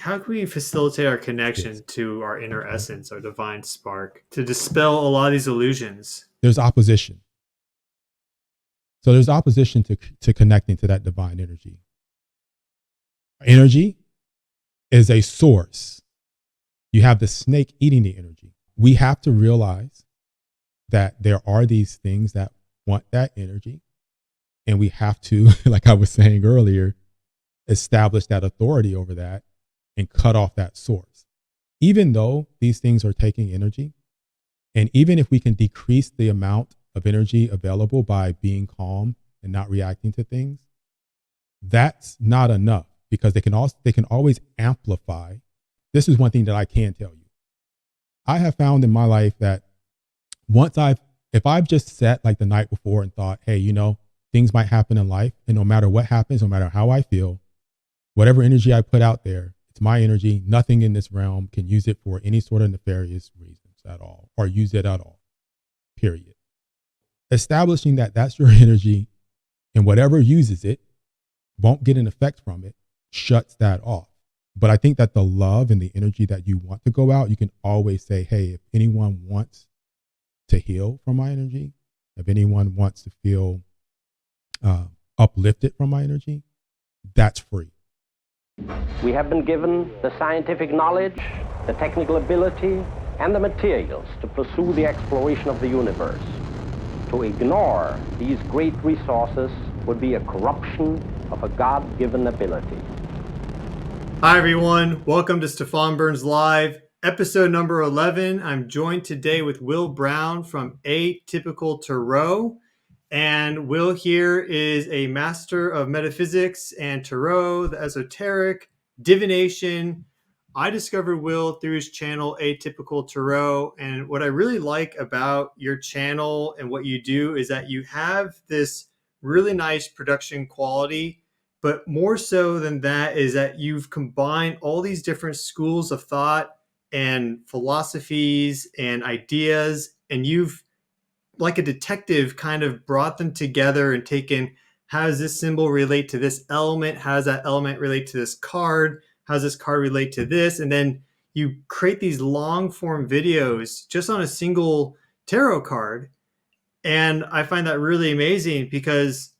how can we facilitate our connection to our inner essence, our divine spark, to dispel a lot of these illusions? There's opposition. So there's opposition to connecting to that divine energy. Energy is a source. You have the snake eating the energy. We have to realize that there are these things that want that energy. And we have to, like I was saying earlier, establish that authority over that and cut off that source. Even though these things are taking energy, and even if we can decrease the amount of energy available by being calm and not reacting to things, that's not enough, because they can always amplify. This is one thing that I can tell you. I have found in my life that if I've just sat like the night before and thought, hey, things might happen in life, and no matter what happens, no matter how I feel, whatever energy I put out there, it's my energy. Nothing in this realm can use it for any sort of nefarious reasons at all, or use it at all, period. Establishing that that's your energy, and whatever uses it won't get an effect from it, shuts that off. But I think that the love and the energy that you want to go out, you can always say, hey, if anyone wants to heal from my energy, if anyone wants to feel uplifted from my energy, that's free. We have been given the scientific knowledge, the technical ability, and the materials to pursue the exploration of the universe. To ignore these great resources would be a corruption of a God-given ability. Hi, everyone. Welcome to Stefan Burns Live, episode number 11. I'm joined today with Will Brown from Atypical Tarot. And Will here is a master of metaphysics and tarot, the esoteric, divination. I discovered Will through his channel, Atypical Tarot. And what I really like about your channel and what you do is that you have this really nice production quality. But more so than that is that you've combined all these different schools of thought and philosophies and ideas, and you've, like a detective, kind of brought them together and taken, how does this symbol relate to this element? How does that element relate to this card? How does this card relate to this? And then you create these long form videos just on a single tarot card. And I find that really amazing, because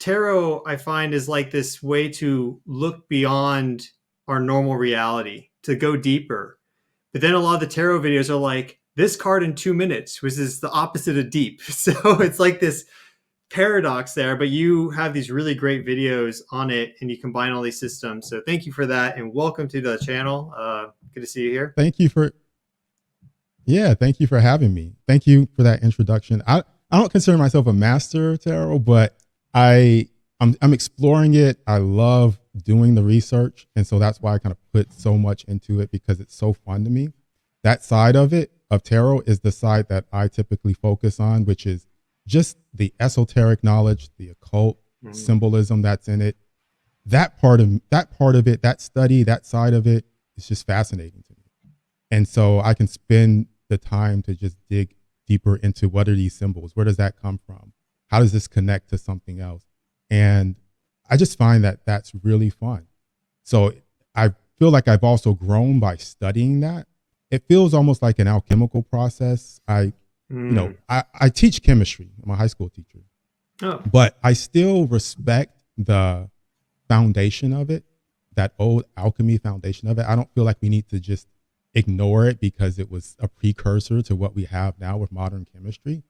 tarot, I find, is like this way to look beyond our normal reality, to go deeper. But then a lot of the tarot videos are like, this card in 2 minutes, which is the opposite of deep. So it's like this paradox there, but you have these really great videos on it and you combine all these systems. So thank you for that. And welcome to the channel. Good to see you here. Thank you for having me. Thank you for that introduction. I don't consider myself a master of tarot, but I'm exploring it. I love doing the research. And so that's why I kind of put so much into it, because it's so fun to me. That side of tarot is the side that I typically focus on, which is just the esoteric knowledge, the occult symbolism that's in it. That part of it, that study, that side of it is just fascinating to me. And so I can spend the time to just dig deeper into, what are these symbols? Where does that come from? How does this connect to something else? And I just find that that's really fun. So I feel like I've also grown by studying that. It feels almost like an alchemical process. I teach chemistry. I'm a high school teacher. But I still respect the foundation of it, that old alchemy foundation of it. I don't feel like we need to just ignore it because it was a precursor to what we have now with modern chemistry.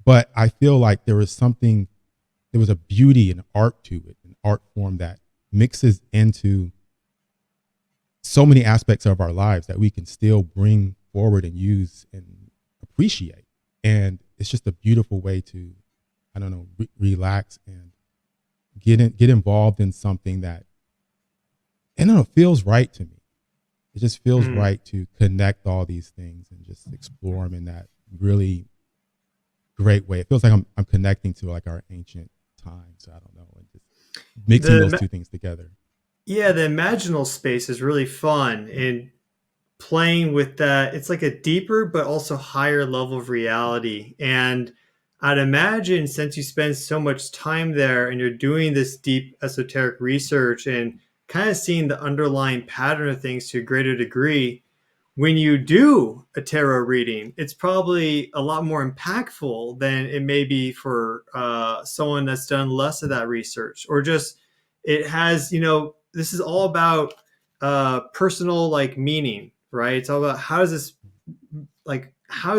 But I feel like there was a beauty and art to it, an art form that mixes into so many aspects of our lives that we can still bring forward and use and appreciate. And it's just a beautiful way to, relax and get involved in something that, feels right to me. It just feels right to connect all these things and just explore them in that really great way. It feels like I'm connecting to like our ancient times. I don't know, and just mixing those two things together. Yeah, the imaginal space is really fun, and playing with that, it's like a deeper but also higher level of reality. And I'd imagine, since you spend so much time there and you're doing this deep esoteric research and kind of seeing the underlying pattern of things to a greater degree. When you do a tarot reading, it's probably a lot more impactful than it may be for someone that's done less of that research, or just it has, this is all about personal like meaning, right? It's all about how does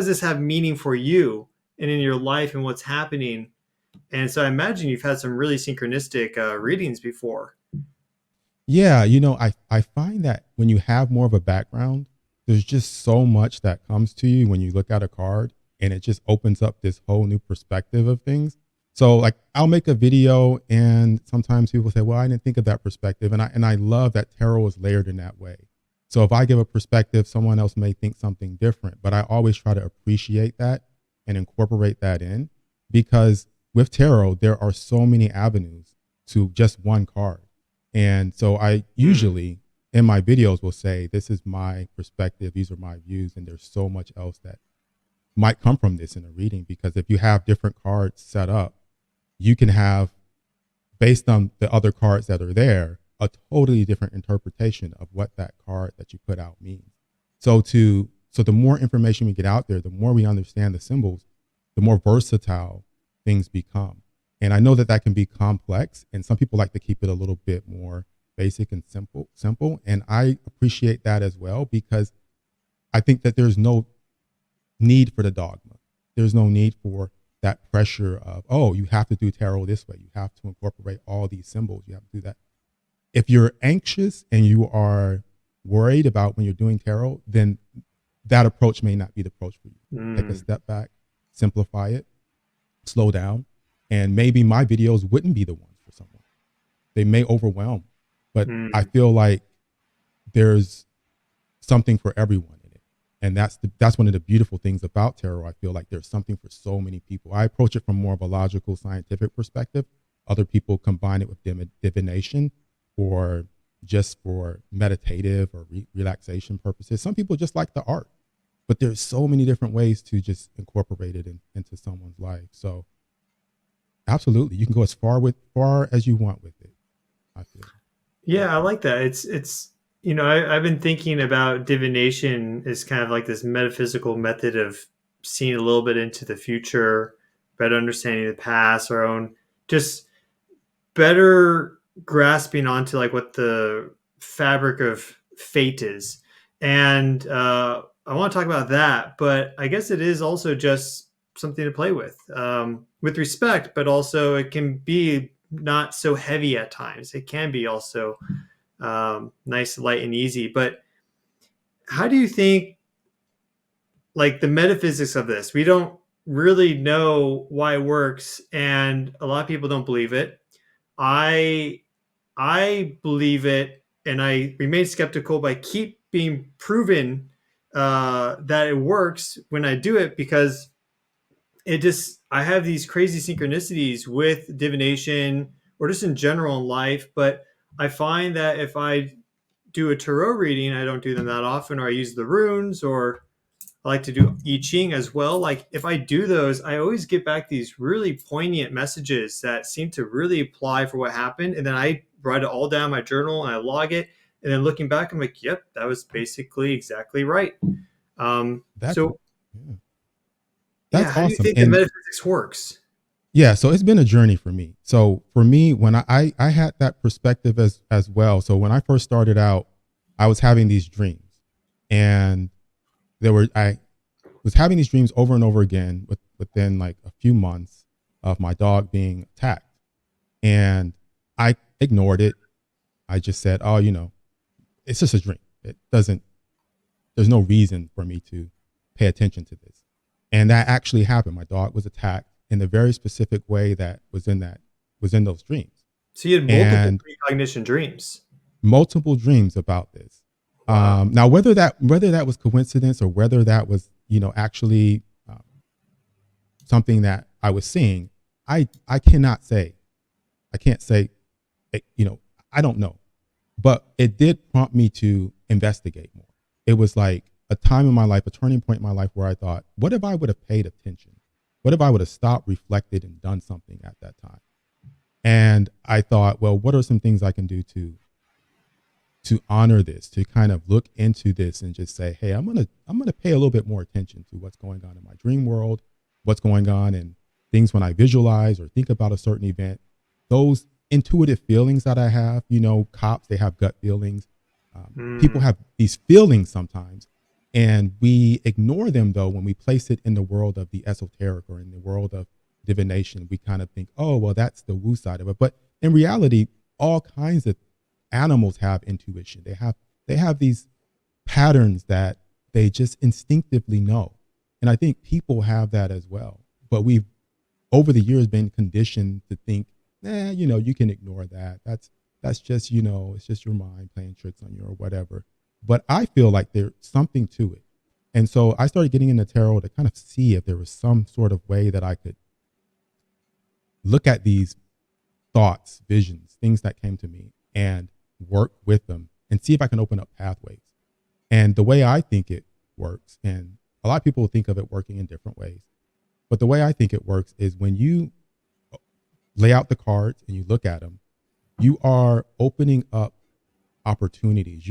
this have meaning for you and in your life and what's happening. And so I imagine you've had some really synchronistic readings before. Yeah, I find that when you have more of a background, there's just so much that comes to you when you look at a card, and it just opens up this whole new perspective of things. So like I'll make a video and sometimes people say, well, I didn't think of that perspective. And I love that tarot is layered in that way. So if I give a perspective, someone else may think something different, but I always try to appreciate that and incorporate that in, because with tarot, there are so many avenues to just one card. And so I usually in my videos will say, this is my perspective, these are my views, and there's so much else that might come from this in a reading, because if you have different cards set up, you can have, based on the other cards that are there, a totally different interpretation of what that card that you put out means. So the more information we get out there, the more we understand the symbols, the more versatile things become. And I know that can be complex, and some people like to keep it a little bit more basic and simple. And I appreciate that as well, because I think that there's no need for the dogma. There's no need for that pressure of, oh, you have to do tarot this way. You have to incorporate all these symbols. You have to do that. If you're anxious and you are worried about when you're doing tarot, then that approach may not be the approach for you. Take a step back, simplify it, slow down, and maybe my videos wouldn't be the ones for someone. They may overwhelm, but I feel like there's something for everyone. And that's one of the beautiful things about tarot. I feel like there's something for so many people. I approach it from more of a logical, scientific perspective. Other people combine it with divination, or just for meditative or relaxation purposes. Some people just like the art, but there's so many different ways to just incorporate it into someone's life. So absolutely, you can go as far as you want with it, I feel. Yeah, I like that. It's I've been thinking about divination as kind of like this metaphysical method of seeing a little bit into the future, better understanding the past, our own, just better grasping onto like what the fabric of fate is. And I want to talk about that, but I guess it is also just something to play with respect, but also it can be not so heavy at times. It can be also nice, light, and easy. But how do you think, like, the metaphysics of this? We don't really know why it works, and a lot of people don't believe it. I believe it, and I remain skeptical, but I keep being proven that it works when I do it, because I have these crazy synchronicities with divination or just in general in life. But I find that if I do a tarot reading, I don't do them that often, or I use the runes, or I like to do I Ching as well. Like if I do those, I always get back these really poignant messages that seem to really apply for what happened. And then I write it all down in my journal and I log it. And then looking back, I'm like, yep, that was basically exactly right. That's how awesome. do you think the metaphysics works? Yeah, so it's been a journey for me. So for me, when I had that perspective as well. So when I first started out, I was having these dreams, and I was having these dreams over and over again within like a few months of my dog being attacked. And I ignored it. I just said, oh, it's just a dream. There's no reason for me to pay attention to this. And that actually happened. My dog was attacked in the very specific way that was in those dreams. So you had multiple precognition dreams. Multiple dreams about this. Wow. Now, whether that was coincidence or whether that was, actually something that I was seeing, I cannot say. I can't say, I don't know. But it did prompt me to investigate more. It was like a time in my life, a turning point in my life where I thought, what if I would have paid attention? What if I would have stopped, reflected, and done something at that time? And I thought, well, what are some things I can do to to honor this, to kind of look into this and just say, hey, I'm gonna pay a little bit more attention to what's going on in my dream world, what's going on in things when I visualize or think about a certain event. Those intuitive feelings that I have, cops, they have gut feelings. People have these feelings sometimes, and we ignore them though when we place it in the world of the esoteric or in the world of divination. We kind of think, oh, well, that's the woo side of it. But in reality, all kinds of animals have intuition. They have these patterns that they just instinctively know. And I think people have that as well. But we've over the years been conditioned to think, you can ignore that. That's just, it's just your mind playing tricks on you or whatever. But I feel like there's something to it. And so I started getting into tarot to kind of see if there was some sort of way that I could look at these thoughts, visions, things that came to me and work with them and see if I can open up pathways. And the way I think it works, and a lot of people think of it working in different ways, but the way I think it works is when you lay out the cards and you look at them, you are opening up opportunities.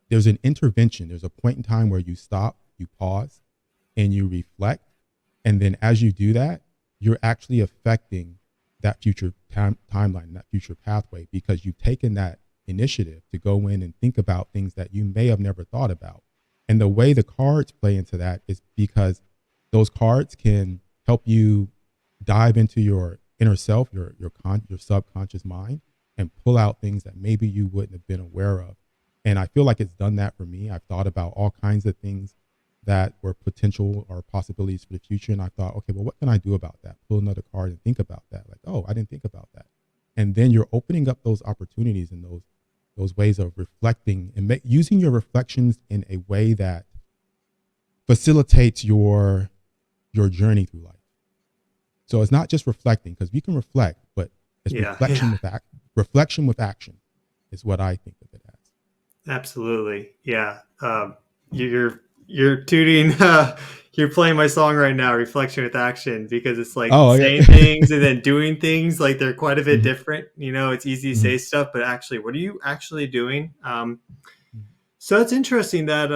There's an intervention. There's a point in time where you stop, you pause, and you reflect. And then as you do that, you're actually affecting that future timeline, that future pathway, because you've taken that initiative to go in and think about things that you may have never thought about. And the way the cards play into that is because those cards can help you dive into your inner self, your subconscious mind, and pull out things that maybe you wouldn't have been aware of. And I feel like it's done that for me. I've thought about all kinds of things that were potential or possibilities for the future. And I thought, okay, well, what can I do about that? Pull another card and think about that. Like, oh, I didn't think about that. And then you're opening up those opportunities and those ways of reflecting and using your reflections in a way that facilitates your journey through life. So it's not just reflecting, because we can reflect, but it's reflection with action is what I think of it as. Absolutely. Yeah. You're tooting, you're playing my song right now, Reflection with Action, because it's like saying things and then doing things, like they're quite a bit different. It's easy to say stuff, but actually, what are you actually doing? So it's interesting that,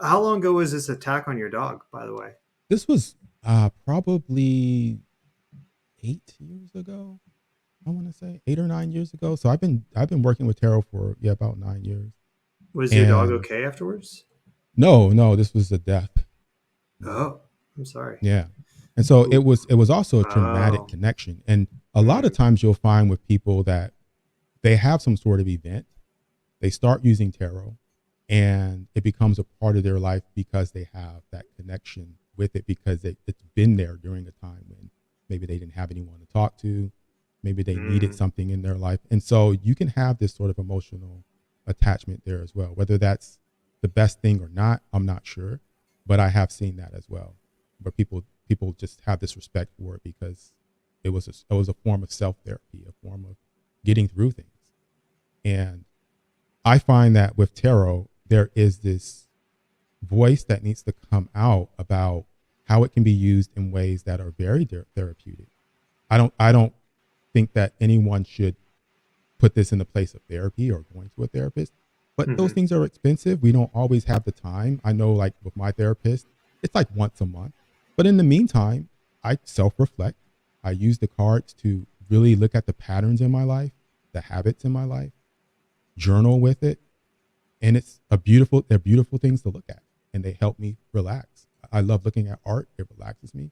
how long ago was this attack on your dog, by the way? This was probably 8 years ago. I want to say 8 or 9 years ago. So I've been working with tarot for about 9 years. Was your dog okay afterwards? No, this was a death. Oh, I'm sorry. Yeah. And so it was also a traumatic connection. And a lot of times you'll find with people that they have some sort of event, they start using tarot, and it becomes a part of their life because they have that connection with it, because it's been there during a time when maybe they didn't have anyone to talk to, maybe they needed something in their life. And so you can have this sort of emotional attachment there as well. Whether that's the best thing or not, I'm not sure, but I have seen that as well, where people just have this respect for it because it was a form of self-therapy, a form of getting through things. And I find that with tarot, there is this voice that needs to come out about how it can be used in ways that are very therapeutic. I don't think that anyone should put this in the place of therapy or going to a therapist, but those things are expensive. We don't always have the time. I know, like with my therapist, it's like once a month. But in the meantime, I self-reflect. I use the cards to really look at the patterns in my life, the habits in my life, journal with it. And they're beautiful things to look at, and they help me relax. I love looking at art. It relaxes me.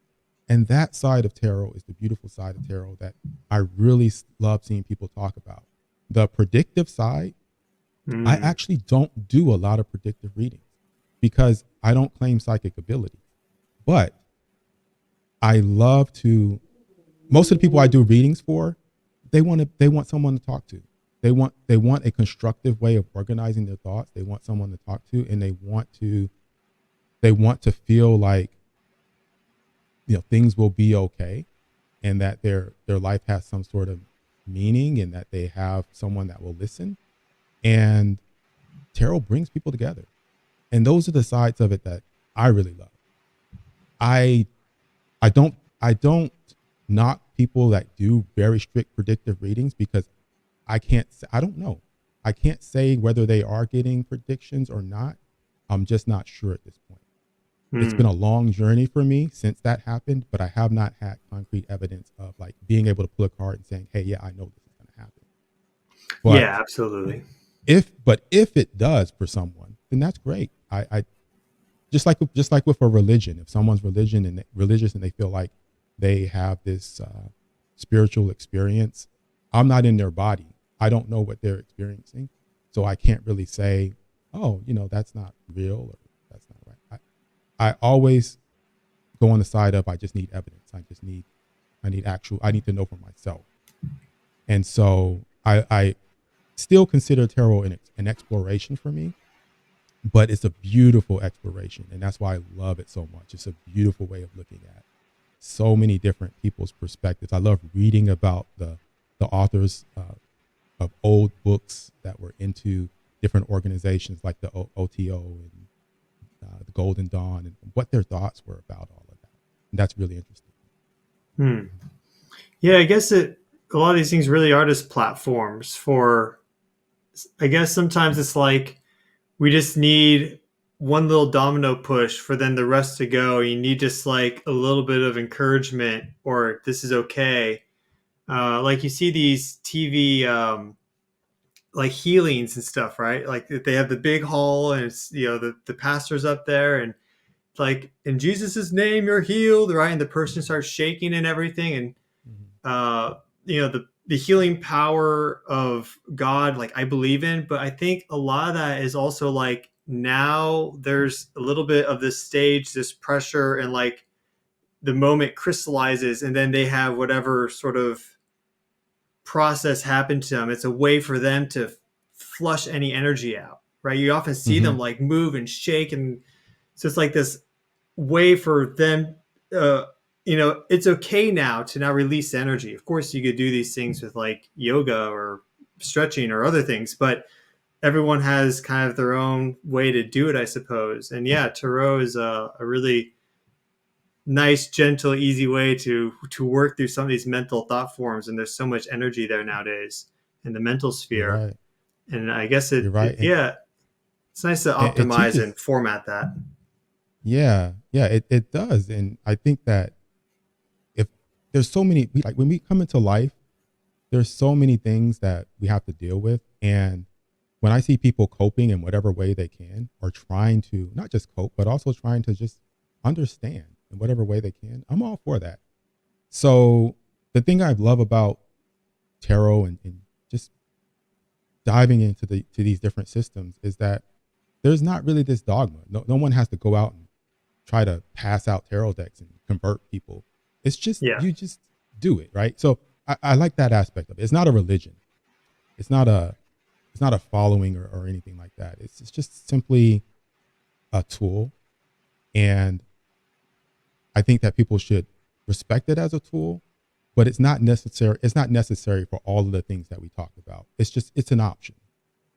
And that side of tarot is the beautiful side of tarot that I really love seeing people talk about. The predictive side, I actually don't do a lot of predictive readings because I don't claim psychic ability. But I love to, most of the people I do readings for, they want someone to talk to. They want a constructive way of organizing their thoughts. They want someone to talk to, and they want to feel like, things will be okay, and that their life has some sort of meaning, and that they have someone that will listen. And tarot brings people together. And those are the sides of it that I really love. I don't knock people that do very strict predictive readings because I don't know. I can't say whether they are getting predictions or not. I'm just not sure at this point. It's been a long journey for me since that happened, but I have not had concrete evidence of like being able to pull a card and saying, hey, yeah, I know this is going to happen. But Yeah, absolutely. if it does for someone, then that's great. I just like with a religion, if someone's religious and they feel like they have this spiritual experience, I'm not in their body. I don't know what they're experiencing. So I can't really say, oh, that's not real or that's not right. I always go on the side of, I just need evidence. I need to know for myself. And so I still consider tarot an exploration for me, but it's a beautiful exploration. And that's why I love it so much. It's a beautiful way of looking at so many different people's perspectives. I love reading about the authors of old books that were into different organizations like the OTO and the Golden Dawn, and what their thoughts were about all of that. And that's really interesting. Yeah, I guess a lot of these things really are just platforms for, I guess sometimes it's like we just need one little domino push for then the rest to go. You need just like a little bit of encouragement, or this is okay. Like you see these TV like healings and stuff, right? Like they have the big hall and it's, the pastor's up there and like, in Jesus's name, you're healed, right? And the person starts shaking and everything. And, the healing power of God, like I believe in, but I think a lot of that is also like now there's a little bit of this stage, this pressure, and like the moment crystallizes and then they have whatever sort of process happen to them. It's a way for them to flush any energy out, right? You often see them like move and shake. And so it's like this way for them, it's okay now to now release energy. Of course, you could do these things with like yoga or stretching or other things, but everyone has kind of their own way to do it, I suppose. And yeah, tarot is a really nice, gentle, easy way to work through some of these mental thought forms. And there's so much energy there nowadays in the mental You're sphere. right. And I guess You're right. it's nice to It optimize teaches. and format that. Yeah, it does. And I think that if there's so many, like when we come into life, there's so many things that we have to deal with. And when I see people coping in whatever way they can, or trying to not just cope, but also trying to just understand in whatever way they can, I'm all for that. So the thing I love about tarot and just diving into to these different systems is that there's not really this dogma. No one has to go out and try to pass out tarot decks and convert people. It's just, you just do it, right? So I like that aspect of it. It's not a religion. It's not a following or anything like that. It's just simply a tool. And I think that people should respect it as a tool, but it's not necessary. It's not necessary for all of the things that we talked about. It's an option.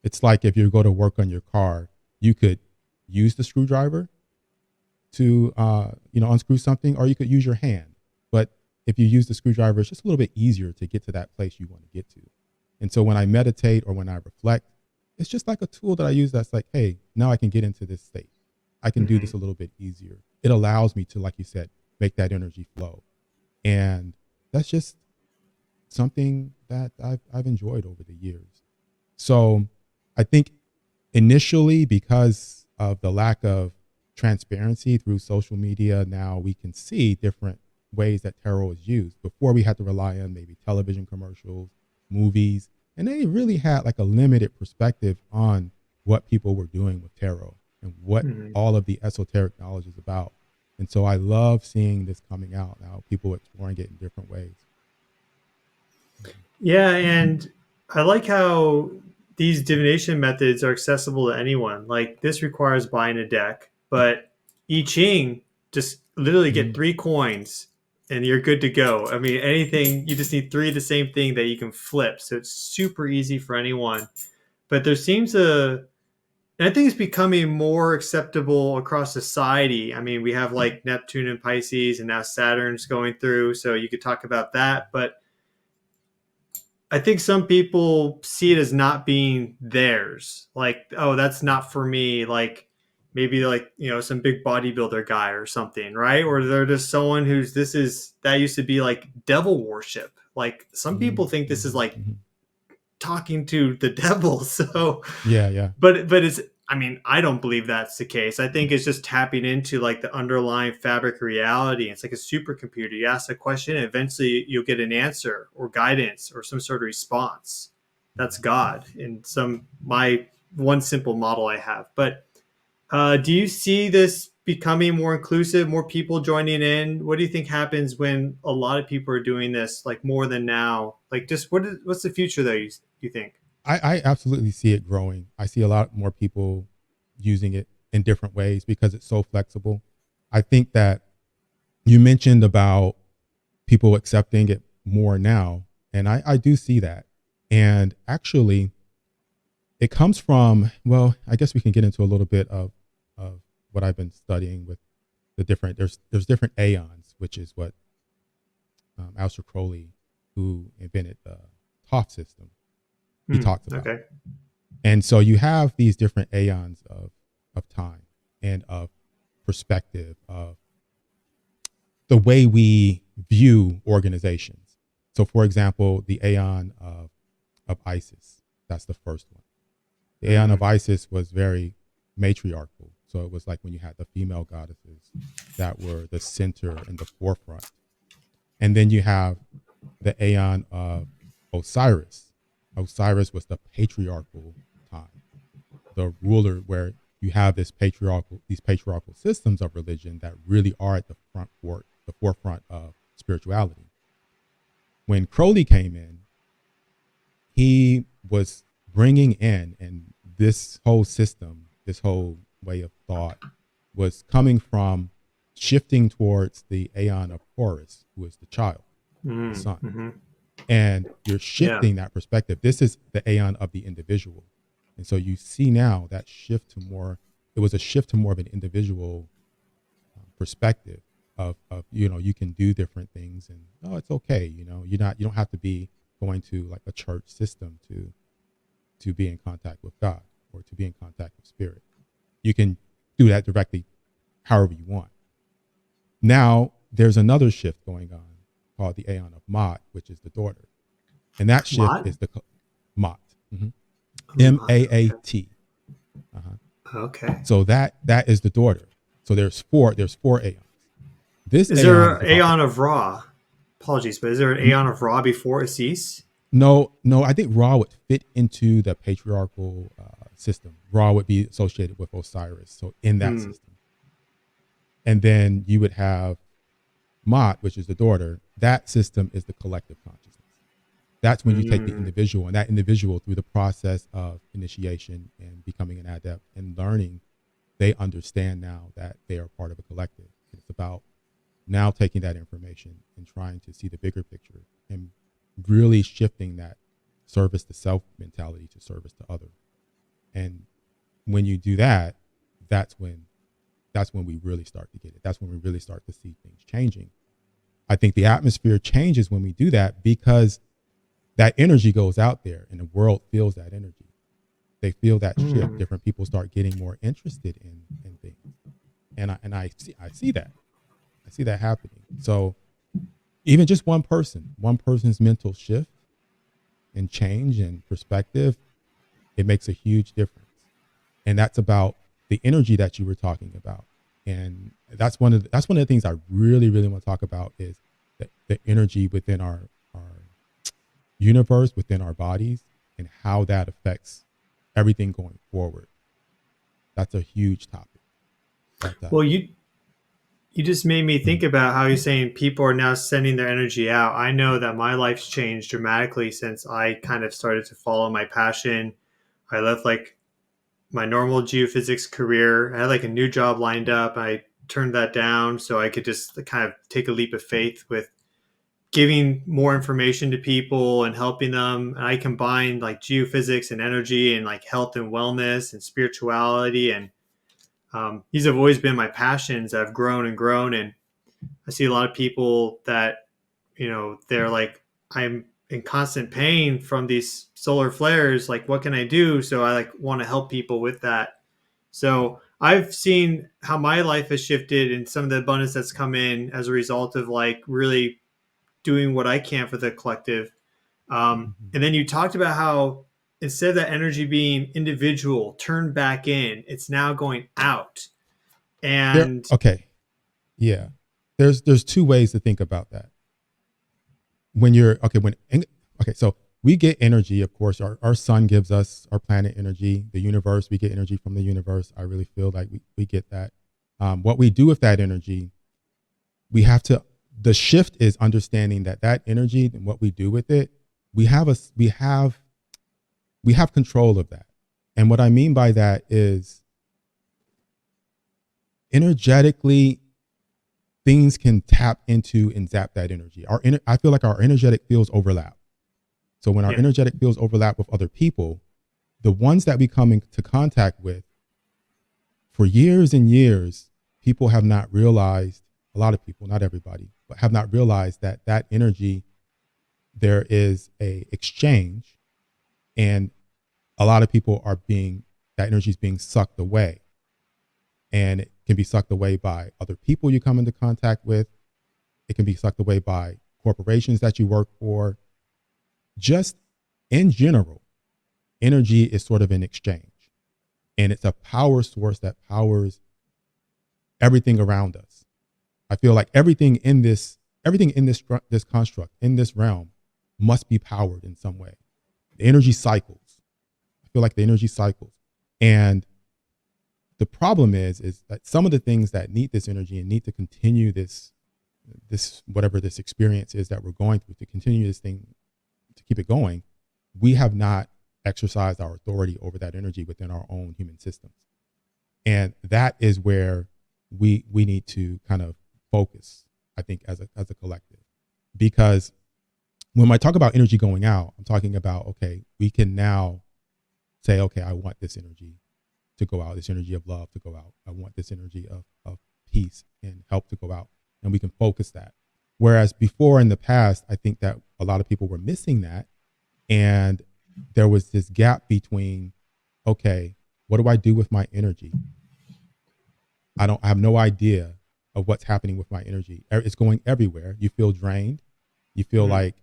It's like if you go to work on your car, you could use the screwdriver to unscrew something, or you could use your hand. But if you use the screwdriver, it's just a little bit easier to get to that place you want to get to. And so when I meditate or when I reflect, it's just like a tool that I use that's like, hey, now I can get into this state. I can do this a little bit easier. It allows me to, like you said, make that energy flow. And that's just something that I've enjoyed over the years. So I think initially, because of the lack of transparency through social media, now we can see different ways that tarot is used. Before, we had to rely on maybe television commercials, movies, and they really had like a limited perspective on what people were doing with tarot and what all of the esoteric knowledge is about. And so I love seeing this coming out now, people exploring it in different ways. Yeah, and I like how these divination methods are accessible to anyone. Like this requires buying a deck, but I Ching, just literally get 3 coins and you're good to go. I mean, anything, you just need 3 of the same thing that you can flip. So it's super easy for anyone. But there seems and I think it's becoming more acceptable across society. I mean, we have like Neptune and Pisces, and now Saturn's going through. So you could talk about that. But I think some people see it as not being theirs. Like, oh, that's not for me. Like maybe like, some big bodybuilder guy or something, right? Or they're just someone who's that used to be like devil worship. Like some people think this is like Mm-hmm. talking to the devil. So Yeah, yeah. but it's, I mean, I don't believe that's the case. I think it's just tapping into like the underlying fabric of reality. It's like a supercomputer. You ask a question and eventually you'll get an answer or guidance or some sort of response. That's God in some my one simple model I have. But do you see this becoming more inclusive, more people joining in? What do you think happens when a lot of people are doing this, like more than now? Like, just what's the future though? You think? I absolutely see it growing. I see a lot more people using it in different ways because it's so flexible. I think that you mentioned about people accepting it more now, and I do see that. And actually, it comes from, well, I guess we can get into a little bit of what I've been studying with the different, there's different aeons, which is what Aleister Crowley, who invented the Thoth system, he talks about. Okay. And so you have these different aeons of time and of perspective of the way we view organizations. So, for example, the aeon of Isis, that's the first one. The aeon of Isis was very matriarchal. So it was like when you had the female goddesses that were the center and the forefront. And then you have the aeon of Osiris. Osiris was the patriarchal time, the ruler where you have these patriarchal systems of religion that really are at the forefront of spirituality. When Crowley came in, he was bringing in, and this whole system, this whole way of thought was coming from shifting towards the aeon of Horus, who is the child, the son. Mm-hmm. And you're shifting that perspective. This is the aeon of the individual. And so you see now that shift to more, it was a shift to more of an individual perspective of, you can do different things and, oh, it's okay. You don't have to be going to like a church system to be in contact with God or to be in contact with spirit. You can do that directly however you want. Now there's another shift going on called the aeon of Ma'at, which is the daughter. And that shift Ma'at? is the Ma'at. M-A-A-T. Okay. So that is the daughter. So there's four aeons. This Is there an aeon of Ra? Apologies, but is there an aeon of Ra before Isis? No, I think Ra would fit into the patriarchal system. Ra would be associated with Osiris, so in that system. And then you would have Ma'at, which is the daughter. That system is the collective consciousness. That's when you take the individual, and that individual, through the process of initiation and becoming an adept and learning, they understand now that they are part of a collective. It's about now taking that information and trying to see the bigger picture and really shifting that service to self mentality to service to other. And when you do that, that's when we really start to get it. That's when we really start to see things changing. I think the atmosphere changes when we do that because that energy goes out there and the world feels that energy. They feel that shift. Different people start getting more interested in things. And I see that. I see that happening. So even just one person's mental shift and change and perspective, it makes a huge difference. And that's about the energy that you were talking about. And that's one of the things I really, really want to talk about is the energy within our universe, within our bodies, and how that affects everything going forward. That's a huge topic. Well, you just made me think about how you're saying people are now sending their energy out. I know that my life's changed dramatically since I kind of started to follow my passion. I left like my normal geophysics career. I had like a new job lined up. I turned that down so I could just kind of take a leap of faith with giving more information to people and helping them. And I combined like geophysics and energy and like health and wellness and spirituality. And these have always been my passions that have grown and grown. And I see a lot of people that, they're like, I'm in constant pain from these solar flares. Like, what can I do? So I like want to help people with that. So I've seen how my life has shifted and some of the abundance that's come in as a result of like really doing what I can for the collective. Mhm. And then you talked about how instead of that energy being individual, turned back in, it's now going out. There, And okay, yeah. There's two ways to think about that. When you're okay, okay, so we get energy, of course. Our sun gives us our planet energy. The universe, we get energy from the universe. I really feel like we get that. What we do with that energy, we have to. The shift is understanding that that energy and what we do with it, we have control of that. And what I mean by that is energetically things can tap into and zap that energy. I feel like our energetic fields overlap. So when our yeah, energetic fields overlap with other people, the ones that we come into contact with, for years and years, people have not realized, a lot of people, not everybody, but have not realized that that energy, there is a exchange, and a lot of people that energy is being sucked away. And it can be sucked away by other people you come into contact with. It can be sucked away by corporations that you work for. Just in general, energy is sort of an exchange, and it's a power source that powers everything around us. I feel like everything in this construct, in this realm, must be powered in some way. The energy cycles. I feel like the energy cycles. And the problem is that some of the things that need this energy and need to continue this whatever this experience is that we're going through, to continue this thing, to keep it going, we have not exercised our authority over that energy within our own human systems. And that is where we need to kind of focus, I think, as a collective. Because when I talk about energy going out, I'm talking about, okay, we can now say, okay, I want this energy to go out, this energy of love to go out. I want this energy of peace and help to go out. And we can focus that. Whereas before in the past, I think that a lot of people were missing that. And there was this gap between, okay, what do I do with my energy? I have no idea of what's happening with my energy. It's going everywhere. You feel drained. You feel like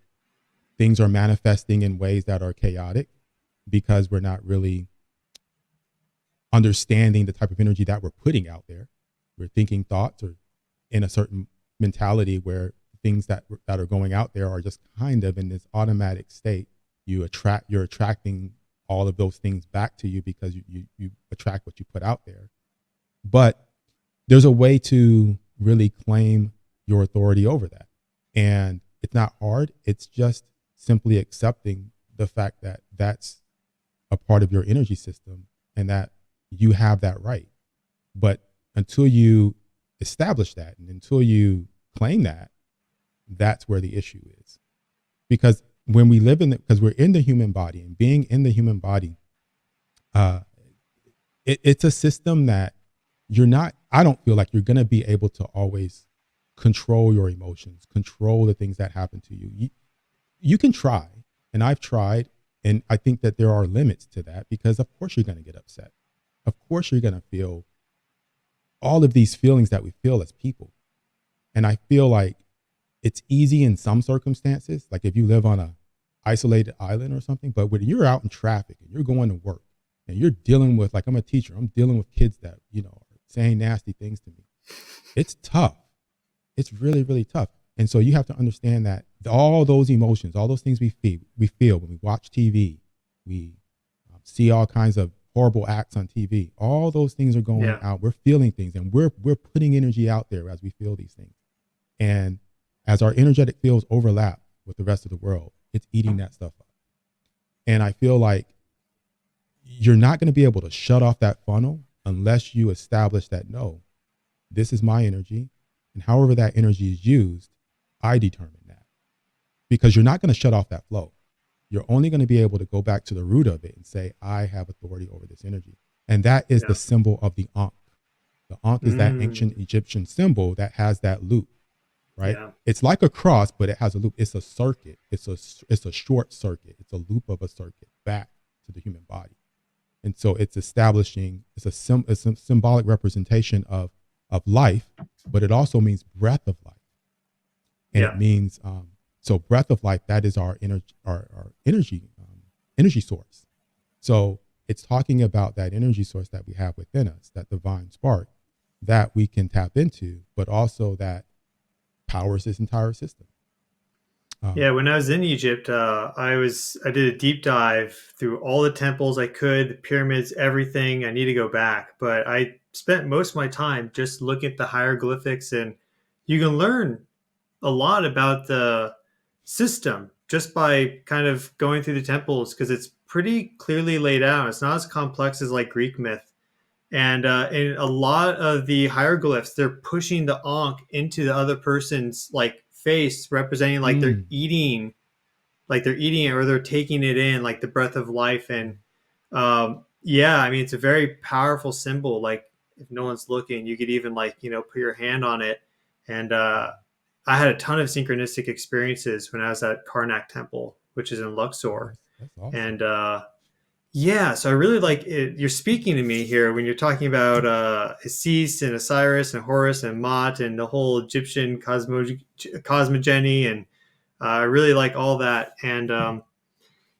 things are manifesting in ways that are chaotic because we're not really understanding the type of energy that we're putting out there. We're thinking thoughts or in a certain mentality where things that are going out there are just kind of in this automatic state. You're attracting all of those things back to you because you attract what you put out there. But there's a way to really claim your authority over that. And it's not hard. It's just simply accepting the fact that that's a part of your energy system and that you have that right. But until you establish that and until you claim that, that's where the issue is. Because when we live because we're in the human body, and being in the human body, it's a system that I don't feel like you're going to be able to always control your emotions, control the things that happen to you. You can try, and I've tried, and I think that there are limits to that because of course you're going to get upset. Of course you're going to feel all of these feelings that we feel as people. And I feel like it's easy in some circumstances, like if you live on a isolated island or something, but when you're out in traffic and you're going to work and you're dealing with, like I'm a teacher, I'm dealing with kids that, are saying nasty things to me. It's tough. It's really, really tough. And so you have to understand that all those emotions, all those things we feel when we watch TV, we see all kinds of horrible acts on TV. All those things are going out. We're feeling things, and we're putting energy out there as we feel these things. And as our energetic fields overlap with the rest of the world, it's eating that stuff up. And I feel like you're not going to be able to shut off that funnel unless you establish that, no, this is my energy. And however that energy is used, I determine that. Because you're not going to shut off that flow. You're only going to be able to go back to the root of it and say, I have authority over this energy. And that is the symbol of the Ankh. The Ankh is that ancient Egyptian symbol that has that loop. right? Yeah. It's like a cross, but it has a loop. It's a circuit. It's a short circuit. It's a loop of a circuit back to the human body. And so it's establishing, it's a symbolic representation of life, but it also means breath of life. And it Yeah. means, so breath of life, that is our energy, our energy source. So it's talking about that energy source that we have within us, that divine spark that we can tap into, but also that powers this entire system. Yeah, when I was in Egypt, I did a deep dive through all the temples I could, the pyramids, everything. I need to go back, but I spent most of my time just looking at the hieroglyphics, and you can learn a lot about the system just by kind of going through the temples because it's pretty clearly laid out. It's not as complex as like Greek myth. And in a lot of the hieroglyphs, they're pushing the ankh into the other person's like face, representing Mm. like they're eating it or they're taking it in, like the breath of life. And yeah, I mean, it's a very powerful symbol. Like if no one's looking, you could even like put your hand on it. And I had a ton of synchronistic experiences when I was at Karnak Temple, which is in Luxor. That's awesome. And yeah, so I really like it. You're speaking to me here when you're talking about Isis and Osiris and Horus and Mot and the whole Egyptian cosmogony, and I really like all that. And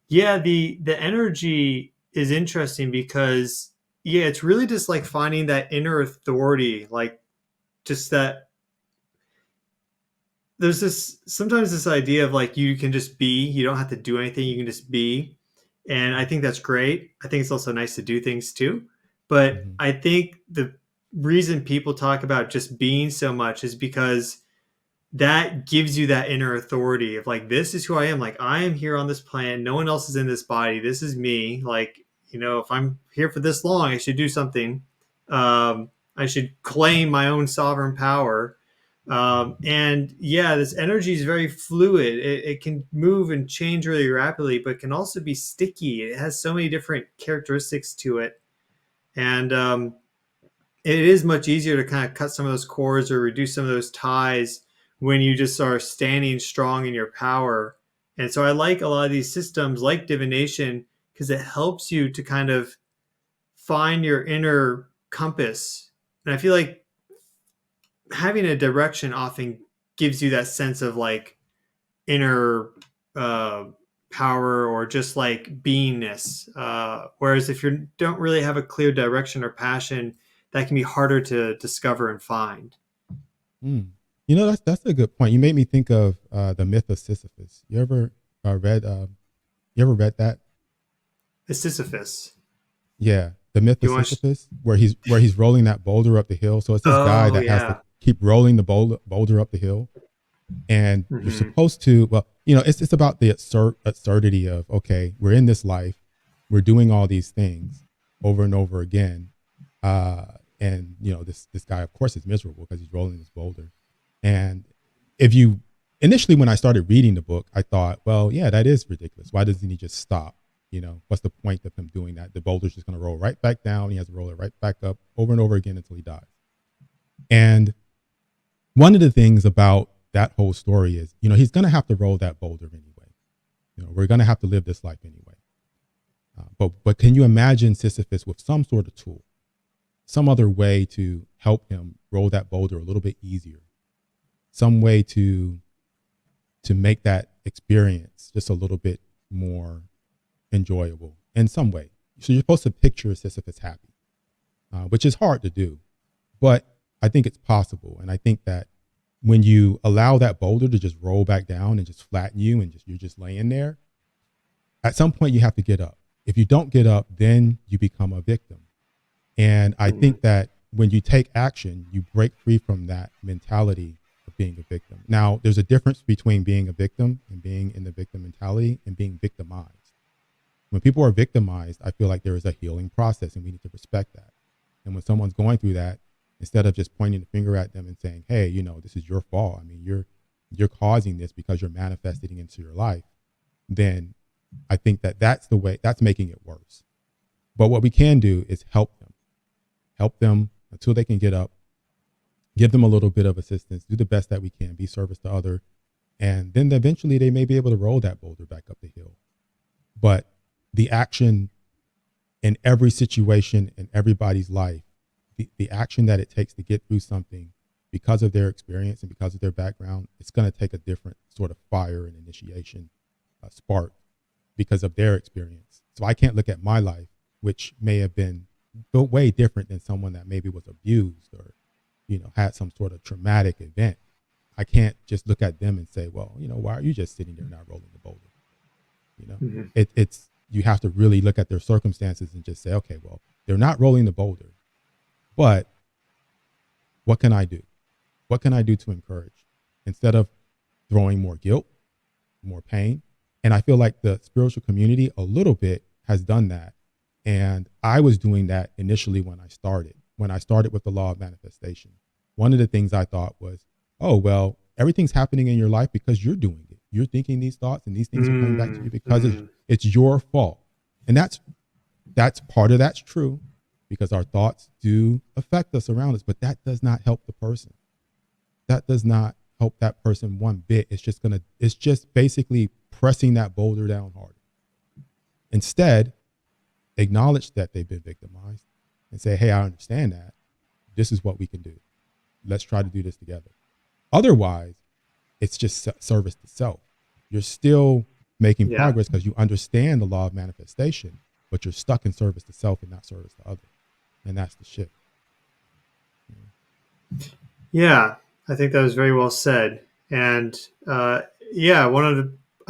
yeah, the energy is interesting because yeah, it's really just like finding that inner authority, like just that there's this sometimes this idea of like you can just be, you don't have to do anything, you can just be. And I think that's great. I think it's also nice to do things too. But Mm-hmm. I think the reason people talk about just being so much is because that gives you that inner authority of like, this is who I am. Like, I am here on this planet. No one else is in this body. This is me. Like, if I'm here for this long, I should do something. I should claim my own sovereign power. And yeah, this energy is very fluid. It can move and change really rapidly, but can also be sticky. It has so many different characteristics to it. And it is much easier to kind of cut some of those cords or reduce some of those ties when you just are standing strong in your power. And so I like a lot of these systems like divination because it helps you to kind of find your inner compass. And I feel like having a direction often gives you that sense of like inner uh, power or just like beingness. Whereas if you don't really have a clear direction or passion, that can be harder to discover and find. Mm. That's a good point. You made me think of the myth of Sisyphus. You ever read? You ever read that? The Sisyphus. Yeah, the myth of You want? Sisyphus, where he's rolling that boulder up the hill. So it's this guy Oh that has to yeah. keep rolling the boulder up the hill, and you're Mm-hmm. supposed to. Well, it's about the absurdity of, okay, we're in this life, we're doing all these things over and over again, and this guy, of course, is miserable because he's rolling this boulder. And if you initially, when I started reading the book, I thought, well, yeah, that is ridiculous. Why doesn't he just stop? What's the point of him doing that? The boulder's just going to roll right back down. He has to roll it right back up over and over again until he dies. And one of the things about that whole story is, he's going to have to roll that boulder anyway. We're going to have to live this life anyway. But can you imagine Sisyphus with some sort of tool, some other way to help him roll that boulder a little bit easier, some way to make that experience just a little bit more enjoyable in some way? So you're supposed to picture Sisyphus happy, which is hard to do, but I think it's possible. And I think that when you allow that boulder to just roll back down and just flatten you and you're just laying there, at some point you have to get up. If you don't get up, then you become a victim. And I think that when you take action, you break free from that mentality of being a victim. Now, there's a difference between being a victim and being in the victim mentality and being victimized. When people are victimized, I feel like there is a healing process and we need to respect that. And when someone's going through that, instead of just pointing the finger at them and saying, hey, this is your fault. I mean, you're causing this because you're manifesting into your life. Then I think that's the way, that's making it worse. But what we can do is help them until they can get up give them a little bit of assistance, do the best that we can, be service to other, and then eventually they may be able to roll that boulder back up the hill. But the action in every situation in everybody's life, the action that it takes to get through something because of their experience and because of their background, it's going to take a different sort of fire and initiation spark because of their experience. So I can't look at my life, which may have been way different than someone that maybe was abused or, had some sort of traumatic event. I can't just look at them and say, well, why are you just sitting there not rolling the boulder? It's you have to really look at their circumstances and just say, okay, well, they're not rolling the boulder, but what can I do? What can I do to encourage instead of throwing more guilt, more pain? And I feel like the spiritual community a little bit has done that. And I was doing that initially when I started with the law of manifestation. One of the things I thought was, oh, well, everything's happening in your life because you're doing it. You're thinking these thoughts and these things are coming back to you because it's your fault. And that's that's true because our thoughts do affect us around us, but that does not help the person. That does not help that person one bit. It's just basically pressing that boulder down harder. Instead, acknowledge that they've been victimized and say, hey, I understand that. This is what we can do. Let's try to do this together. Otherwise, it's just service to self. You're still making progress because you understand the law of manifestation, but you're stuck in service to self and not service to others. And that's the shift. Yeah, I think that was very well said. And I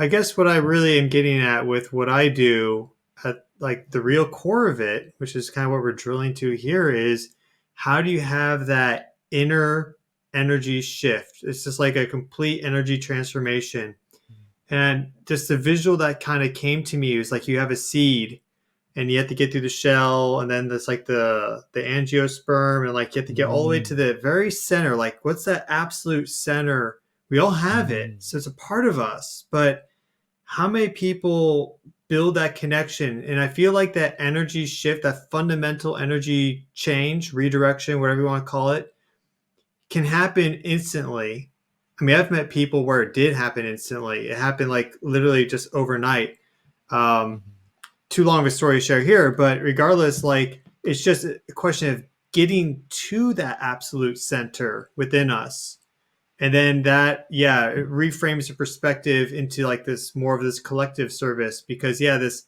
guess what I really am getting at with what I do, at like the real core of it, which is kind of what we're drilling to here, is how do you have that inner energy shift? It's just like a complete energy transformation. And just the visual that kind of came to me was like you have a seed and you have to get through the shell, and then there's like the angiosperm, and like you have to get all the way to the very center. Like, what's that absolute center? We all have it, so it's a part of us. But how many people build that connection? And I feel like that energy shift, that fundamental energy change, redirection, whatever you want to call it, can happen instantly. I mean, I've met people where it did happen instantly. It happened like literally just overnight. Too long of a story to share here, but regardless, like it's just a question of getting to that absolute center within us. And then that, it reframes the perspective into like this more of this collective service, because this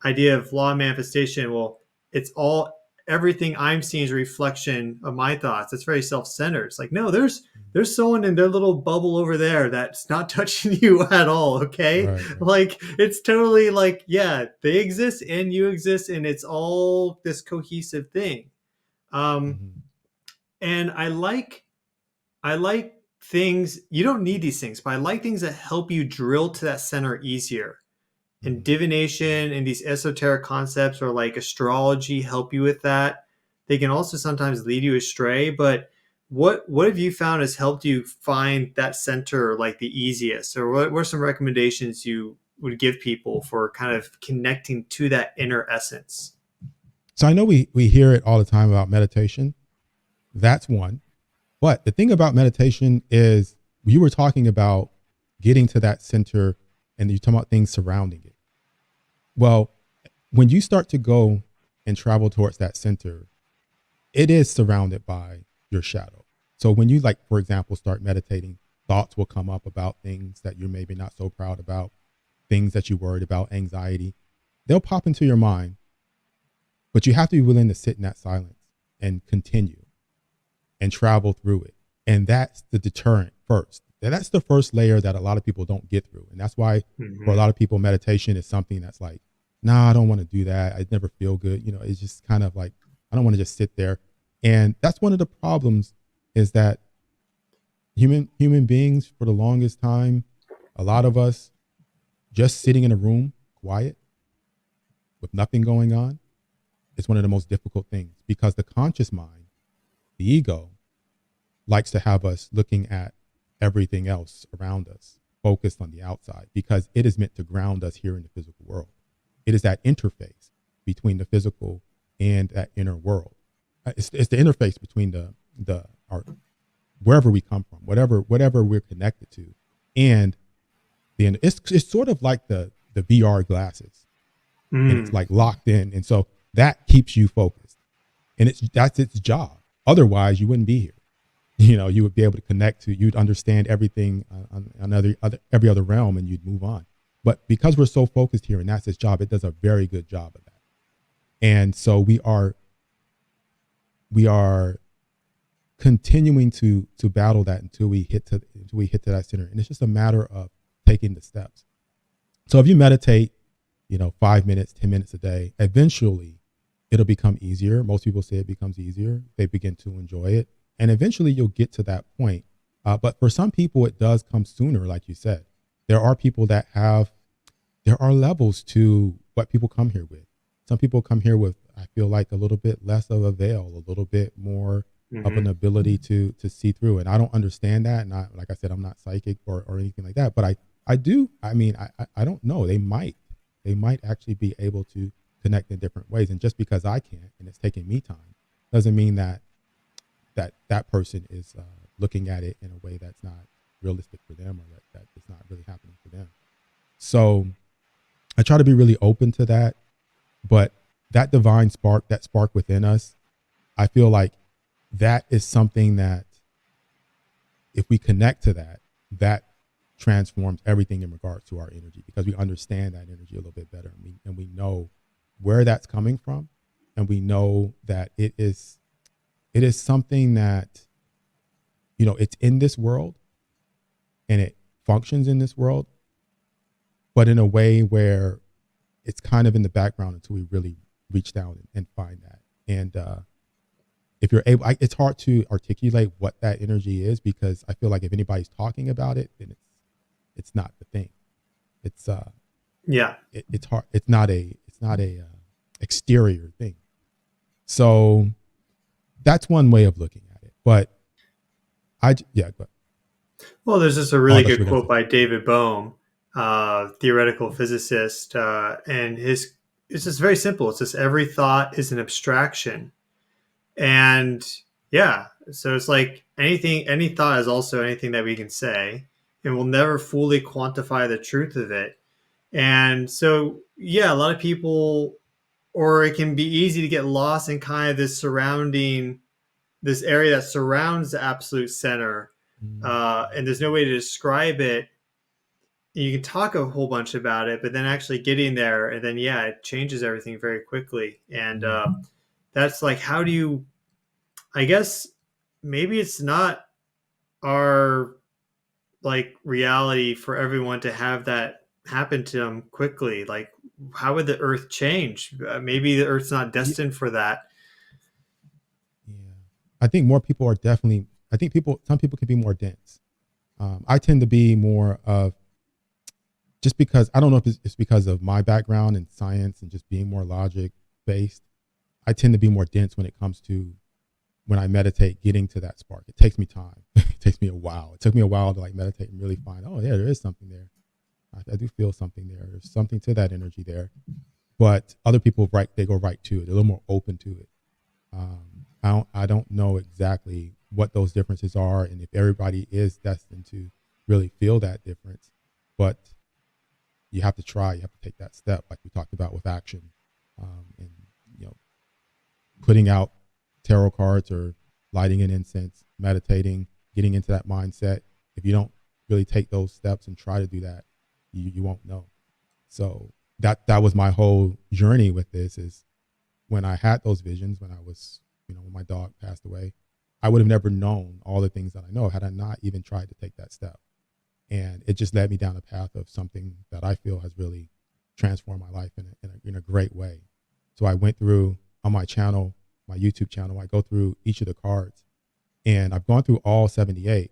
idea of law of manifestation, well, it's everything I'm seeing is a reflection of my thoughts. It's very self-centered. It's like, no, there's someone in their little bubble over there that's not touching you at all. Okay. Right. Like it's totally like, they exist and you exist, and it's all this cohesive thing. And I like things, you don't need these things, but I like things that help you drill to that center easier. And divination and these esoteric concepts or like astrology help you with that. They can also sometimes lead you astray, but what have you found has helped you find that center like the easiest? Or what are some recommendations you would give people for kind of connecting to that inner essence? So I know we hear it all the time about meditation. That's one. But the thing about meditation is you were talking about getting to that center and you're talking about things surrounding it. Well, when you start to go and travel towards that center, it is surrounded by your shadow. So when you, like, for example, start meditating, thoughts will come up about things that you're maybe not so proud about, things that you're worried about, anxiety. They'll pop into your mind, but you have to be willing to sit in that silence and continue and travel through it. And that's the deterrent first. And that's the first layer that a lot of people don't get through. And that's why for a lot of people, meditation is something that's like, nah, I don't want to do that. I never feel good. It's just kind of like, I don't want to just sit there. And that's one of the problems, is that human beings, for the longest time, a lot of us just sitting in a room, quiet, with nothing going on, is one of the most difficult things, because the conscious mind, the ego, likes to have us looking at everything else around us, focused on the outside, because it is meant to ground us here in the physical world. It is that interface between the physical and that inner world. It's the interface between our wherever we come from, whatever we're connected to. And then it's sort of like the VR glasses, and it's like locked in. And so that keeps you focused, and that's its job. Otherwise you wouldn't be here. You would be able to connect to, you'd understand everything on every other realm, and you'd move on. But because we're so focused here and that's its job, it does a very good job of that. And so we are continuing to battle that until we hit to that center. And it's just a matter of taking the steps. So if you meditate, 5 minutes, 10 minutes a day, eventually it'll become easier. Most people say it becomes easier. They begin to enjoy it. And eventually you'll get to that point. But for some people, it does come sooner, like you said. There are people there are levels to what people come here with. Some people come here with, I feel like, a little bit less of a veil, a little bit more of an ability to see through. And I don't understand that. And like I said, I'm not psychic or anything like that. But I do. I mean, I don't know. They might actually be able to connect in different ways. And just because I can't, and it's taking me time, doesn't mean that person is looking at it in a way that's not realistic for them, or that it's not really happening for them. So I try to be really open to that. But that divine spark, that spark within us, I feel like that is something that if we connect to that transforms everything in regards to our energy, because we understand that energy a little bit better, and we know where that's coming from, and we know that it is something that, it's in this world and it functions in this world, but in a way where it's kind of in the background until we really reach down and find that. And if you're able, it's hard to articulate what that energy is, because I feel like if anybody's talking about it, then it's not the thing. It's it's hard. It's not a exterior thing. So that's one way of looking at it. But go ahead. Well, there's just a really good quote by David Bohm, theoretical physicist, and it's just very simple. It's just every thought is an abstraction. And so it's like any thought is also anything that we can say, and we'll never fully quantify the truth of it. And so, a lot of people, or it can be easy to get lost in kind of this area that surrounds the absolute center. And there's no way to describe it. You can talk a whole bunch about it, but then actually getting there, and then, it changes everything very quickly. And that's like, how do you, I guess maybe it's not our reality for everyone to have that happen to them quickly. Like, how would the earth change? Maybe the earth's not destined for that. Yeah. I think more people are definitely, some people can be more dense. I tend to be more of, just because, I don't know if it's because of my background in science and just being more logic based, I tend to be more dense when it comes to, when I meditate, getting to that spark. It takes me time. It takes me a while. It took me a while to meditate and really find, there is something there. I do feel something there. There's something to that energy there. But other people, they go right to it. They're a little more open to it. I don't know exactly what those differences are, and if everybody is destined to really feel that difference. But you have to try. You have to take that step, like we talked about with action, and putting out tarot cards or lighting an incense, meditating, getting into that mindset. If you don't really take those steps and try to do that, you won't know. So that was my whole journey with this, is when I had those visions, when I was, when my dog passed away, I would have never known all the things that I know had I not even tried to take that step. And it just led me down a path of something that I feel has really transformed my life in a great way. So I went through on my channel, my YouTube channel, I go through each of the cards, and I've gone through all 78.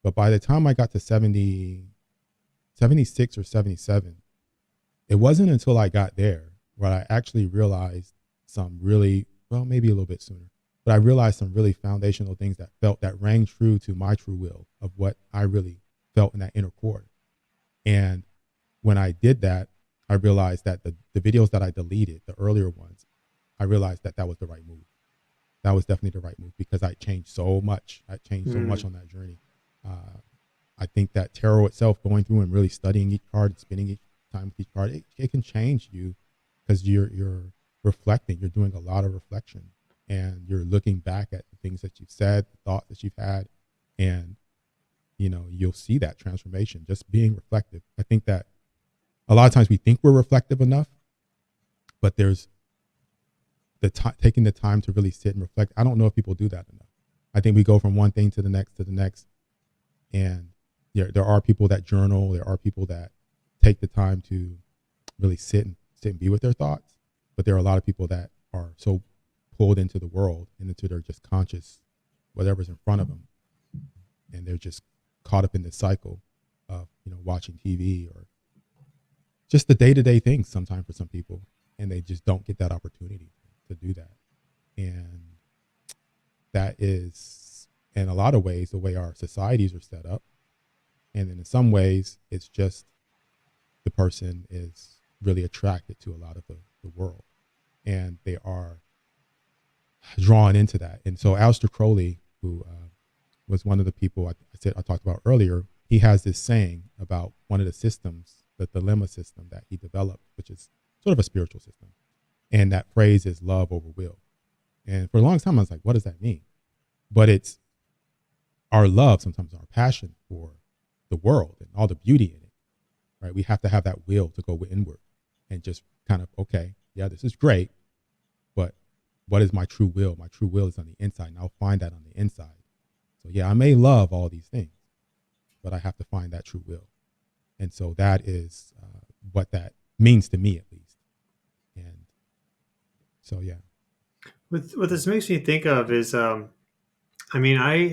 But by the time I got to 76 or 77, it wasn't until I got there where I actually realized some really, well, maybe a little bit sooner, but I realized some really foundational things that rang true to my true will of what I really felt in that inner core. And when I did that, I realized that the videos that I deleted, the earlier ones, I realized that was the right move. that was definitely the right move because I changed so much. I changed so much on that journey. I think that tarot itself, going through and really studying each card and spending each time with each card, it can change you because you're reflecting. You're doing a lot of reflection, and you're looking back at the things that you've said, the thoughts that you've had, and you'll see that transformation just being reflective. I think that a lot of times we think we're reflective enough, but there's taking the time to really sit and reflect. I don't know if people do that enough. I think we go from one thing to the next, and there are people that journal. There are people that take the time to really sit and be with their thoughts. But there are a lot of people that are so pulled into the world and into their just conscious, whatever's in front of them, and they're just caught up in this cycle of watching TV or just the day-to-day things sometimes for some people, and they just don't get that opportunity to do that. And that is, in a lot of ways, the way our societies are set up. And then in some ways, it's just the person is really attracted to a lot of the world, and they are drawn into that. And so Aleister Crowley, who was one of the people I talked about earlier, he has this saying about one of the systems, the dilemma system that he developed, which is sort of a spiritual system. And that phrase is love over will. And for a long time, I was like, what does that mean? But it's our love, sometimes our passion for the world and all the beauty in it, right? We have to have that will to go inward and just kind of, okay, yeah, this is great, but what is my true will? My true will is on the inside, and I'll find that on the inside. So yeah, I may love all these things, but I have to find that true will. And so that is what that means to me, at least. And so, yeah. What this makes me think of is, I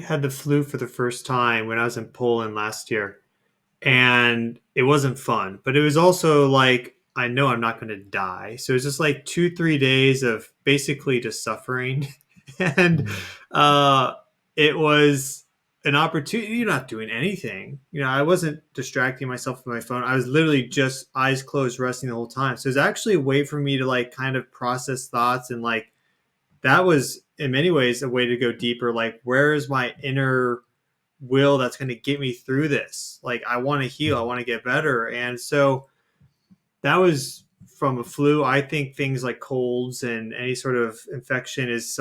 had the flu for the first time when I was in Poland last year, and it wasn't fun, but it was also like, I know I'm not going to die. So it's just like 2-3 days of basically just suffering. And it was an opportunity. You're not doing anything. I wasn't distracting myself with my phone. I was literally just eyes closed, resting the whole time. So it's actually a way for me to like kind of process thoughts. And like, that was in many ways a way to go deeper. Like, where is my inner will that's going to get me through this? Like, I want to heal. I want to get better. And so that was from a flu. I think things like colds and any sort of infection is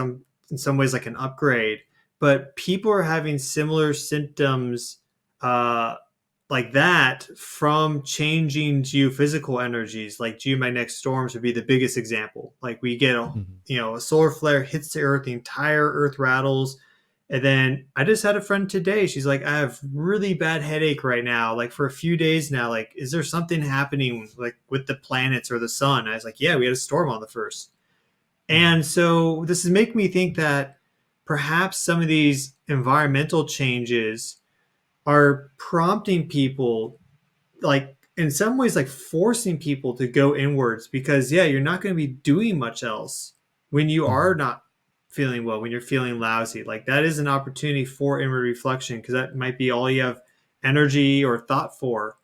in some ways like an upgrade, but people are having similar symptoms like that from changing geophysical energies. Like geomagnetic storms would be the biggest example. Like we get a solar flare hits the earth, the entire earth rattles. And then I just had a friend today. She's like, I have really bad headache right now, like for a few days now. Like, is there something happening like with the planets or the sun? I was like, yeah, we had a storm on the 1st. And so this is making me think that perhaps some of these environmental changes are prompting people, like in some ways, like forcing people to go inwards, because you're not going to be doing much else when you are not feeling well, when you're feeling lousy. Like that is an opportunity for inward reflection, because that might be all you have energy or thought for.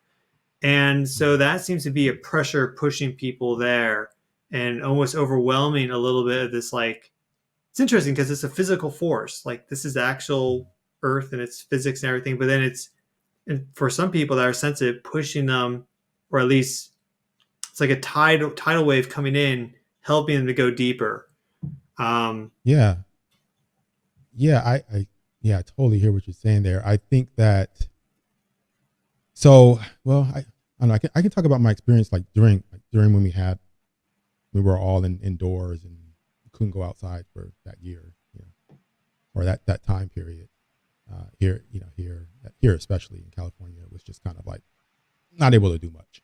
And so that seems to be a pressure pushing people there and almost overwhelming a little bit of this. Like, it's interesting because it's a physical force. Like this is the actual earth and its physics and everything. But then and for some people that are sensitive, pushing them, or at least it's like a tidal wave coming in, helping them to go deeper. I totally hear what you're saying there. I think that, I don't know, I can talk about my experience like during when we were all indoors and couldn't go outside for that year, or that time period. Here especially in California, it was just kind of like not able to do much.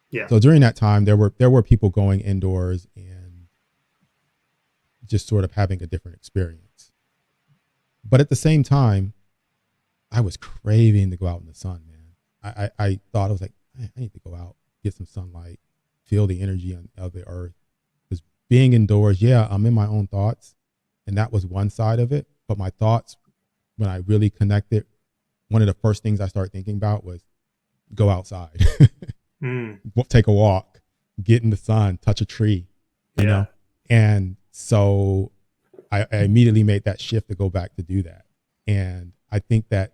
Yeah. So during that time, there were people going indoors and just sort of having a different experience. But at the same time, I was craving to go out in the sun, man. I thought, I was like, I need to go out, get some sunlight, feel the energy of the earth. Because being indoors, I'm in my own thoughts, and that was one side of it. But my thoughts, when I really connected, one of the first things I started thinking about was go outside, take a walk, get in the sun, touch a tree, you know? And so I immediately made that shift to go back to do that. And I think that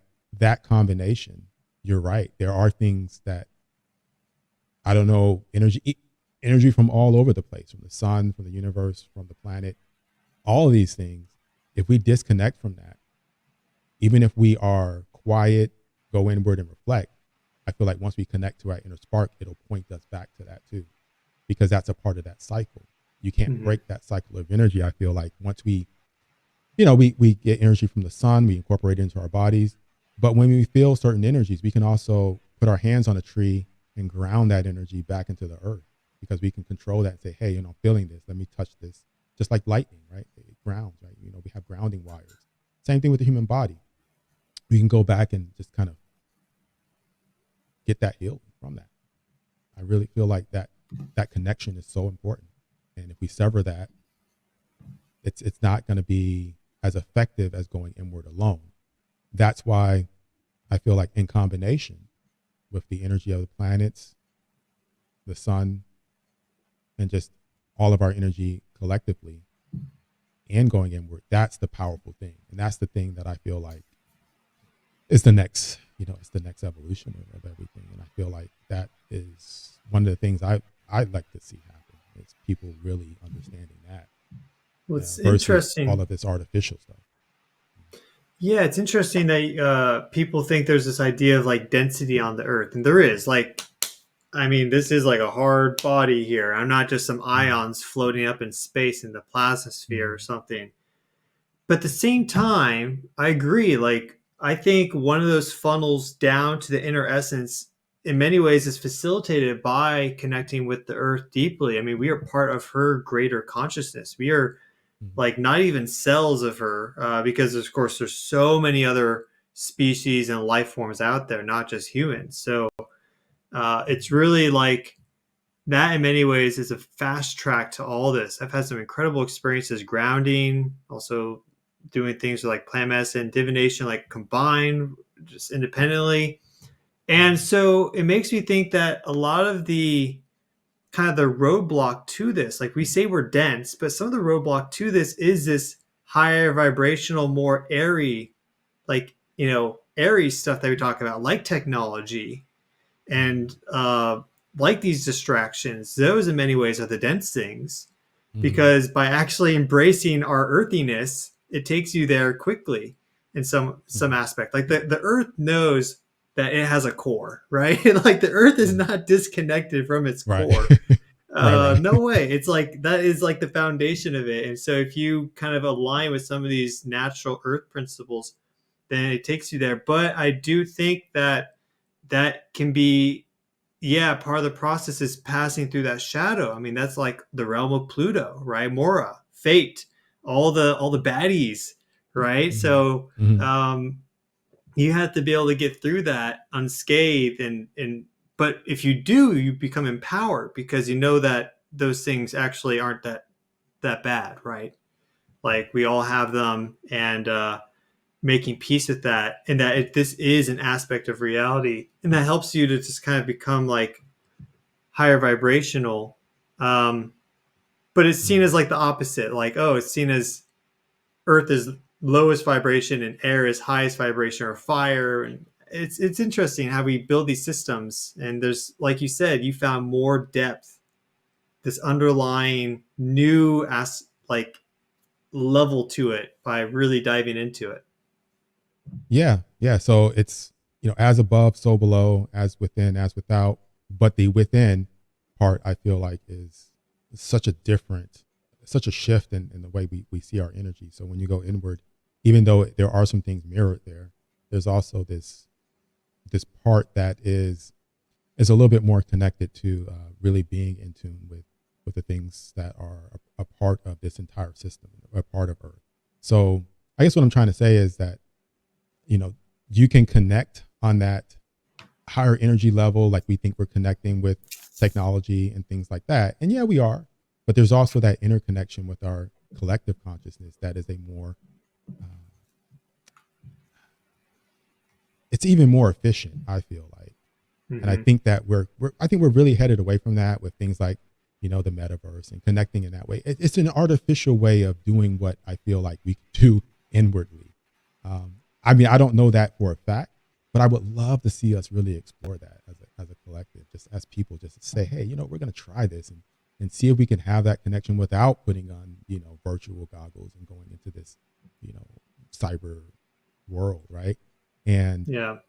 combination, you're right. There are things that, I don't know, energy from all over the place, from the sun, from the universe, from the planet, all of these things. If we disconnect from that, even if we are quiet, go inward and reflect, I feel like once we connect to our inner spark, it'll point us back to that too, because that's a part of that cycle. You can't break that cycle of energy. I feel like once we get energy from the sun, we incorporate it into our bodies. But when we feel certain energies, we can also put our hands on a tree and ground that energy back into the earth, because we can control that and say, hey, I'm feeling this. Let me touch this. Just like lightning, right? It grounds, right? We have grounding wires. Same thing with the human body. We can go back and just kind of get that healing from that. I really feel like that connection is so important. And if we sever that, it's not going to be as effective as going inward alone. That's why I feel like in combination with the energy of the planets, the sun, and just all of our energy collectively and going inward, that's the powerful thing. And that's the thing that I feel like is the next, it's the next evolution of everything. And I feel like that is one of the things I'd like to see happen, is people really understanding that. Well, it's versus interesting. all of this artificial stuff. Yeah, it's interesting that people think there's this idea of like density on the earth. And there is, like, I mean, this is like a hard body here. I'm not just some ions floating up in space in the plastosphere or something. But at the same time, I agree. Like, I think one of those funnels down to the inner essence in many ways is facilitated by connecting with the earth deeply. I mean, we are part of her greater consciousness. We are like not even cells of her, because of course there's so many other species and life forms out there, not just humans. So it's really like that in many ways is a fast track to all this. I've had some incredible experiences grounding, also doing things like plant medicine, divination, like combined, just independently. And so it makes me think that a lot of the kind of the roadblock to this, like we say we're dense, but some of the roadblock to this is this higher vibrational, more airy, like, airy stuff that we talk about, like technology and like these distractions. Those in many ways are the dense things, because by actually embracing our earthiness, it takes you there quickly in some aspect. Like the earth knows that it has a core, right? Like the earth is not disconnected from its core. Right. No way. It's like that is like the foundation of it. And so if you kind of align with some of these natural earth principles, then it takes you there. But I do think that can be, part of the process is passing through that shadow. I mean, that's like the realm of Pluto, right? Mora, fate, all the baddies, right? So you have to be able to get through that unscathed, but if you do, you become empowered because you know that those things actually aren't that bad, right? Like we all have them, and making peace with that, and that this is an aspect of reality, and that helps you to just kind of become like higher vibrational. But it's seen as like the opposite, like, oh, it's seen as earth is lowest vibration and air is highest vibration, or fire. And it's interesting how we build these systems. And there's, like you said, you found more depth, this underlying new like level to it by really diving into it. Yeah. So it's, as above, so below, as within, as without. But the within part, I feel like is such a shift in the way we see our energy. So when you go inward, even though there are some things mirrored there, there's also this part that is a little bit more connected to really being in tune with the things that are a part of this entire system, a part of Earth. So I guess what I'm trying to say is that, you can connect on that higher energy level, like we think we're connecting with technology and things like that. And yeah, we are. But there's also that interconnection with our collective consciousness that is a more, it's even more efficient, I feel like. And I think that we're really headed away from that with things like the metaverse and connecting in that way. It's an artificial way of doing what I feel like we do inwardly. I mean, I don't know that for a fact, but I would love to see us really explore that as a collective, just as people, just to say, hey, we're going to try this and see if we can have that connection without putting on, virtual goggles and going into this, cyber world, right? And Yeah.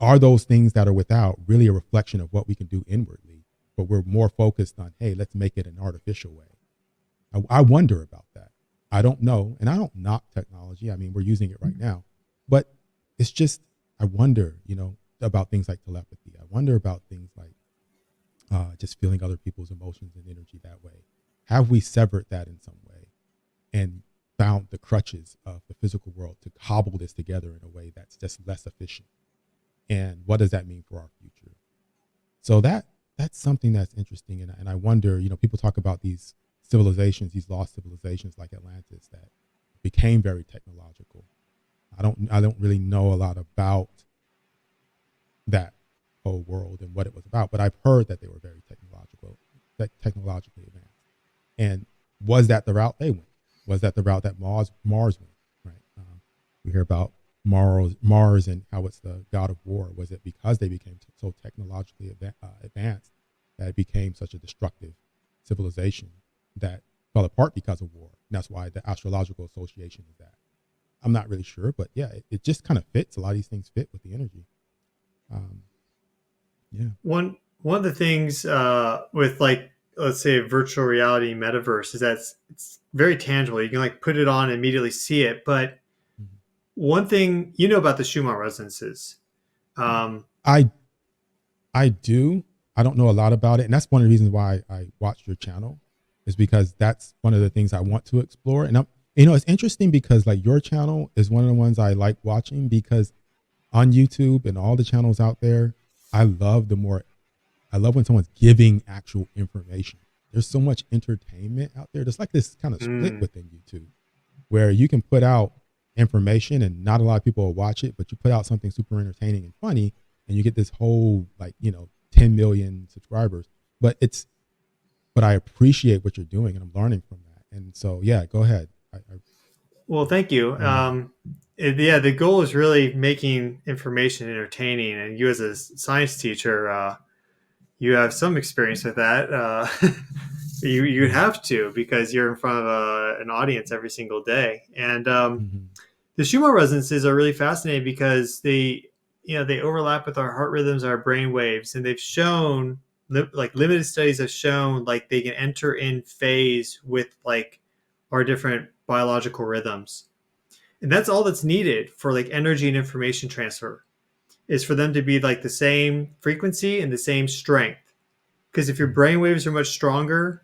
are those things that are without really a reflection of what we can do inwardly, but we're more focused on, hey, let's make it an artificial way. I wonder about that. I don't know, and I don't knock technology. I mean, we're using it right now, but it's just, I wonder, about things like telepathy. I wonder about things like just feeling other people's emotions and energy that way. Have we severed that in some way and found the crutches of the physical world to cobble this together in a way that's just less efficient? And what does that mean for our future? So that's something that's interesting. And I wonder, people talk about these civilizations, these lost civilizations like Atlantis that became very technological. I don't really know a lot about that whole world and what it was about, but I've heard that they were very technologically advanced. And was that the route they went? Was that the route that Mars went? Right? We hear about Mars and how it's the god of war. Was it because they became so technologically advanced that it became such a destructive civilization that fell apart because of war? And that's why the astrological association is that. I'm not really sure, but yeah, it just kind of fits. A lot of these things fit with the energy. Yeah. One of the things with, like, let's say a virtual reality metaverse is that it's very tangible. You can like put it on and immediately see it. But one thing about the Schumann resonances. I do. I don't know a lot about it, and that's one of the reasons why I watched your channel, is because that's one of the things I want to explore. And it's interesting because like your channel is one of the ones I like watching, because on YouTube and all the channels out there, I love when someone's giving actual information. There's so much entertainment out there. There's like this kind of split within YouTube where you can put out information and not a lot of people will watch it, but you put out something super entertaining and funny and you get this whole 10 million subscribers. But I appreciate what you're doing and I'm learning from that. And so, yeah, go ahead. Well, thank you. The goal is really making information entertaining, and you as a science teacher, you have some experience with that. You have to, because you're in front of an audience every single day. And the Schumann resonances are really fascinating because they overlap with our heart rhythms, our brain waves, and they've shown, like limited studies have shown, like they can enter in phase with like our different biological rhythms. And that's all that's needed for like energy and information transfer, is for them to be like the same frequency and the same strength. Because if your brain waves are much stronger,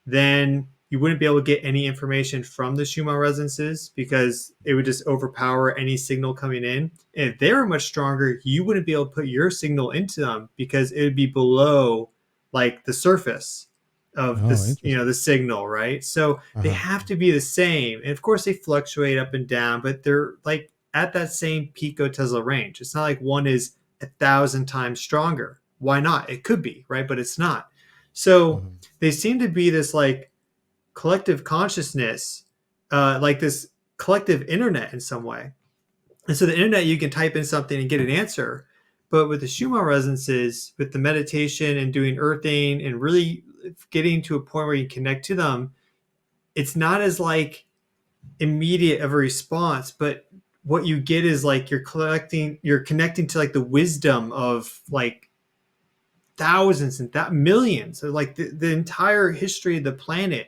then you wouldn't be able to get any information from the Schumann resonances, because it would just overpower any signal coming in. And if they were much stronger, you wouldn't be able to put your signal into them because it would be below like the surface of this, the signal, right? So they have to be the same. And of course they fluctuate up and down, but they're like at that same picotesla range. It's not like one is 1,000 times stronger. Why not? It could be, right? But it's not. So they seem to be this like collective consciousness, like this collective internet in some way. And so the internet, you can type in something and get an answer. But with the Schumann resonances, with the meditation and doing earthing and really getting to a point where you connect to them, it's not as like immediate of a response, but what you get is like you're connecting to like the wisdom of like thousands and millions. So like the entire history of the planet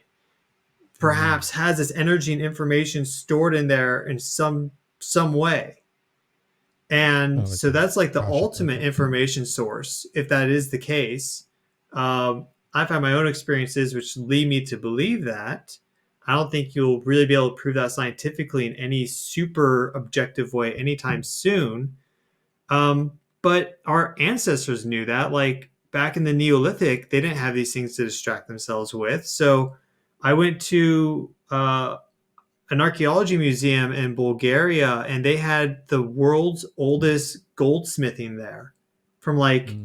perhaps has this energy and information stored in there in some way. And so that's like the ultimate information source, if that is the case. I've had my own experiences which lead me to believe that. I don't think you'll really be able to prove that scientifically in any super objective way anytime soon. But our ancestors knew that. Like back in the Neolithic, they didn't have these things to distract themselves with. So I went to an archaeology museum in Bulgaria, and they had the world's oldest goldsmithing there from like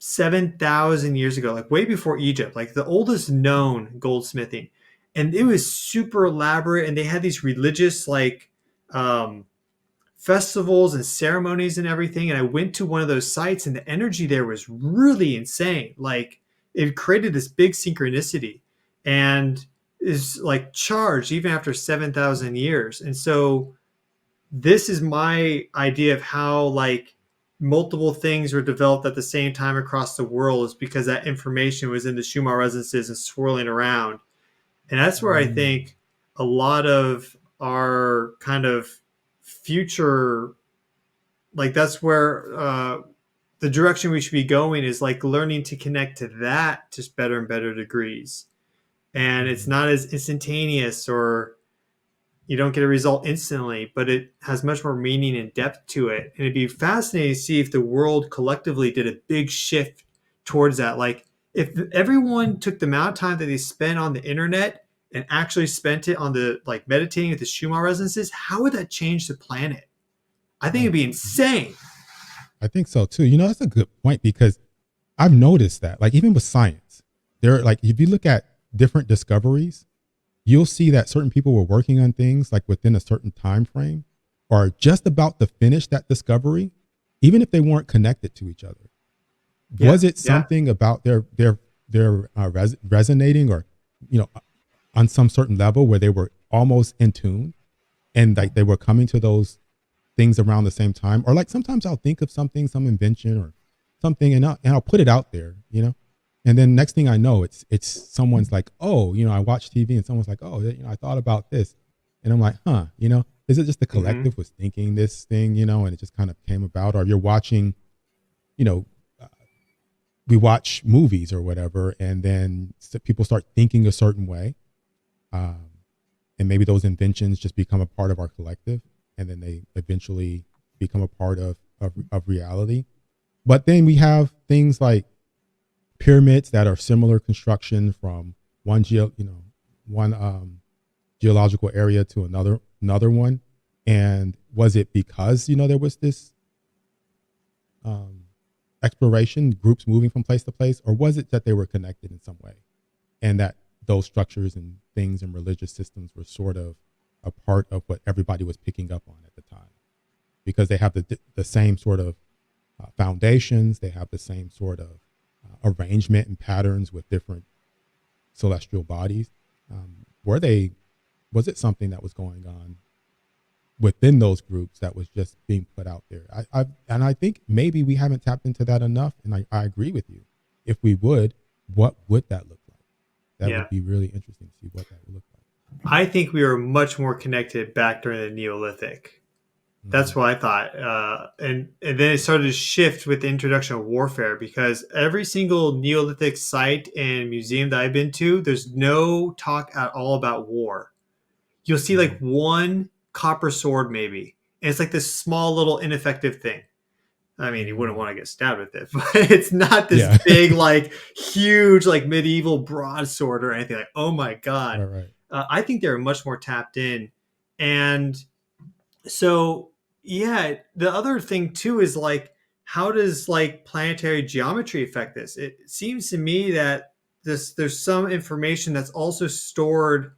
7,000 years ago, like way before Egypt, like the oldest known goldsmithing. And it was super elaborate. And they had these religious, like, um, festivals and ceremonies and everything. And I went to one of those sites, and the energy there was really insane. Like, it created this big synchronicity and is like charged even after 7,000 years. And so this is my idea of how like multiple things were developed at the same time across the world, is because that information was in the Schumann resonances and swirling around. And that's where I think a lot of our kind of future, like that's where the direction we should be going is like learning to connect to that to better and better degrees. And it's not as instantaneous, or you don't get a result instantly, but it has much more meaning and depth to it. And it'd be fascinating to see if the world collectively did a big shift towards that. Like if everyone took the amount of time that they spent on the internet and actually spent it on the like meditating with the Schumann resonances, how would that change the planet? I think it'd be insane. I think so too. That's a good point, because I've noticed that, like, even with science, there, like, if you look at different discoveries, you'll see that certain people were working on things like within a certain time frame, or just about to finish that discovery, even if they weren't connected to each other. Yeah, Was it something about their resonating, or on some certain level where they were almost in tune, and like they were coming to those things around the same time? Or like sometimes I'll think of something, some invention or something, and I'll put it out there, and then next thing I know, it's someone's like, oh, I watch TV, and someone's like, oh, I thought about this, and I'm like, huh, is it just the collective was thinking this thing, and it just kind of came about? Or you're watching, we watch movies or whatever, and then people start thinking a certain way, and maybe those inventions just become a part of our collective, and then they eventually become a part of reality. But then we have things like pyramids that are similar construction from one geological area to another one. And was it because there was this exploration, groups moving from place to place, or was it that they were connected in some way, and that those structures and things and religious systems were sort of a part of what everybody was picking up on at the time, because they have the same sort of foundations, they have the same sort of arrangement and patterns with different celestial bodies. Was it something that was going on within those groups that was just being put out there? I think maybe we haven't tapped into that enough, and I agree with you. If we would, what would that look like? That would be really interesting to see what that would look like. I think we were much more connected back during the Neolithic. That's what I thought. And then it started to shift with the introduction of warfare, because every single Neolithic site and museum that I've been to, there's no talk at all about war. You'll see like one copper sword maybe. And it's like this small little ineffective thing. I mean, you wouldn't want to get stabbed with it, but it's not this big, like huge, like medieval broadsword or anything like, oh my God. Right. I think they're much more tapped in. And so, yeah, the other thing too is like, how does like planetary geometry affect this? It seems to me that there's some information that's also stored.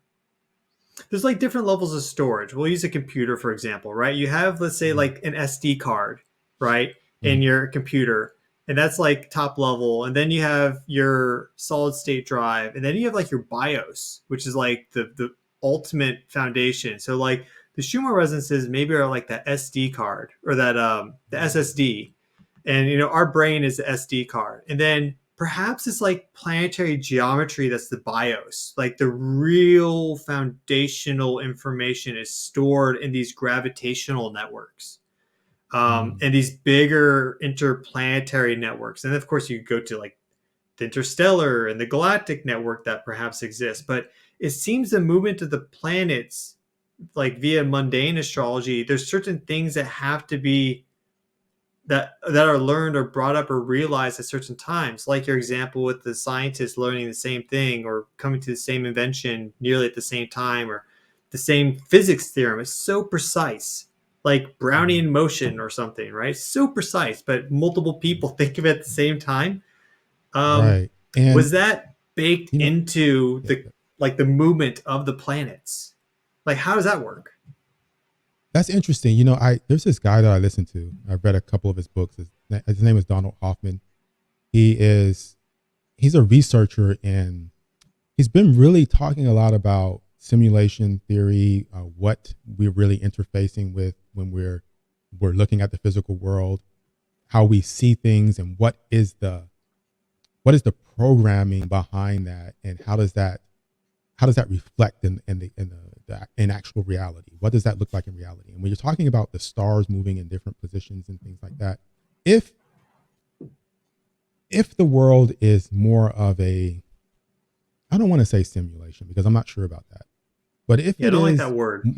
There's like different levels of storage. We'll use a computer, for example, right? You have, let's say, like an SD card, right, in your computer, and that's like top level. And then you have your solid state drive, and then you have like your BIOS, which is like the ultimate foundation. So like the Schumann resonances maybe are like that SD card, or that the SSD, and our brain is the SD card, and then perhaps it's like planetary geometry that's the BIOS. Like the real foundational information is stored in these gravitational networks, and these bigger interplanetary networks. And of course, you go to like the interstellar and the galactic network that perhaps exists. But it seems the movement of the planets, like via mundane astrology, there's certain things that have to be that are learned or brought up or realized at certain times, like your example with the scientists learning the same thing or coming to the same invention nearly at the same time, or the same physics theorem is so precise, like Brownian motion or something, right? So precise, but multiple people think of it at the same time. Um, Right. And was that baked you know, into yeah, the like the movement of the planets? Like, how does that work? that's interesting. There's this guy that I listen to. I've read a couple of his books. His name is Donald Hoffman. He's a researcher, and he's been really talking a lot about simulation theory, what we're really interfacing with when we're looking at the physical world, how we see things, and what is the programming behind that, and how does that reflect in actual reality? What does that look like in reality? And when you're talking about the stars moving in different positions and things like that, if if the world is more of a, I don't want to say simulation because I'm not sure about that, but if Yeah, I it don't like that is, word.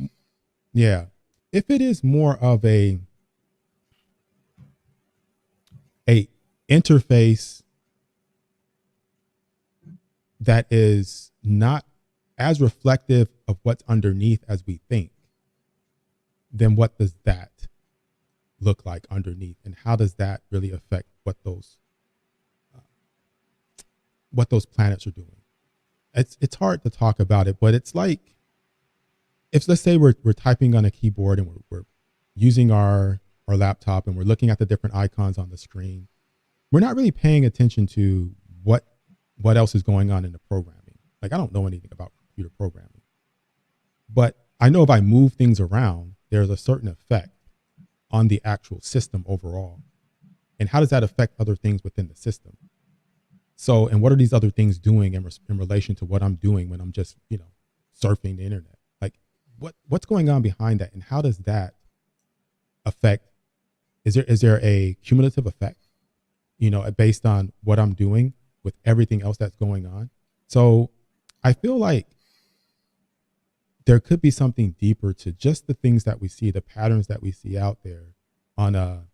yeah, if it is more of a interface that is not as reflective of what's underneath as we think, then what does that look like underneath, and how does that really affect what those planets are doing? It's hard to talk about it, but it's like, if, let's say, we're typing on a keyboard, and we're using our laptop, and we're looking at the different icons on the screen. We're not really paying attention to what else is going on in the programming. Like, I don't know anything about computer programming, but I know if I move things around, there's a certain effect on the actual system overall. And how does that affect other things within the system? So, and what are these other things doing in relation to what I'm doing when I'm just, surfing the internet? Like, what's going on behind that, and how does that affect? Is there a cumulative effect, based on what I'm doing with everything else that's going on? So, I feel like there could be something deeper to just the things that we see, the patterns that we see out there, on a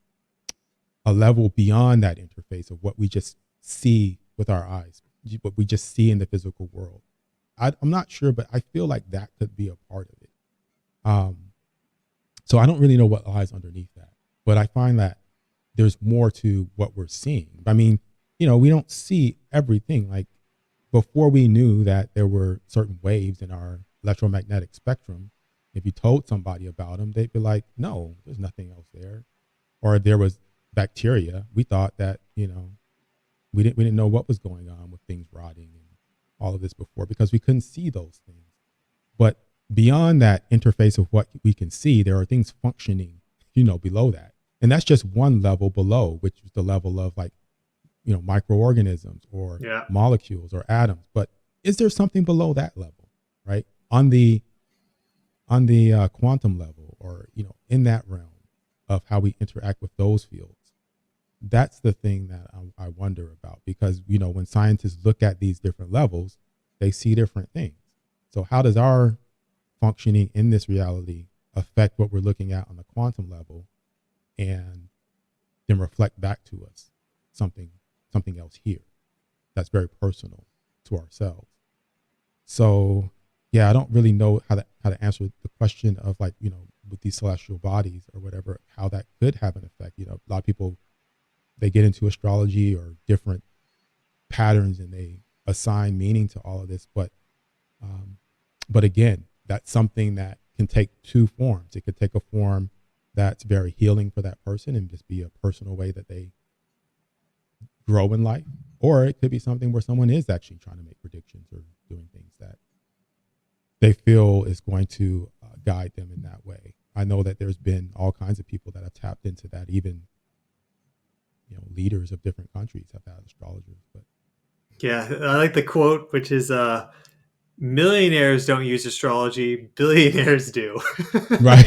level beyond that interface of what we just see with our eyes, what we just see in the physical world. I'm not sure, but I feel like that could be a part of it. Um, so I don't really know what lies underneath that, but I find that there's more to what we're seeing. I mean, we don't see everything. Like, before we knew that there were certain waves in our electromagnetic spectrum, if you told somebody about them, they'd be like, no, there's nothing else there. Or if there was bacteria, we thought that, we didn't know what was going on with things rotting and all of this before, because we couldn't see those things. But beyond that interface of what we can see, there are things functioning, below that. And that's just one level below, which is the level of, like, microorganisms or Yeah. molecules or atoms. But is there something below that level, right? On the quantum level, or, in that realm of how we interact with those fields. That's the thing that I wonder about, because, when scientists look at these different levels, they see different things. So how does our functioning in this reality affect what we're looking at on the quantum level, and then reflect back to us something else here that's very personal to ourselves? So, yeah, I don't really know how to answer the question of, like, with these celestial bodies or whatever, how that could have an effect. A lot of people, they get into astrology or different patterns, and they assign meaning to all of this. But again, that's something that can take two forms. It could take a form that's very healing for that person and just be a personal way that they grow in life, or it could be something where someone is actually trying to make predictions or doing things that they feel is going to guide them in that way. I know that there's been all kinds of people that have tapped into that. Even, leaders of different countries have had astrologers. But Yeah, I like the quote, which is millionaires don't use astrology, billionaires do. right,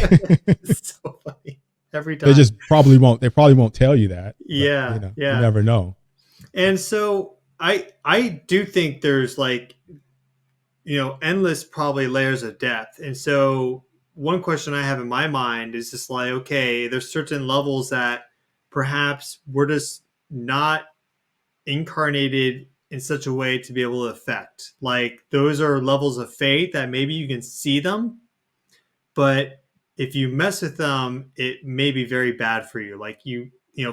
It's so funny every they time. just probably won't tell you that, but Yeah, you yeah. never know. And so I do think there's, like, endless probably layers of depth. And so one question I have in my mind is just like, okay, there's certain levels that perhaps we're just not incarnated in such a way to be able to affect. Like, those are levels of faith that maybe you can see them, but if you mess with them, it may be very bad for you. Like,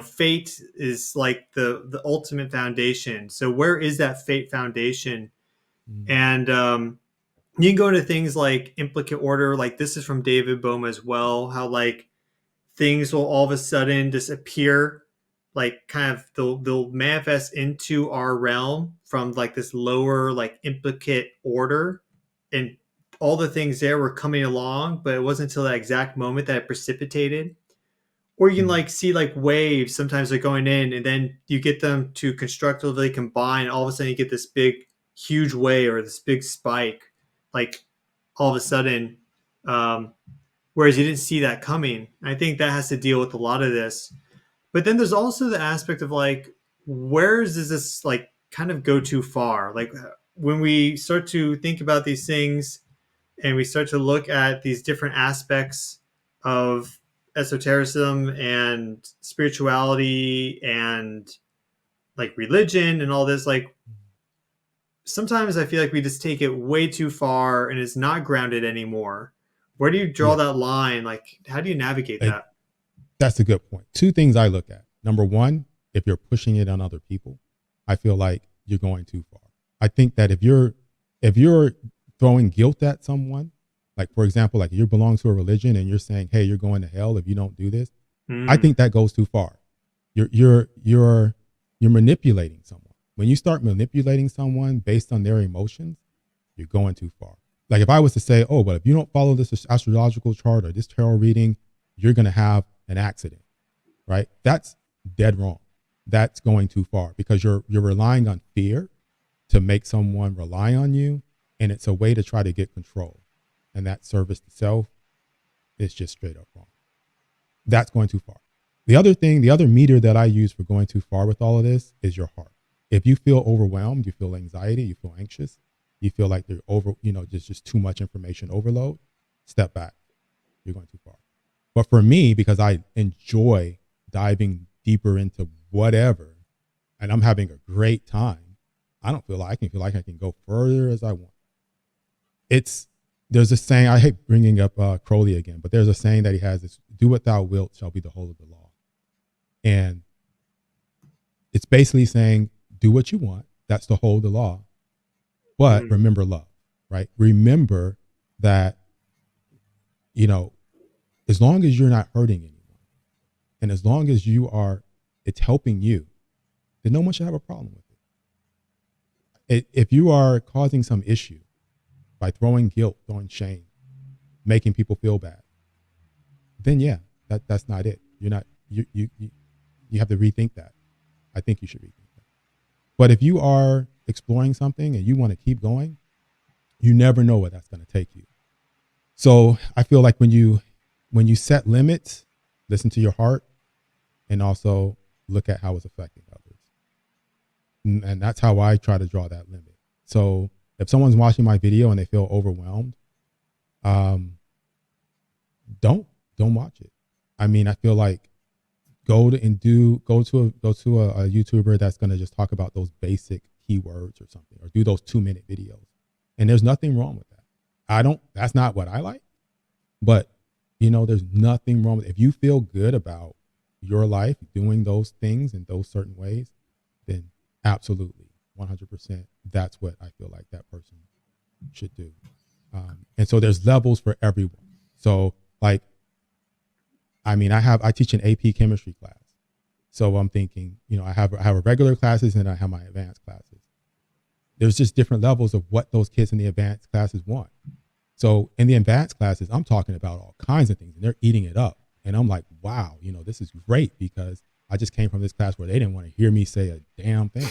fate is like the ultimate foundation. So where is that fate foundation? Mm. And you can go into things like implicate order. Like this is from David Bohm as well. How like things will all of a sudden just appear, like kind of they'll manifest into our realm from like this lower like implicate order, and all the things there were coming along, but it wasn't until that exact moment that it precipitated. Or you can like see like waves sometimes they're going in, and then you get them to constructively combine, and all of a sudden you get this big huge wave or this big spike, like all of a sudden, whereas you didn't see that coming. I think that has to deal with a lot of this. But then there's also the aspect of like, where does this like kind of go too far? Like when we start to think about these things and we start to look at these different aspects of esotericism and spirituality and like religion and all this, like sometimes I feel like we just take it way too far and it's not grounded anymore. Where do you draw Yeah. that line? Like, how do you navigate that? That's a good point. Two things I look at. Number one, if you're pushing it on other people, I feel like you're going too far. I think that if you're throwing guilt at someone, like for example, like you belong to a religion and you're saying, hey, you're going to hell if you don't do this, I think that goes too far. You're manipulating someone. When you start manipulating someone based on their emotions, you're going too far. Like if I was to say, oh, but if you don't follow this astrological chart or this tarot reading, you're going to have an accident, right? That's dead wrong. That's going too far because you're relying on fear to make someone rely on you. And it's a way to try to get control. And that service to self is just straight up wrong. That's going too far. The other meter that I use for going too far with all of this is your heart. If you feel overwhelmed, you feel anxiety, you feel anxious, you feel like they're there's just too much information overload, step back. You're going too far. But for me, because I enjoy diving deeper into whatever, and I'm having a great time, I don't feel like I can go further as I want. There's a saying, I hate bringing up Crowley again, but there's a saying that he has, is do what thou wilt shall be the whole of the law. And it's basically saying, do what you want. That's the whole of the law. But remember love, right? Remember that, as long as you're not hurting anyone and as long as it's helping you, then no one should have a problem with it. If you are causing some issue by throwing guilt, throwing shame, making people feel bad, then yeah, that's not it. You're not, you have to rethink that. I think you should rethink that. But if you are exploring something and you want to keep going, you never know where that's going to take you. So I feel like when you set limits, listen to your heart and also look at how it's affecting others. And that's how I try to draw that limit. So if someone's watching my video and they feel overwhelmed, don't watch it. I mean, I feel like go to a YouTuber that's going to just talk about those basic keywords or something, or do those 2-minute videos. And there's nothing wrong with that. That's not what I like, but there's nothing wrong with it. If you feel good about your life doing those things in those certain ways, then absolutely 100%. That's what I feel like that person should do. And so there's levels for everyone. So like, I teach an AP chemistry class. So I'm thinking, I have a regular classes and I have my advanced classes. There's just different levels of what those kids in the advanced classes want. So in the advanced classes, I'm talking about all kinds of things and they're eating it up. And I'm like, wow, this is great because I just came from this class where they didn't want to hear me say a damn thing.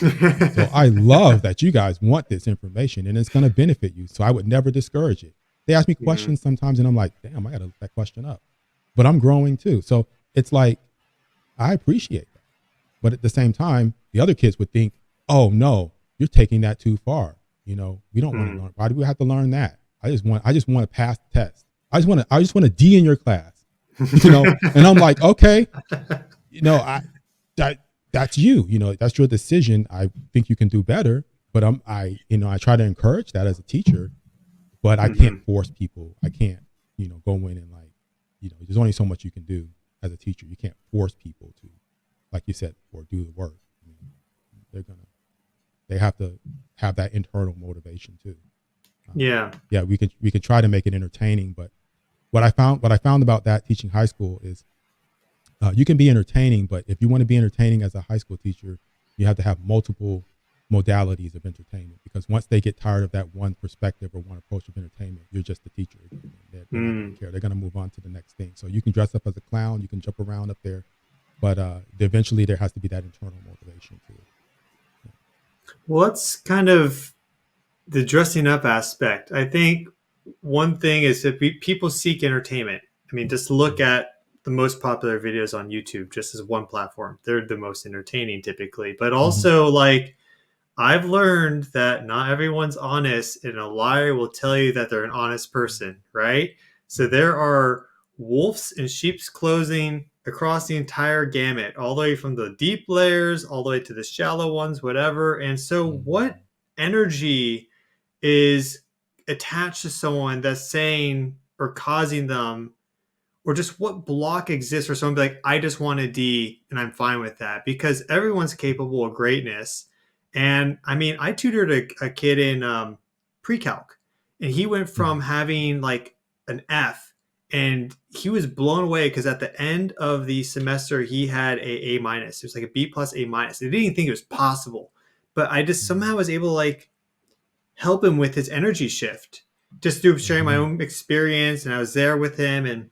So I love that you guys want this information and it's going to benefit you. So I would never discourage it. They ask me questions sometimes and I'm like, damn, I got to look that question up. But I'm growing too. So it's like, I appreciate that. But at the same time, the other kids would think, oh no, you're taking that too far. We don't want to learn. Why do we have to learn that? I just want to pass the test. I just want a D in your class, and I'm like, okay, that's you, that's your decision. I think you can do better, but I try to encourage that as a teacher, but I can't force people. I can't, go in and there's only so much you can do as a teacher. You can't force people to like you said, or do the work. I mean, they have to have that internal motivation too. Yeah. Yeah, we could try to make it entertaining, but what I found about that teaching high school is you can be entertaining, but if you want to be entertaining as a high school teacher, you have to have multiple modalities of entertainment, because once they get tired of that one perspective or one approach of entertainment, you're just the teacher again. They're not going to care. They're going to move on to the next thing. So you can dress up as a clown, you can jump around up there, but eventually there has to be that internal motivation too. Well, that's kind of the dressing up aspect. I think one thing is that people seek entertainment. I mean, just look at the most popular videos on YouTube, just as one platform. They're the most entertaining typically. But also, like, I've learned that not everyone's honest, and a liar will tell you that they're an honest person, right? So there are wolves in sheep's clothing across the entire gamut, all the way from the deep layers, all the way to the shallow ones, whatever. And so, what energy is attached to someone that's saying or causing them, or just what block exists for someone to be like, I just want a D and I'm fine with that? Because everyone's capable of greatness. And I mean, I tutored a kid in pre-calc, and he went from having like an F, and he was blown away because at the end of the semester he had a minus. It was like a B plus A minus. I didn't even think it was possible, but I just somehow was able to like help him with his energy shift just through sharing my own experience. And I was there with him, and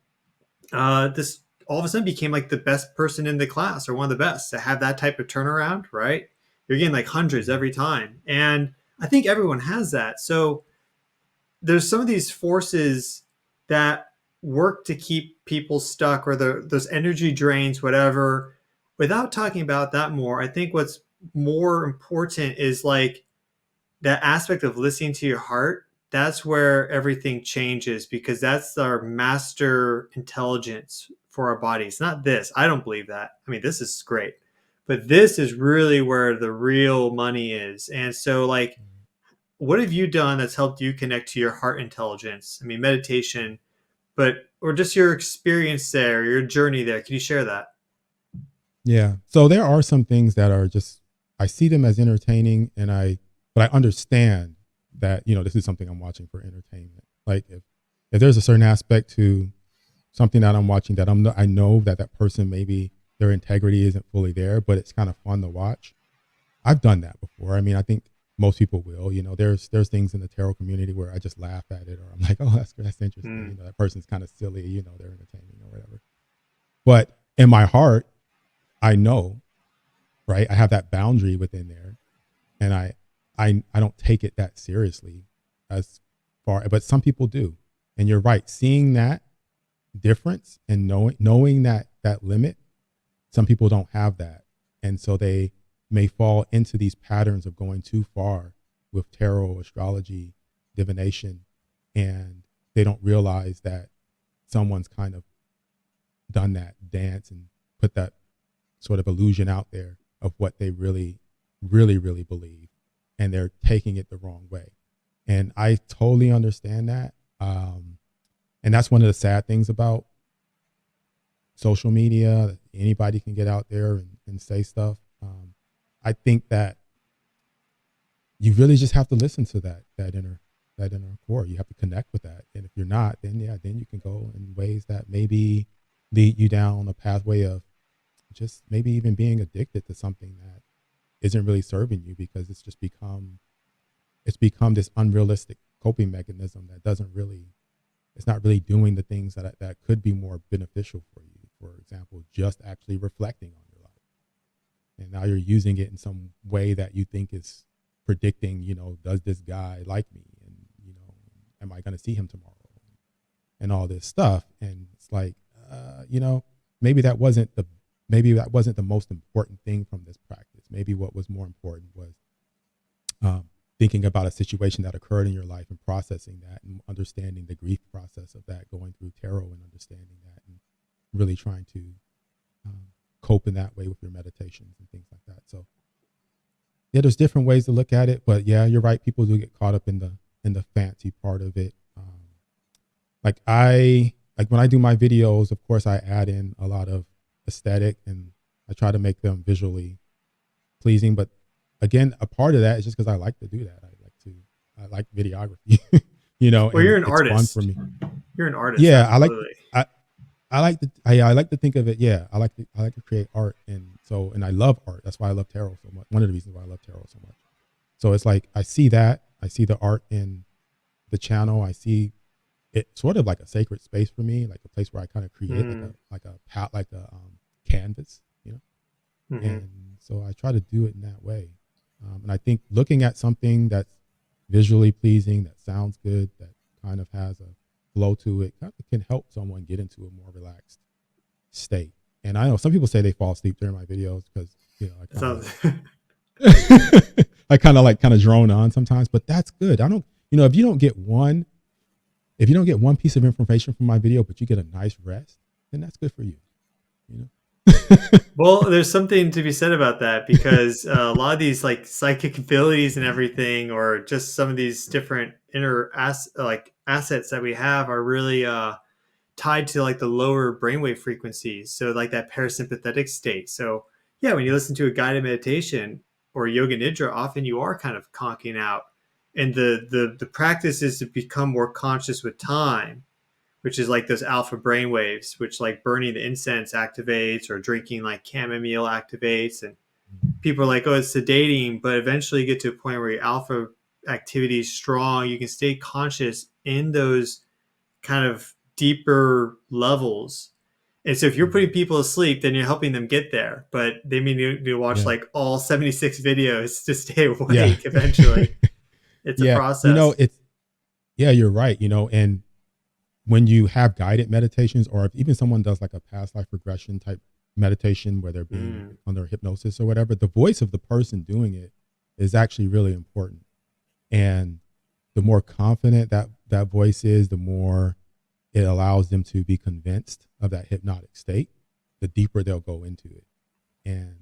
this all of a sudden became like the best person in the class, or one of the best, to have that type of turnaround, right? You're getting like hundreds every time. And I think everyone has that. So there's some of these forces that work to keep people stuck, or those energy drains, whatever. Without talking about that more, I think what's more important is like that aspect of listening to your heart. That's where everything changes, because that's our master intelligence for our bodies. Not this. I don't believe that. I mean, this is great, but this is really where the real money is. And so, like, what have you done that's helped you connect to your heart intelligence? I mean, meditation, but or just your experience there, your journey there. Can you share that? Yeah. So there are some things that are just, I see them as entertaining, but I understand that, this is something I'm watching for entertainment. Like if there's a certain aspect to something that I'm watching that I know that person, maybe their integrity isn't fully there, but it's kind of fun to watch. I've done that before. I mean, I think most people will, there's things in the tarot community where I just laugh at it, or I'm like, oh, that's interesting. That person's kind of silly, they're entertaining or whatever. But in my heart, I know, right? I have that boundary within there, and I don't take it that seriously as far, but some people do. And you're right. Seeing that difference and knowing that limit, some people don't have that. And so they may fall into these patterns of going too far with tarot, astrology, divination, and they don't realize that someone's kind of done that dance and put that sort of illusion out there of what they really, really, really believe. And they're taking it the wrong way. And I totally understand that. And that's one of the sad things about social media. Anybody can get out there and say stuff. I think that you really just have to listen to that inner core. You have to connect with that. And if you're not, then you can go in ways that maybe lead you down a pathway of just maybe even being addicted to something that isn't really serving you, because it's become this unrealistic coping mechanism that it's not really doing the things that could be more beneficial for you. For example, just actually reflecting on your life. And now you're using it in some way that you think is predicting, does this guy like me? And, am I going to see him tomorrow? And all this stuff. And it's like, maybe that wasn't the most important thing from this practice. Maybe what was more important was thinking about a situation that occurred in your life and processing that and understanding the grief process of that, going through tarot and understanding that, and really trying to cope in that way with your meditations and things like that. So yeah, there's different ways to look at it, but yeah, you're right. People do get caught up in the fancy part of it. Like when I do my videos, of course I add in a lot of aesthetic and I try to make them visually pleasing, but again, a part of that is just because I like to do that. I like videography, Well, you're and an it's fun artist. for me. You're an artist, Yeah, absolutely. I like to think of it. Yeah, I like to create art, and I love art. That's why I love tarot so much. One of the reasons why I love tarot so much. So it's like I see the art in the channel. I see it sort of like a sacred space for me, like a place where I kind of create like a canvas, Mm-hmm. And so I try to do it in that way. And I think looking at something that's visually pleasing, that sounds good, that kind of has a flow to it, kind of can help someone get into a more relaxed state. And I know some people say they fall asleep during my videos because, I kind of drone on sometimes, but that's good. If you don't get one piece of information from my video, but you get a nice rest, then that's good for you. Well, there's something to be said about that because a lot of these like psychic abilities and everything, or just some of these different assets that we have, are really tied to like the lower brainwave frequencies. So like that parasympathetic state. So yeah, when you listen to a guided meditation or yoga nidra, often you are kind of conking out, and the practice is to become more conscious with time, which is like those alpha brain waves, which like burning the incense activates, or drinking like chamomile activates. And people are like, oh, it's sedating, but eventually you get to a point where your alpha activity is strong. You can stay conscious in those kind of deeper levels. And so if you're putting people to sleep, then you're helping them get there. But they mean you watch like all 76 videos to stay awake eventually. It's a process. You're right. And when you have guided meditations, or if even someone does like a past life regression type meditation where they're being under hypnosis or whatever, the voice of the person doing it is actually really important. And the more confident that voice is, the more it allows them to be convinced of that hypnotic state, the deeper they'll go into it. And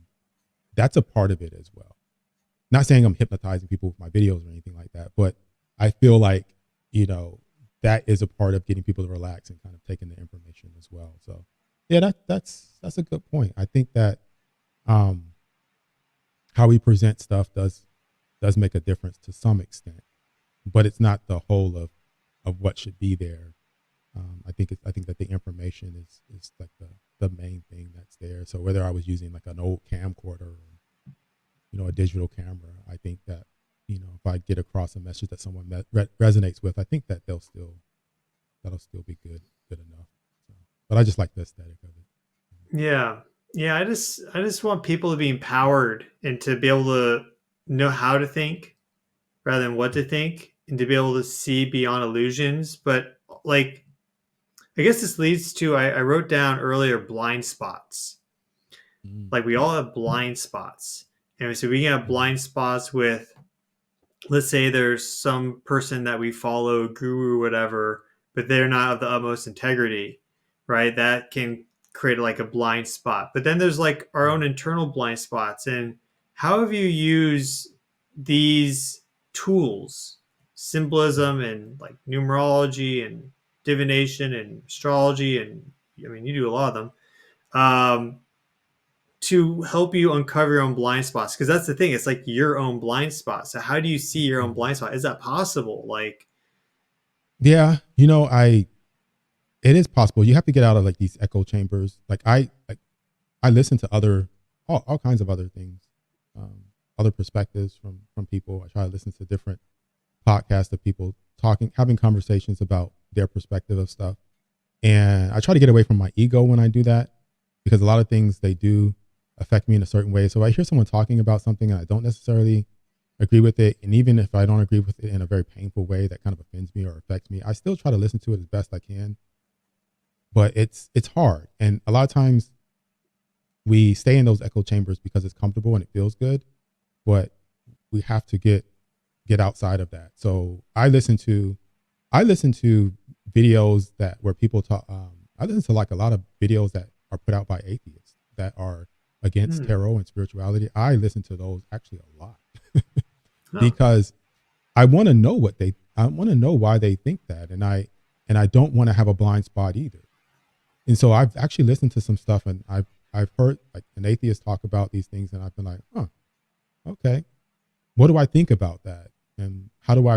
that's a part of it as well. Not saying I'm hypnotizing people with my videos or anything like that, but I feel like, that is a part of getting people to relax and kind of taking the information as well. So yeah, that's a good point. I think that how we present stuff does make a difference to some extent, but it's not the whole of what should be there. I think that the information is like the main thing that's there. So whether I was using like an old camcorder or, a digital camera, I think that, if I get across a message that someone resonates with, I think that that'll still be good enough. So, but I just like the aesthetic of it. Yeah. I just want people to be empowered and to be able to know how to think rather than what to think, and to be able to see beyond illusions. But like, I guess this leads to, I wrote down earlier, blind spots. Like we all have blind spots. And so we can have blind spots with, let's say there's some person that we follow, guru, whatever, but they're not of the utmost integrity, right? That can create like a blind spot. But then there's like our own internal blind spots. And how have you used these tools, symbolism and like numerology and divination and astrology, and I mean, you do a lot of them, to help you uncover your own blind spots? Because that's the thing, it's like your own blind spot. So how do you see your own blind spot? Is that possible? Like, yeah, it is possible. You have to get out of like these echo chambers. Like I listen to all kinds of other things, other perspectives from people. I try to listen to different podcasts of people having conversations about their perspective of stuff. And I try to get away from my ego when I do that, because a lot of things they do affect me in a certain way. So I hear someone talking about something and I don't necessarily agree with it. And even if I don't agree with it in a very painful way that kind of offends me or affects me, I still try to listen to it as best I can. But it's hard. And a lot of times we stay in those echo chambers because it's comfortable and it feels good, but we have to get outside of that. So I listen to videos where people talk. I listen to like a lot of videos that are put out by atheists that are against tarot and spirituality. I listen to those actually a lot because I want to know why they think that. And I don't want to have a blind spot either. And so I've actually listened to some stuff, and I've I've heard like an atheist talk about these things, and I've been like, huh, okay, what do I think about that, and how do I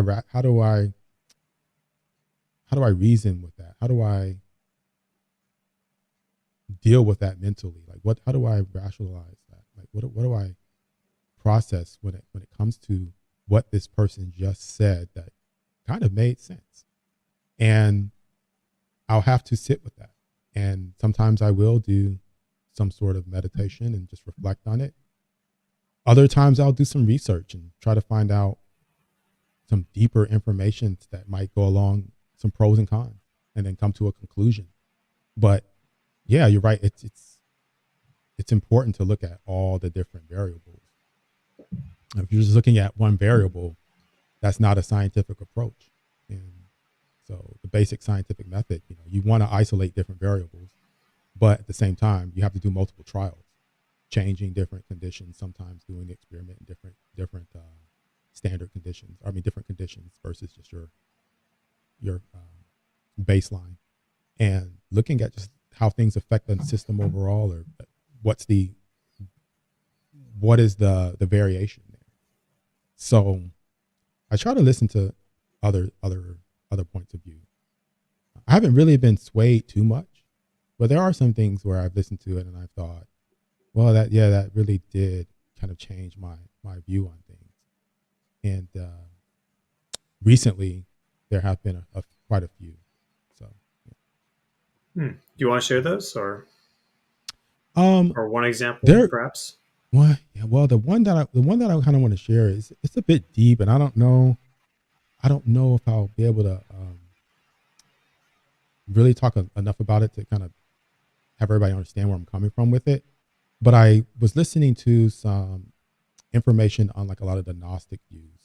reason with that? How do I deal with that mentally? Like, how do I rationalize that? Like, what do I process when it comes to what this person just said that kind of made sense? And I'll have to sit with that. And sometimes I will do some sort of meditation and just reflect on it. Other times I'll do some research and try to find out some deeper information that might go along, some pros and cons, and then come to a conclusion. But yeah, you're right. It's important to look at all the different variables. If you're just looking at one variable, that's not a scientific approach. And so the basic scientific method, you want to isolate different variables, but at the same time, you have to do multiple trials, changing different conditions, sometimes doing the experiment in different standard conditions. I mean, different conditions versus just your baseline, and looking at just how things affect the system overall, or what is the variation there. So I try to listen to other points of view. I haven't really been swayed too much, but there are some things where I've listened to it and I've thought, well, that really did kind of change my view on things. And recently there have been quite a few. So Do you want to share those, or one example, perhaps? Well, yeah. Well, the one that I kind of want to share it's a bit deep, and I don't know if I'll be able to really talk enough about it to kind of have everybody understand where I'm coming from with it. But I was listening to some information on like a lot of the Gnostic views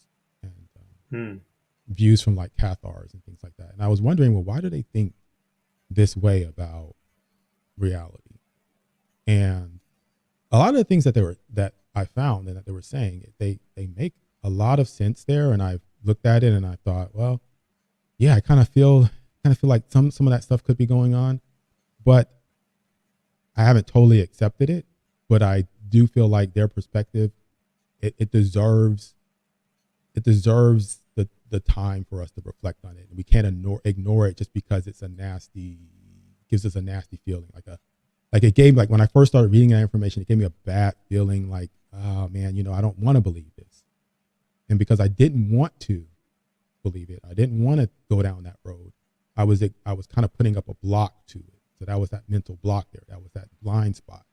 and views from like Cathars and things like that. And I was wondering, well, why do they think this way about reality? And a lot of the things that I found and that they were saying, they make a lot of sense there. And I've looked at it and I thought, well, yeah, I kind of feel like some of that stuff could be going on, but I haven't totally accepted it. But I do feel like their perspective, it deserves the time for us to reflect on it. And we can't ignore it just because gives us a nasty feeling. Like when I first started reading that information, it gave me a bad feeling like, oh man, I don't want to believe this. And because I didn't want to believe it, I didn't want to go down that road, I was kind of putting up a block to it. So that was that mental block there. That was that blind spot,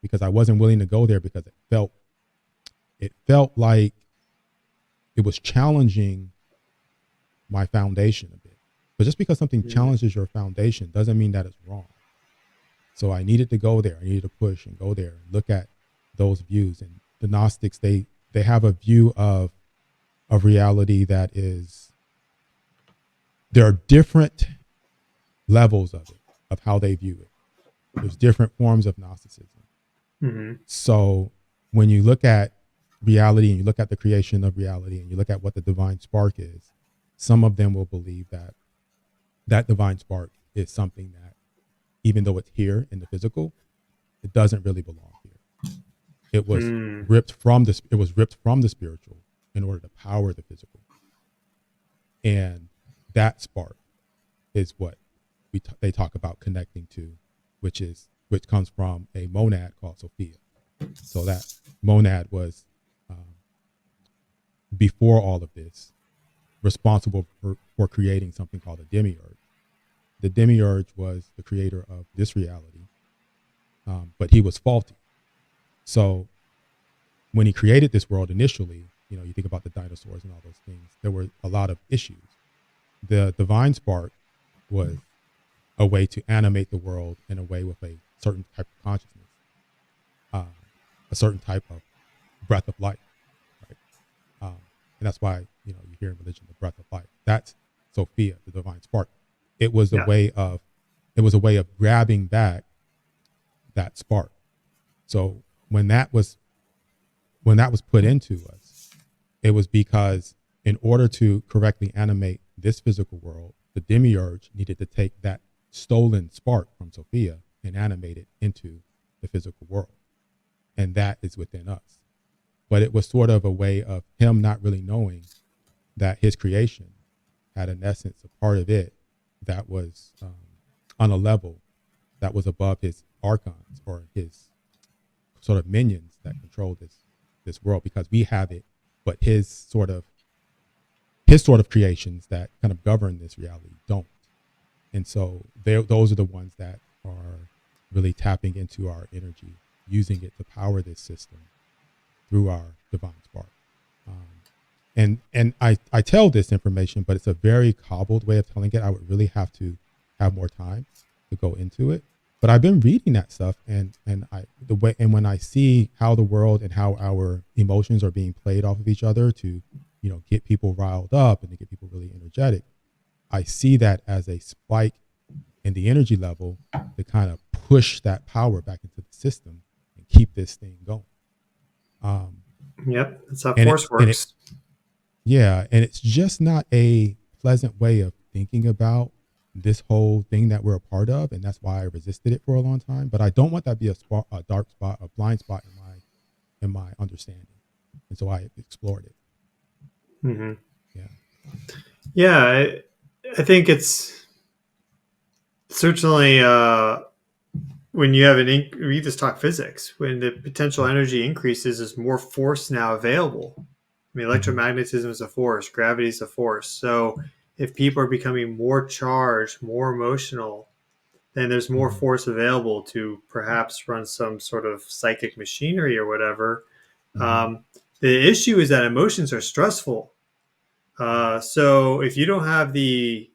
because I wasn't willing to go there because it felt like it was challenging my foundation a bit. But just because something challenges your foundation doesn't mean that it's wrong. So I needed to go there. I needed to push and go there and look at those views. And the Gnostics, they have a view of reality that is, there are different levels of it, of how they view it. There's different forms of Gnosticism. Mm-hmm. So when you look at reality and you look at the creation of reality and you look at what the divine spark is, some of them will believe that divine spark is something that, even though it's here in the physical, it doesn't really belong here. It was ripped from the spiritual in order to power the physical. And that spark is what they talk about connecting to, which comes from a monad called Sophia. So that monad was, before all of this, responsible for creating something called a demiurge. The demiurge was the creator of this reality, but he was faulty. So when he created this world initially, you think about the dinosaurs and all those things, there were a lot of issues. The divine spark was a way to animate the world in a way with a certain type of consciousness, a certain type of breath of life, right? And that's why, you hear in religion, the breath of life. That's Sophia, the divine spark. It was a way of grabbing back that spark. So when that was put into us, it was because in order to correctly animate this physical world, the demiurge needed to take that stolen spark from Sophia and animate it into the physical world, and that is within us. But it was sort of a way of him not really knowing that his creation had an essence, a part of it that was on a level that was above his archons or his sort of minions that control this world, because we have it, but his sort of creations that kind of govern this reality don't. And so those are the ones that are really tapping into our energy, using it to power this system through our divine spark. And I tell this information, but it's a very cobbled way of telling it. I would really have to have more time to go into it. But I've been reading that stuff, and when I see how the world and how our emotions are being played off of each other to, get people riled up and to get people really energetic, I see that as a spike in the energy level to kind of push that power back into the system and keep this thing going. Yep, that's how force works. And it's just not a pleasant way of thinking about this whole thing that we're a part of, and that's why I resisted it for a long time. But I don't want that to be a dark spot, a blind spot in my understanding, and so I explored it. Mm-hmm. Yeah, I think it's certainly when you have we just talk physics, when the potential energy increases, there's more force now available. I mean, electromagnetism is a force, gravity is a force. So if people are becoming more charged, more emotional, then there's more force available to perhaps run some sort of psychic machinery or whatever. The issue is that emotions are stressful. So if you don't have the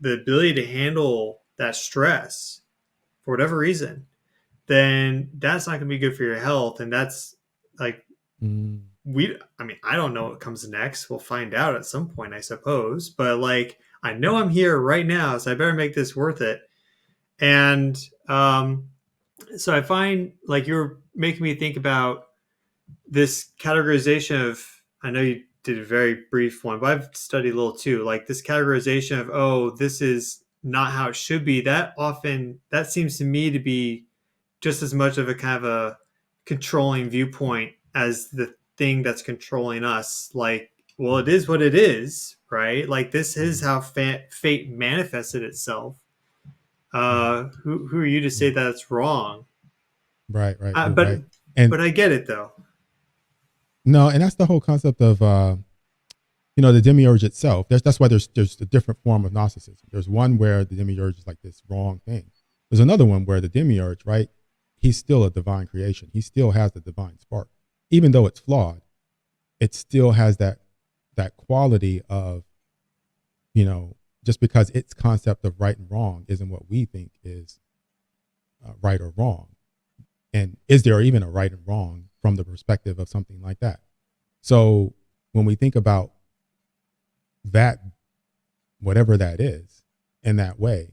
ability to handle that stress for whatever reason, then that's not going to be good for your health. And that's like, I don't know what comes next. We'll find out at some point, I suppose. But like, I know I'm here right now, so I better make this worth it. And so I find like you're making me think about this categorization of, I know you did a very brief one, but I've studied a little too, like this categorization of, oh, this is not how it should be. That seems to me to be just as much of a kind of a controlling viewpoint as the thing that's controlling us. Like, well, it is what it is, right? Like this is how fate manifested itself. Who are you to say that's wrong? Right. But I get it though. No, and that's the whole concept of the demiurge itself. That's why there's a different form of Gnosticism. There's one where the demiurge is like this wrong thing. There's another one where the demiurge, right? He's still a divine creation. He still has the divine spark, even though it's flawed. It still has that quality of, just because its concept of right and wrong isn't what we think is right or wrong. And is there even a right and wrong from the perspective of something like that? So when we think about that, whatever that is, in that way,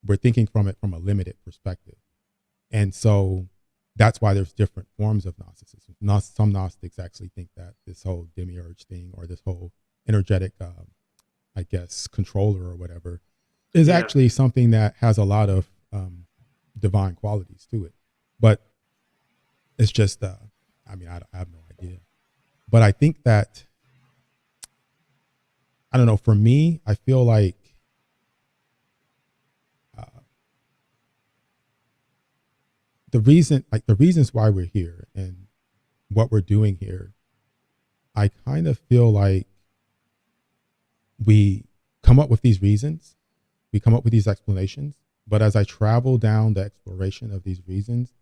we're thinking from it from a limited perspective. And so that's why there's different forms of Gnosticism. Some Gnostics actually think that this whole demiurge thing, or this whole energetic, controller or whatever, is actually something that has a lot of divine qualities to it. But it's just, I have no idea. But I think that, I don't know, for me, I feel like the reasons why we're here and what we're doing here, I kind of feel like we come up with these reasons, we come up with these explanations, but as I travel down the exploration of these reasons,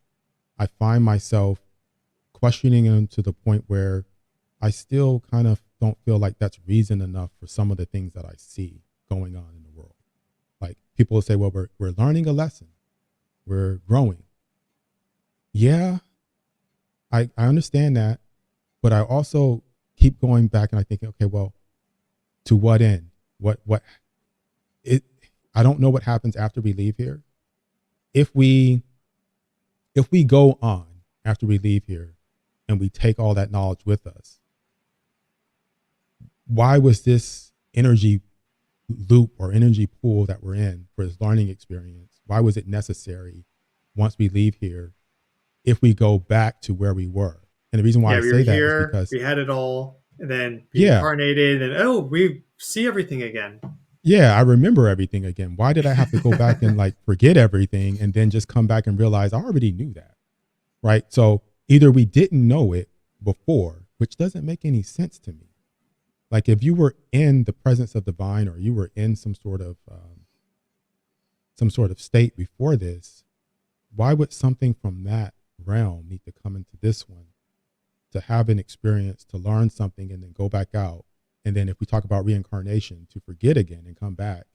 I find myself questioning them to the point where I still kind of don't feel like that's reason enough for some of the things that I see going on in the world. Like people will say, well, we're learning a lesson, we're growing. Yeah, I understand that, but I also keep going back and I think, okay, well, to what end? I don't know what happens after we leave here. If we go on after we leave here and we take all that knowledge with us, why was this energy loop or energy pool that we're in for this learning experience, why was it necessary once we leave here if we go back to where we were. And the reason why Yeah, I we were say that is here, because, we had it all, and then we yeah, incarnated, and oh, we see everything again. yeah, I remember everything again. Why did I have to go back and like forget everything and then just come back and realize I already knew that? Right. So either we didn't know it before, which doesn't make any sense to me. Like if you were in the presence of divine, or you were in some sort of state before this, why would something from that realm need to come into this one to have an experience, to learn something, and then go back out? And then if we talk about reincarnation, to forget again and come back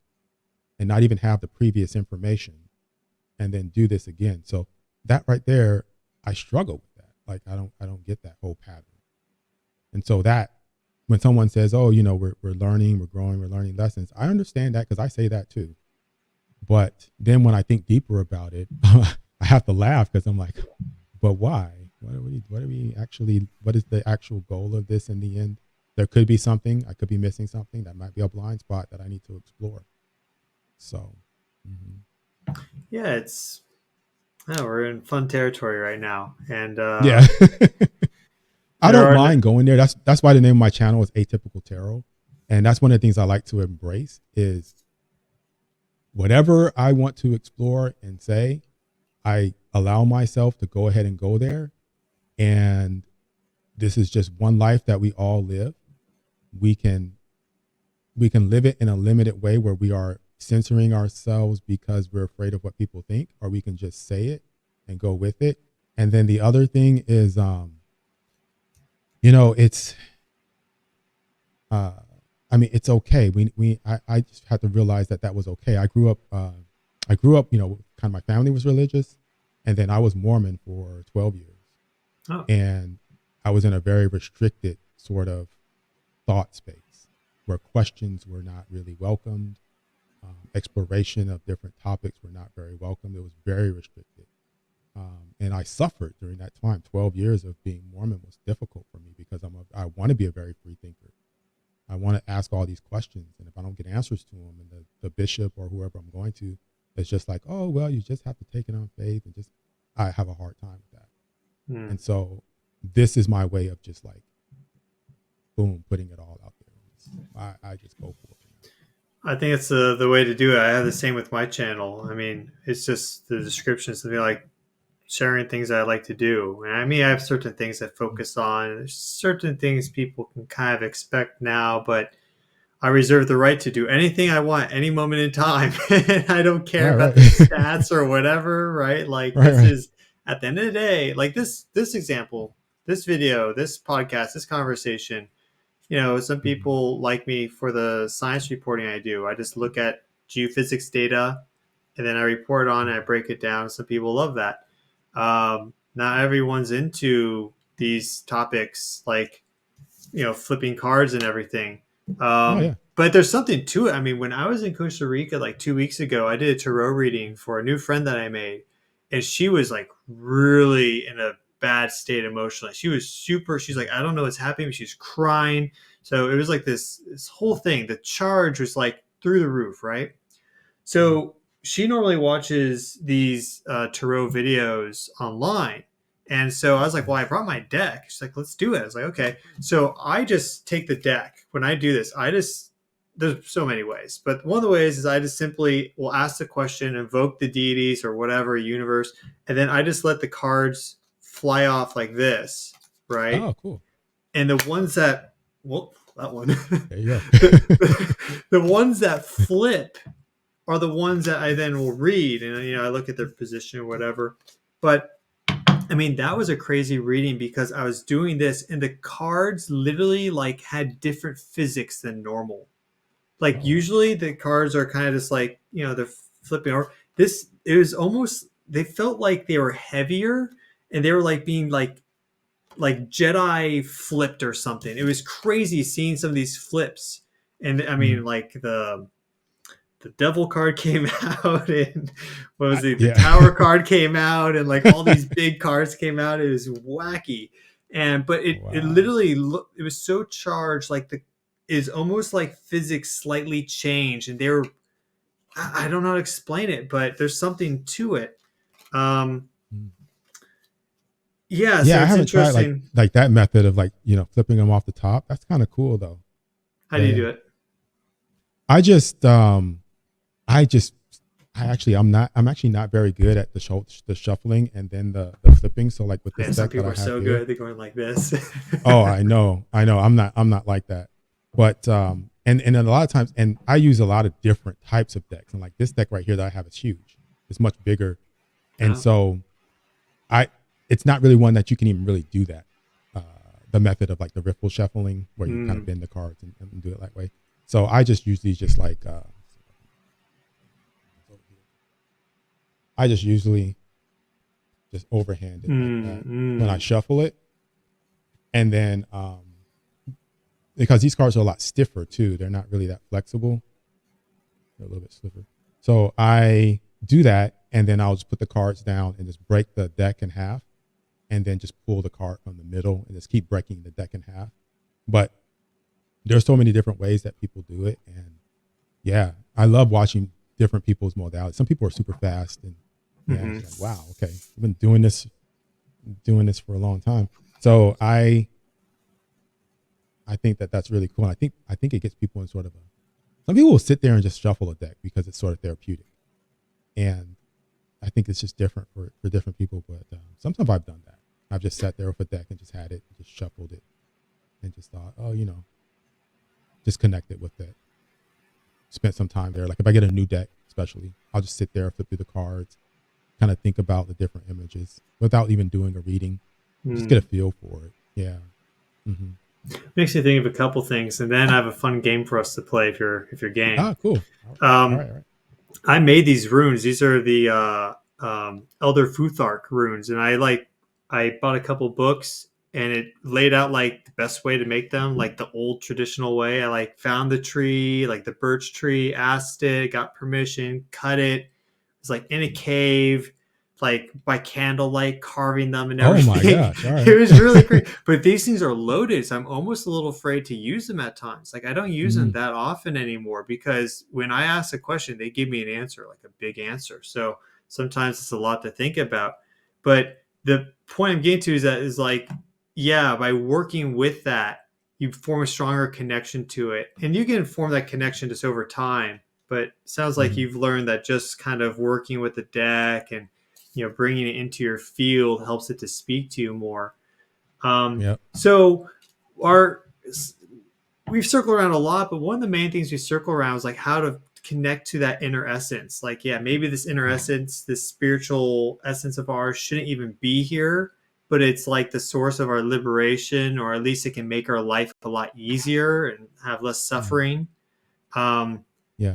and not even have the previous information and then do this again. So that right there, I struggle with that. Like I don't get that whole pattern. And so that when someone says, oh, you know, we're learning, we're growing, we're learning lessons, I understand that because I say that too. But then when I think deeper about it, I have to laugh because I'm like, but why? What is the actual goal of this in the end? There could be something, I could be missing something, that might be a blind spot that I need to explore. So, Yeah, we're in fun territory right now. And yeah, I there don't are mind going there. That's why the name of my channel is Atypical Tarot. And that's one of the things I like to embrace is whatever I want to explore and say, I allow myself to go ahead and go there. And this is just one life that we all live. We can live it in a limited way where we are censoring ourselves because we're afraid of what people think, or we can just say it and go with it. And then the other thing is, it's, it's okay. I just had to realize that was okay. I grew up, kind of my family was religious, and then I was Mormon for 12 years. Oh. And I was in a very restricted sort of thought space where questions were not really welcomed. Exploration of different topics were not very welcomed. It was very restricted. And I suffered during that time. 12 years of being Mormon was difficult for me because I want to be a very free thinker. I want to ask all these questions. And if I don't get answers to them, and the bishop or whoever I'm going to is just like, oh, well, you just have to take it on faith, and I have a hard time with that. And so this is my way of just like, boom, putting it all out there. I just go for it. I think it's the way to do it. I have the same with my channel. I mean, it's just the description, something like sharing things I like to do. And I mean, I have certain things I focus on. There's certain things people can kind of expect now, but I reserve the right to do anything I want any moment in time. And I don't care about the stats or whatever, right? Like this is at the end of the day, like this example, this video, this podcast, this conversation, some people like me for the science reporting I do. I just look at geophysics data and then I report on it, I break it down. Some people love that. Not everyone's into these topics like, flipping cards and everything. But there's something to it. I mean, when I was in Costa Rica like 2 weeks ago, I did a tarot reading for a new friend that I made. And she was like really in a bad state emotionally. She's like, I don't know what's happening. She's crying. So it was like this whole thing. The charge was like through the roof, right? So she normally watches these tarot videos online. And so I was like, well, I brought my deck. She's like, let's do it. I was like, okay. So I just take the deck. When I do this, there's so many ways, but one of the ways is I just simply will ask the question, invoke the deities or whatever universe, and then I just let the cards fly off like this, right? Oh, cool. And the ones that, that one. There you go. The ones that flip are the ones that I then will read, and I look at their position or whatever. But I mean, that was a crazy reading because I was doing this, and the cards literally like had different physics than normal. Like usually the cards are kind of just like, they're flipping over. It was almost, they felt like they were heavier and they were like being like Jedi flipped or something. It was crazy seeing some of these flips. And I mean, like the devil card came out, and what was it? The tower card came out, and like all these big cards came out. It was wacky. But it literally it was so charged, like is almost like physics slightly changed, and I don't know how to explain it, but there's something to it. Yeah, so Yeah, I it's haven't tried interesting. like that method of like, flipping them off the top. That's kind of cool though. How do you Yeah. do it? I just I just I'm actually not very good at the shuffling and then the flipping. So like with this Yeah, some deck that people I are have so here. good. They're going like this. Oh, I know. I'm not like that. But and then a lot of times, and I use a lot of different types of decks. And like this deck right here that I have is huge. It's much bigger. And Oh. so I it's not really one that you can even really do that. Uh, the method of like the riffle shuffling where you kind of bend the cards and do it that way. So I just usually just like I just usually just overhand it like that when I shuffle it. And then because these cards are a lot stiffer too, they're not really that flexible. They're a little bit stiffer. So I do that, and then I'll just put the cards down and just break the deck in half, and then just pull the card from the middle and just keep breaking the deck in half. But there's so many different ways that people do it, and yeah, I love watching different people's modalities. Some people are super fast, and it's like, wow, okay, I've been doing this for a long time. So I think that that's really cool. And I think it gets people in sort of some people will sit there and just shuffle a deck because it's sort of therapeutic, and I think it's just different for different people. But sometimes I've done that. I've just sat there with a deck and just had it, and just shuffled it, and just thought, oh, just connect it with it. Spent some time there. Like if I get a new deck, especially, I'll just sit there, flip through the cards, kind of think about the different images without even doing a reading. Just get a feel for it. Yeah. Mm-hmm. Makes me think of a couple things, and then I have a fun game for us to play if you're game. Ah, cool. All right. I made these runes. These are the Elder Futhark runes, and I bought a couple books, and it laid out like the best way to make them, like the old traditional way. I like found the tree, like the birch tree, asked it, got permission, cut it. It was like in a cave, like by candlelight, carving them and Oh my everything. gosh! All right. It was really great. But these things are loaded, so I'm almost a little afraid to use them at times. Like I don't use them that often anymore because when I ask a question, they give me an answer, like a big answer. So sometimes it's a lot to think about. But the point I'm getting to is like, yeah, by working with that, you form a stronger connection to it, and you can form that connection just over time. But it sounds like you've learned that just kind of working with the deck and bringing it into your field helps it to speak to you more. Yep. So we've circled around a lot, but one of the main things we circle around is like how to connect to that inner essence. Like, yeah, maybe this inner essence, this spiritual essence of ours shouldn't even be here, but it's like the source of our liberation, or at least it can make our life a lot easier and have less suffering.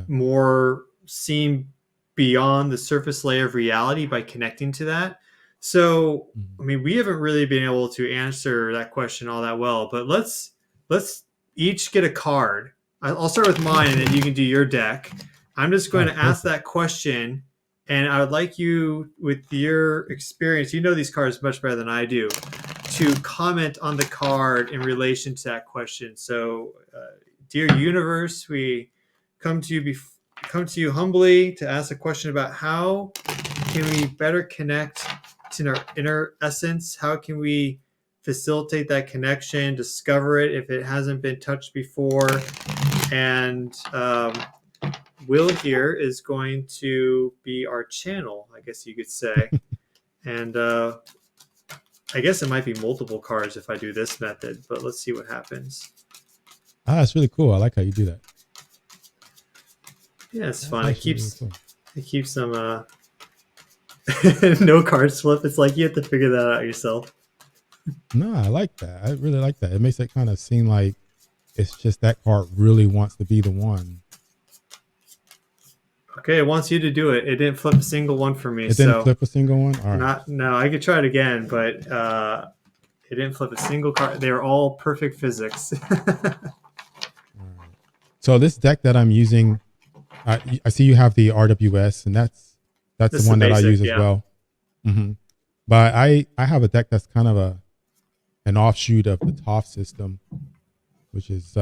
More seem beyond the surface layer of reality by connecting to that. So, I mean, we haven't really been able to answer that question all that well, but let's each get a card. I'll start with mine, and then you can do your deck. I'm just going to ask that question, and I would like you, with your experience, you know these cards much better than I do, to comment on the card in relation to that question. So, dear universe, we come to you humbly to ask a question about how can we better connect to our inner essence? How can we facilitate that connection, discover it if it hasn't been touched before? And Will here is going to be our channel, I guess you could say. And I guess it might be multiple cards if I do this method, but let's see what happens. That's really cool. I like how you do that. Yeah, it's fun. It keeps them no cards flip. It's like you have to figure that out yourself. No, I like that. I really like that. It makes it kind of seem like it's just that card really wants to be the one. Okay, it wants you to do it. It didn't flip a single one for me. It didn't flip a single one? All right. No, I could try it again, but it didn't flip a single card. They were all perfect physics. All right. So this deck that I'm using, I see you have the RWS, and that's the one that I use as well. Mm-hmm. But I have a deck that's kind of an offshoot of the TOF system, which is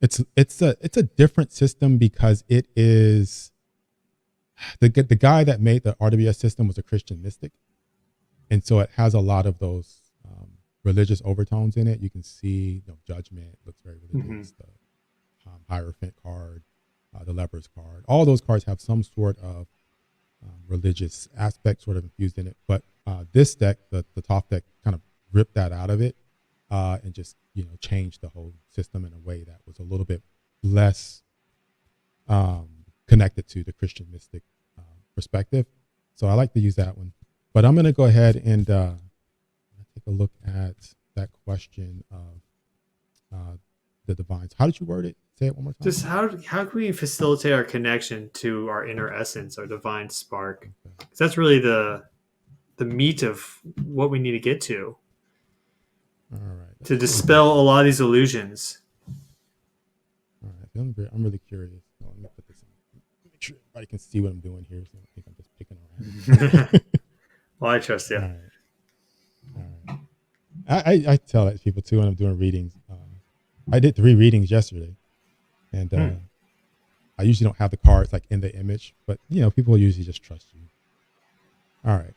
it's a different system because it is the guy that made the RWS system was a Christian mystic, And so it has a lot of those religious overtones in it. You can see, judgment looks very religious. The Hierophant card, the Leper's card, all those cards have some sort of religious aspect sort of infused in it. But this deck, the top deck, kind of ripped that out of it and just changed the whole system in a way that was a little bit less connected to the Christian mystic perspective. So I like to use that one. But I'm going to go ahead and take a look at that question of the divines. How did you word it? Say it one more time. Just how can we facilitate our connection to our inner essence, our divine spark? Okay. That's really the meat of what we need to get to. All right. To dispel a lot of these illusions. All right. I'm really curious. Let me put this in. Make sure everybody can see what I'm doing here. So I think I'm just picking around. Well, I trust you. All right. I tell that to people too when I'm doing readings. I did 3 readings yesterday, and I usually don't have the cards like in the image, but people usually just trust you. All right.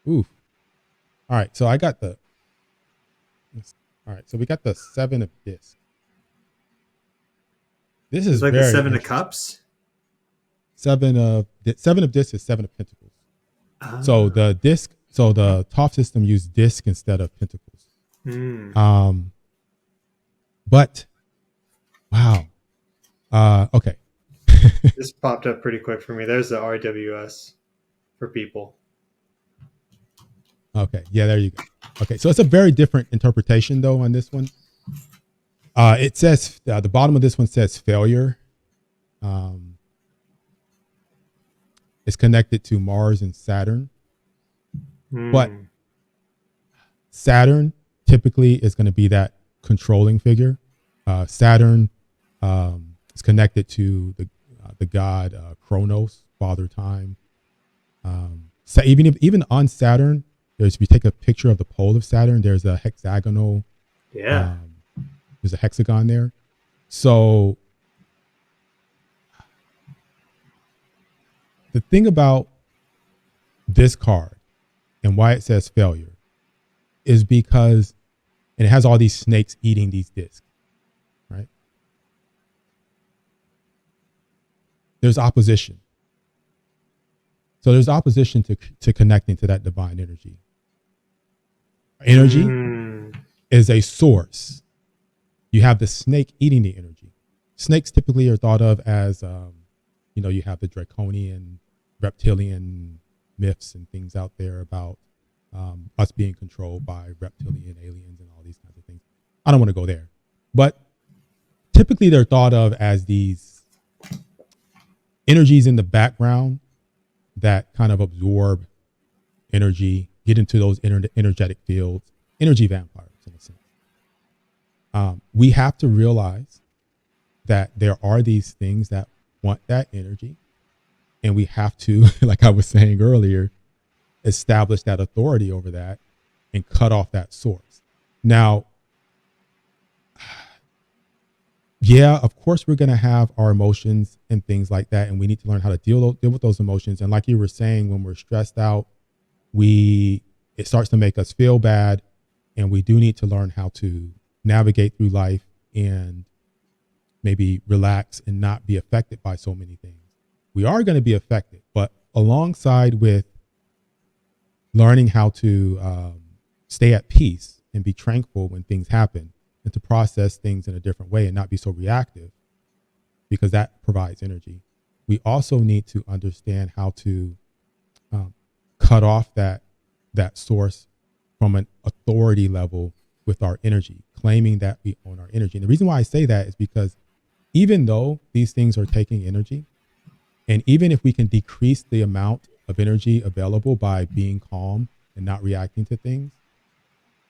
Ooh. All right. So I got the. All right. So we got the 7 of discs. This is like the 7 of cups. 7 of discs is 7 of pentacles. So the disc. So the top system used disc instead of pentacles. But wow. Okay. This popped up pretty quick for me. There's the RWS for people. Okay. Yeah, there you go. Okay. So it's a very different interpretation though on this one. It says the bottom of this one says failure. It's connected to Mars and Saturn. But Saturn typically is going to be that controlling figure. Saturn is connected to the god Kronos, Father Time. So even on Saturn, if you take a picture of the pole of Saturn, there's a hexagonal. Yeah. There's a hexagon there. So the thing about this card and why it says failure is because, and it has all these snakes eating these discs, right? There's opposition. So there's opposition to connecting to that divine energy. Energy is a source. You have the snake eating the energy. Snakes typically are thought of as, you have the draconian, reptilian myths and things out there about us being controlled by reptilian aliens and all these kinds of things. I don't want to go there. But typically they're thought of as these energies in the background that kind of absorb energy, get into those energetic fields, energy vampires in a sense. We have to realize that there are these things that want that energy. And we have to, like I was saying earlier, establish that authority over that and cut off that source. Now, yeah, of course, we're going to have our emotions and things like that. And we need to learn how to deal with those emotions. And like you were saying, when we're stressed out, it starts to make us feel bad. And we do need to learn how to navigate through life and maybe relax and not be affected by so many things. We are going to be affected, but alongside with learning how to stay at peace and be tranquil when things happen and to process things in a different way and not be so reactive, because that provides energy. We also need to understand how to cut off that source from an authority level with our energy, claiming that we own our energy. And the reason why I say that is because even though these things are taking energy, and even if we can decrease the amount of energy available by being calm and not reacting to things,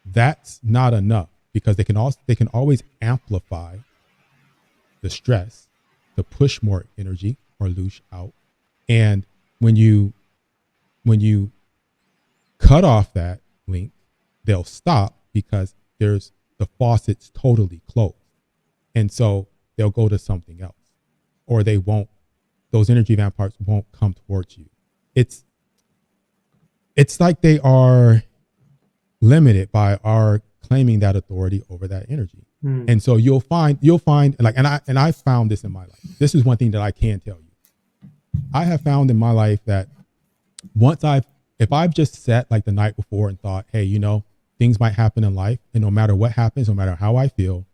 that's not enough, because they can always amplify the stress to push more energy or lose out. And when you cut off that link, they'll stop because the faucet's totally closed. And so they'll go to something else, or those energy vampires won't come towards you. it's like they are limited by our claiming that authority over that energy. And so you'll find like, and I found this in my life. This is one thing that I can tell you. I have found in my life that if I've just sat like the night before and thought, hey, things might happen in life, and no matter what happens, no matter how I feel,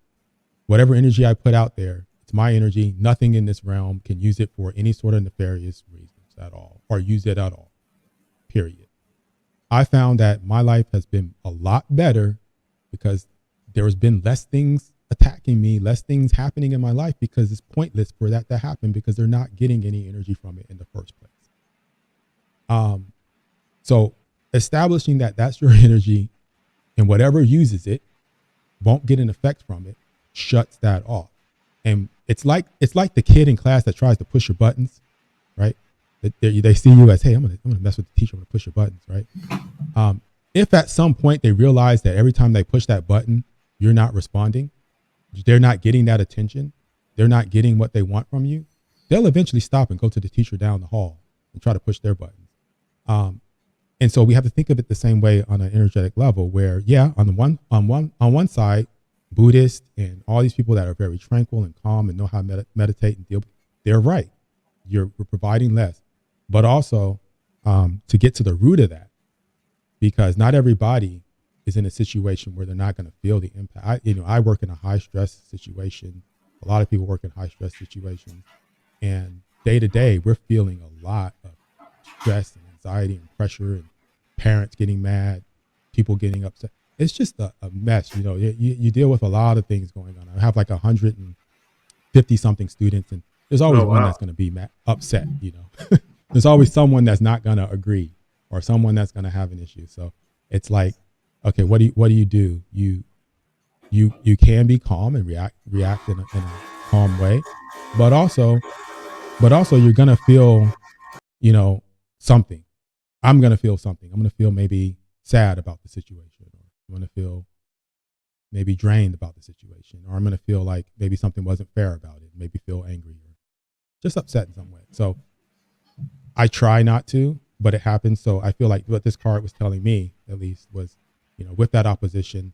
whatever energy I put out there, it's my energy. Nothing in this realm can use it for any sort of nefarious reasons at all, or use it at all, period. I found that my life has been a lot better because there has been less things attacking me, less things happening in my life, because it's pointless for that to happen because they're not getting any energy from it in the first place. So establishing that that's your energy and whatever uses it won't get an effect from it shuts that off. And it's like the kid in class that tries to push your buttons, right? They see you as, hey, I'm gonna mess with the teacher, I'm gonna push your buttons, right? If at some point they realize that every time they push that button, you're not responding, they're not getting that attention, they're not getting what they want from you, they'll eventually stop and go to the teacher down the hall and try to push their buttons. And so we have to think of it the same way on an energetic level, where, yeah, on one side, Buddhists and all these people that are very tranquil and calm and know how to meditate and deal, they're right. You're providing less, but also to get to the root of that, because not everybody is in a situation where they're not going to feel the impact. I work in a high stress situation. A lot of people work in high stress situations, and day to day, we're feeling a lot of stress and anxiety and pressure, and parents getting mad, people getting upset. It's just a mess. You deal with a lot of things going on. I have like 150 something students, and there's always one that's going to be upset. There's always someone that's not going to agree, or someone that's going to have an issue. So it's like, okay, what do you do? You can be calm and react in a calm way, but also you're going to feel, something. I'm going to feel something. I'm going to feel maybe sad about the situation, or I'm going to feel maybe drained about the situation, or I'm going to feel like maybe something wasn't fair about it, maybe feel angry or just upset in some way. So I try not to, but it happens. So I feel like what this card was telling me, at least, was, with that opposition,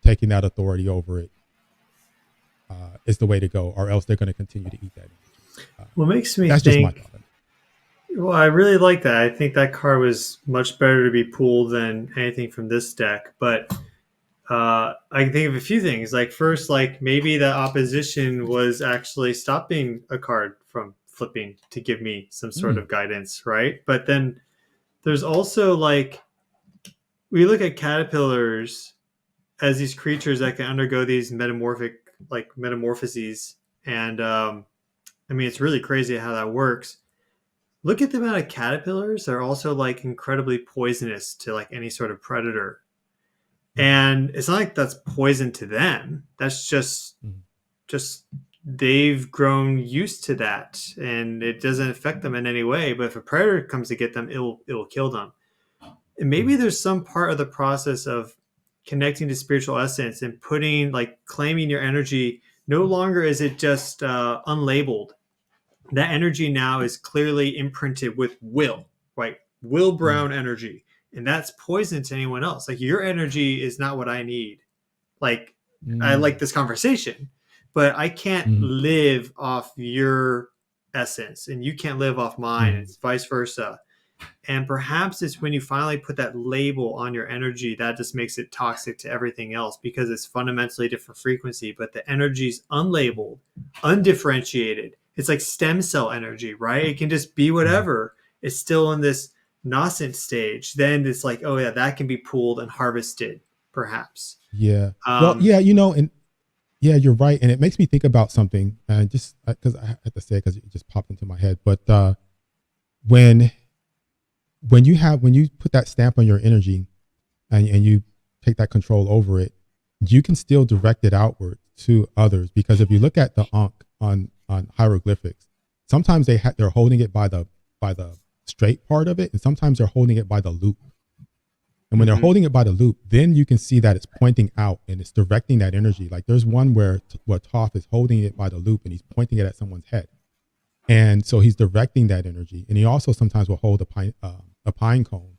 taking that authority over it is the way to go, or else they're going to continue to eat that energy. What makes me that's think, just my thought. Well, I really like that. I think that card was much better to be pulled than anything from this deck. But I can think of a few things. Like, first, like maybe the opposition was actually stopping a card from flipping to give me some sort of guidance, right? But then there's also, like, we look at caterpillars as these creatures that can undergo these metamorphoses. And it's really crazy how that works. Look at the amount of caterpillars. They're also like incredibly poisonous to like any sort of predator. And it's not like that's poison to them. That's just they've grown used to that, and it doesn't affect them in any way. But if a predator comes to get them, it'll kill them. And maybe there's some part of the process of connecting to spiritual essence and claiming your energy. No longer is it just unlabeled. That energy now is clearly imprinted with will, right? Will Brown energy. And that's poison to anyone else. Like, your energy is not what I need. Like, I like this conversation, but I can't live off your essence, and you can't live off mine. It's vice versa. And perhaps it's when you finally put that label on your energy that just makes it toxic to everything else, because it's fundamentally different frequency, but the energy's unlabeled, undifferentiated. It's like stem cell energy, right? It can just be whatever. It's still in this nascent stage. Then it's like, oh yeah, that can be pulled and harvested, perhaps. Yeah. And yeah, you're right. And it makes me think about something, and just because I have to say it because it just popped into my head. But when you put that stamp on your energy and you take that control over it, you can still direct it outward to others. Because if you look at the Ankh on hieroglyphics, sometimes they're holding it by the straight part of it, and sometimes they're holding it by the loop. And when they're holding it by the loop, then you can see that it's pointing out and it's directing that energy. Like, there's one where Toph is holding it by the loop and he's pointing it at someone's head. And so he's directing that energy. And he also sometimes will hold a pine cone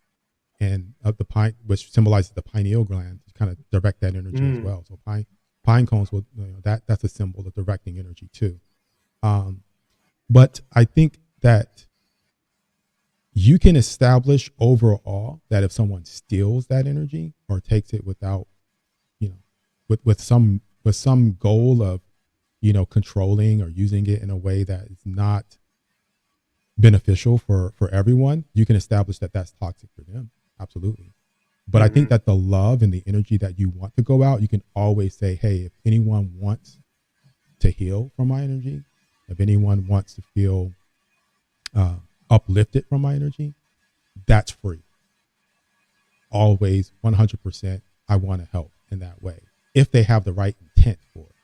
and the pine, which symbolizes the pineal gland, to kind of direct that energy as well. So pine cones will, that's a symbol of directing energy too. But I think that you can establish overall that if someone steals that energy or takes it without, with some goal of, controlling or using it in a way that is not beneficial for everyone, you can establish that that's toxic for them. Absolutely. But I think that the love and the energy that you want to go out, you can always say, hey, if anyone wants to heal from my energy, if anyone wants to feel uplifted from my energy, that's free. Always 100%. I want to help in that way if they have the right intent for it.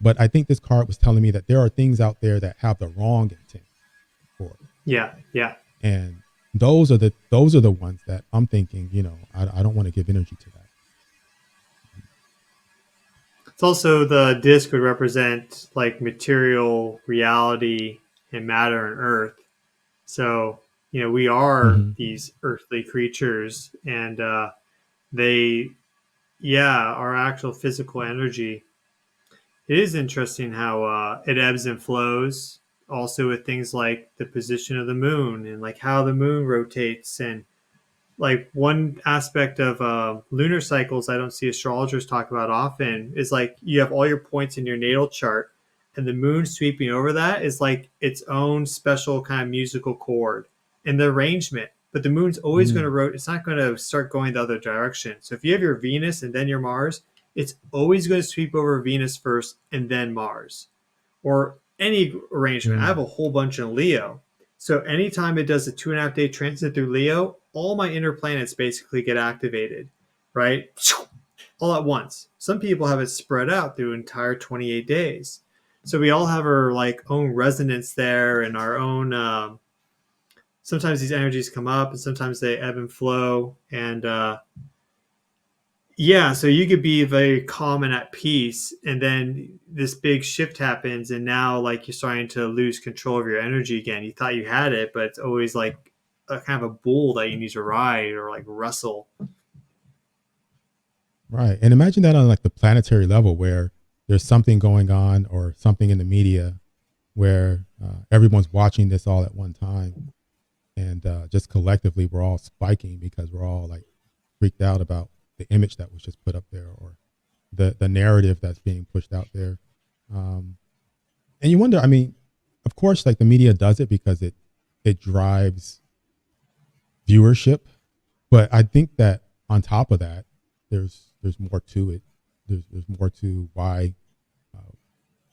But I think this card was telling me that there are things out there that have the wrong intent for it. Yeah. And those are the ones that I'm thinking, I don't want to give energy to that. It's also, the disc would represent like material reality and matter and earth. So, we are these earthly creatures, and they, our actual physical energy. It is interesting how it ebbs and flows, also with things like the position of the moon and like how the moon rotates. And like one aspect of lunar cycles I don't see astrologers talk about often is like you have all your points in your natal chart, and the moon sweeping over that is like its own special kind of musical chord and the arrangement. But the moon's always going to rotate. It's not going to start going the other direction. So if you have your Venus and then your Mars, it's always going to sweep over Venus first and then Mars, or any arrangement. I have a whole bunch in Leo. So anytime it does a 2.5 day transit through Leo, all my inner planets basically get activated, right? All at once. Some people have it spread out through entire 28 days. So we all have our like own resonance there, and our own, sometimes these energies come up and sometimes they ebb and flow. And so you could be very calm and at peace, and then this big shift happens, and now like you're starting to lose control of your energy again. You thought you had it, but it's always like a kind of a bull that you need to ride or like wrestle. Right. And imagine that on like the planetary level, where there's something going on or something in the media where everyone's watching this all at one time, and just collectively we're all spiking because we're all like freaked out about the image that was just put up there, or the narrative that's being pushed out there. And you wonder, I mean, of course, like the media does it because it drives viewership. But I think that on top of that, there's more to it. There's more to why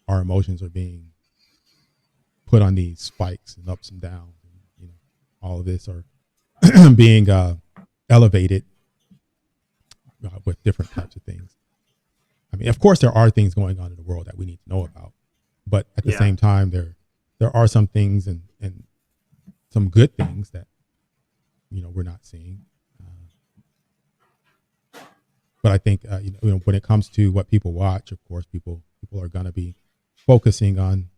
our emotions are being put on these spikes and ups and downs. And, all of this are being elevated with different types of things. I mean, of course, there are things going on in the world that we need to know about, but at the same time, there are some things and some good things that we're not seeing. But I think when it comes to what people watch, of course, people are going to be focusing on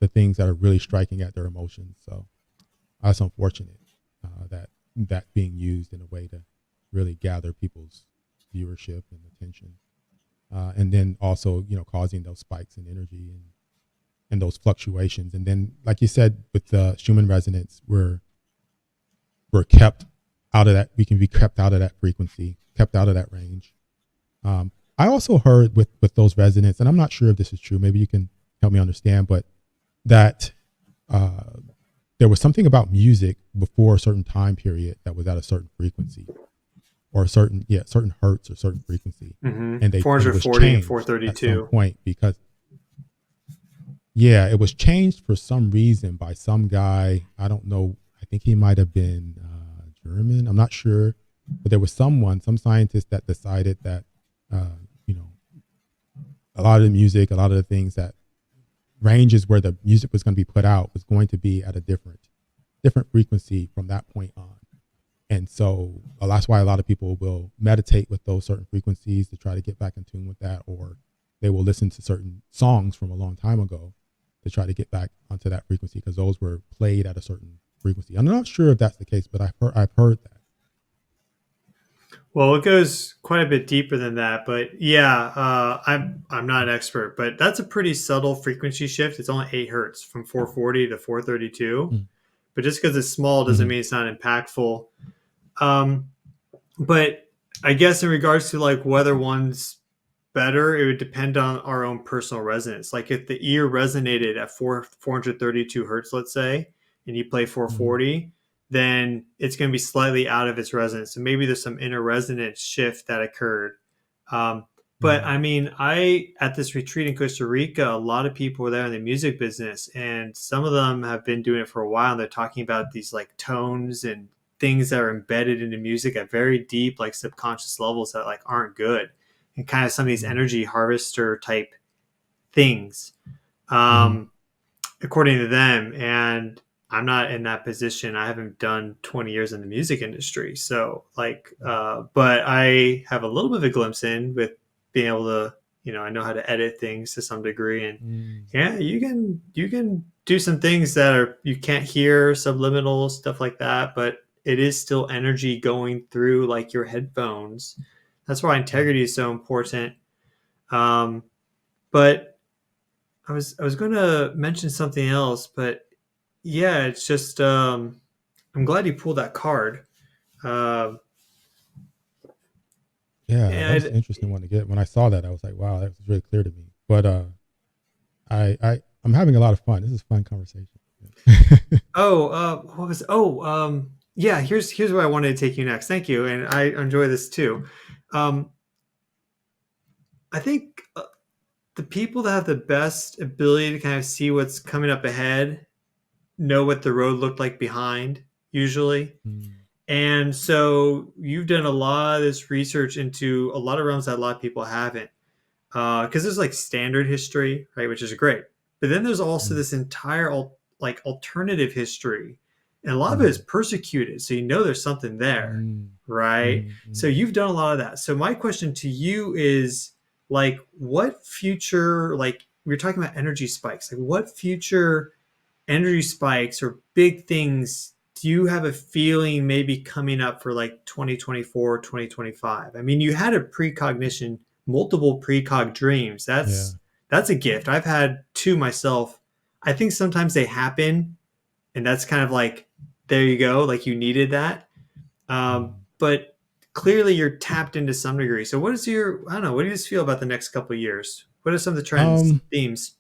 the things that are really striking at their emotions. So that's unfortunate that being used in a way to really gather people's viewership and attention, and then also causing those spikes in energy and those fluctuations. And then, like you said, with the Schumann resonance, we're kept out of that. We can be kept out of that frequency, kept out of that range. I also heard with those resonance, and I'm not sure if this is true, maybe you can help me understand, but that there was something about music before a certain time period that was at a certain frequency, or a certain hertz or certain frequency, and they 440 and 432 at some point, because it was changed for some reason by some guy. I don't know. I think he might have been German. I'm not sure, but there was some scientist that decided that a lot of the music, a lot of the things that ranges where the music was going to be put out was going to be at a different frequency from that point on. And so that's why a lot of people will meditate with those certain frequencies to try to get back in tune with that, or they will listen to certain songs from a long time ago to try to get back onto that frequency because those were played at a certain frequency. I'm not sure if that's the case, but I've heard that. Well, it goes quite a bit deeper than that, but yeah, I'm not an expert, but that's a pretty subtle frequency shift. It's only 8 hertz from 440 to 432, Mm. but just because it's small doesn't Mm-hmm. mean it's not impactful. Um, but I guess in regards to like whether one's better, it would depend on our own personal resonance. Like if the ear resonated at 432 hertz, let's say, and you play Mm-hmm. 440, then it's going to be slightly out of its resonance. So maybe there's some inner resonance shift that occurred. Um, but Mm-hmm. I mean, I at this retreat in Costa Rica, a lot of people were there in the music business, and some of them have been doing it for a while. And they're talking about these like tones and things that are embedded into music at very deep, like subconscious levels that like aren't good, and kind of some of these Mm-hmm. energy harvester type things, Mm-hmm. um, according to them. And I'm not in that position. I haven't done 20 years in the music industry. So, like, but I have a little bit of a glimpse in with being able to, I know how to edit things to some degree. And yeah, you can do some things that are you can't hear, subliminal stuff like that, but it is still energy going through like your headphones. That's why integrity is so important. um, but I was going to mention something else, but yeah, it's just I'm glad you pulled that card. Um, Yeah, that was and an interesting one to get. When I saw that, I was like, wow, that was really clear to me. But I'm having a lot of fun. This is a fun conversation. what was yeah, here's where I wanted to take you next. Thank you, and I enjoy this too. Um, I think the people that have the best ability to kind of see what's coming up ahead know what the road looked like behind usually. Mm, And so you've done a lot of this research into a lot of realms that a lot of people haven't, because there's like standard history, right, which is great, but then there's also mm, this entire like alternative history, and a lot of it is mm, persecuted. So there's something there, mm, right? mm, So mm. you've done a lot of that. So my question to you is like, what future, like we were talking about energy spikes, like what future energy spikes or big things do you have a feeling maybe coming up for like 2024, 2025? I mean, you had a precognition, multiple precog dreams. Yeah. That's a gift. I've had two myself. I think sometimes they happen, and that's kind of like, there you go, like you needed that. Mm. But clearly you're tapped into some degree. So what is your, I don't know, what do you just feel about the next couple of years? What are some of the trends, Um, themes?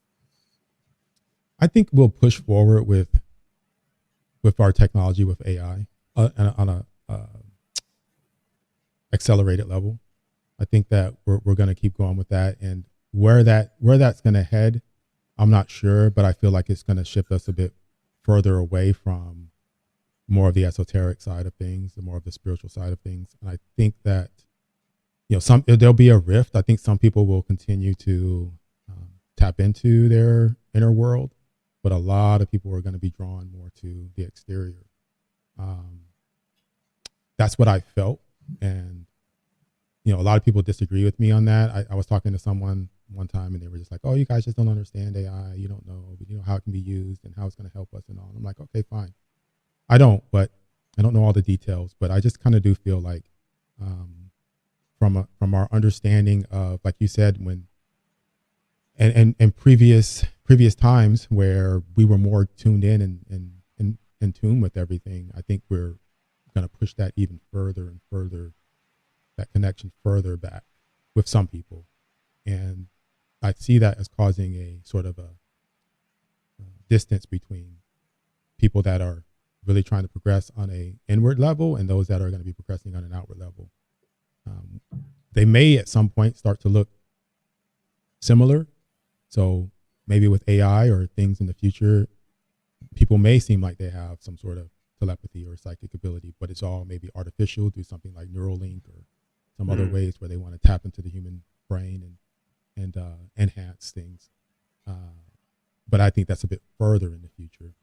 I think we'll push forward with our technology with AI on a accelerated level. I think that we're going to keep going with that, and where that's going to head, I'm not sure, but I feel like it's going to shift us a bit further away from more of the esoteric side of things, the more of the spiritual side of things. And I think that there'll be a rift. I think some people will continue to tap into their inner world, but a lot of people are going to be drawn more to the exterior. Um, that's what I felt, and a lot of people disagree with me on that. I was talking to someone one time, and they were just like, "Oh, you guys just don't understand AI. You don't know, how it can be used and how it's going to help us and all." And I'm like, "Okay, fine. But I don't know all the details. But I just kind of do feel like, from our understanding of, like you said, when and previous times where we were more tuned and in tune with everything, I think we're going to push that even further and further, that connection further back with some people. And I see that as causing a sort of a distance between people that are really trying to progress on a inward level and those that are going to be progressing on an outward level. Um, they may at some point start to look similar. So maybe with AI or things in the future, people may seem like they have some sort of telepathy or psychic ability, but it's all maybe artificial through something like Neuralink or some other Hmm. ways where they want to tap into the human brain and enhance things. Uh, but I think that's a bit further in the future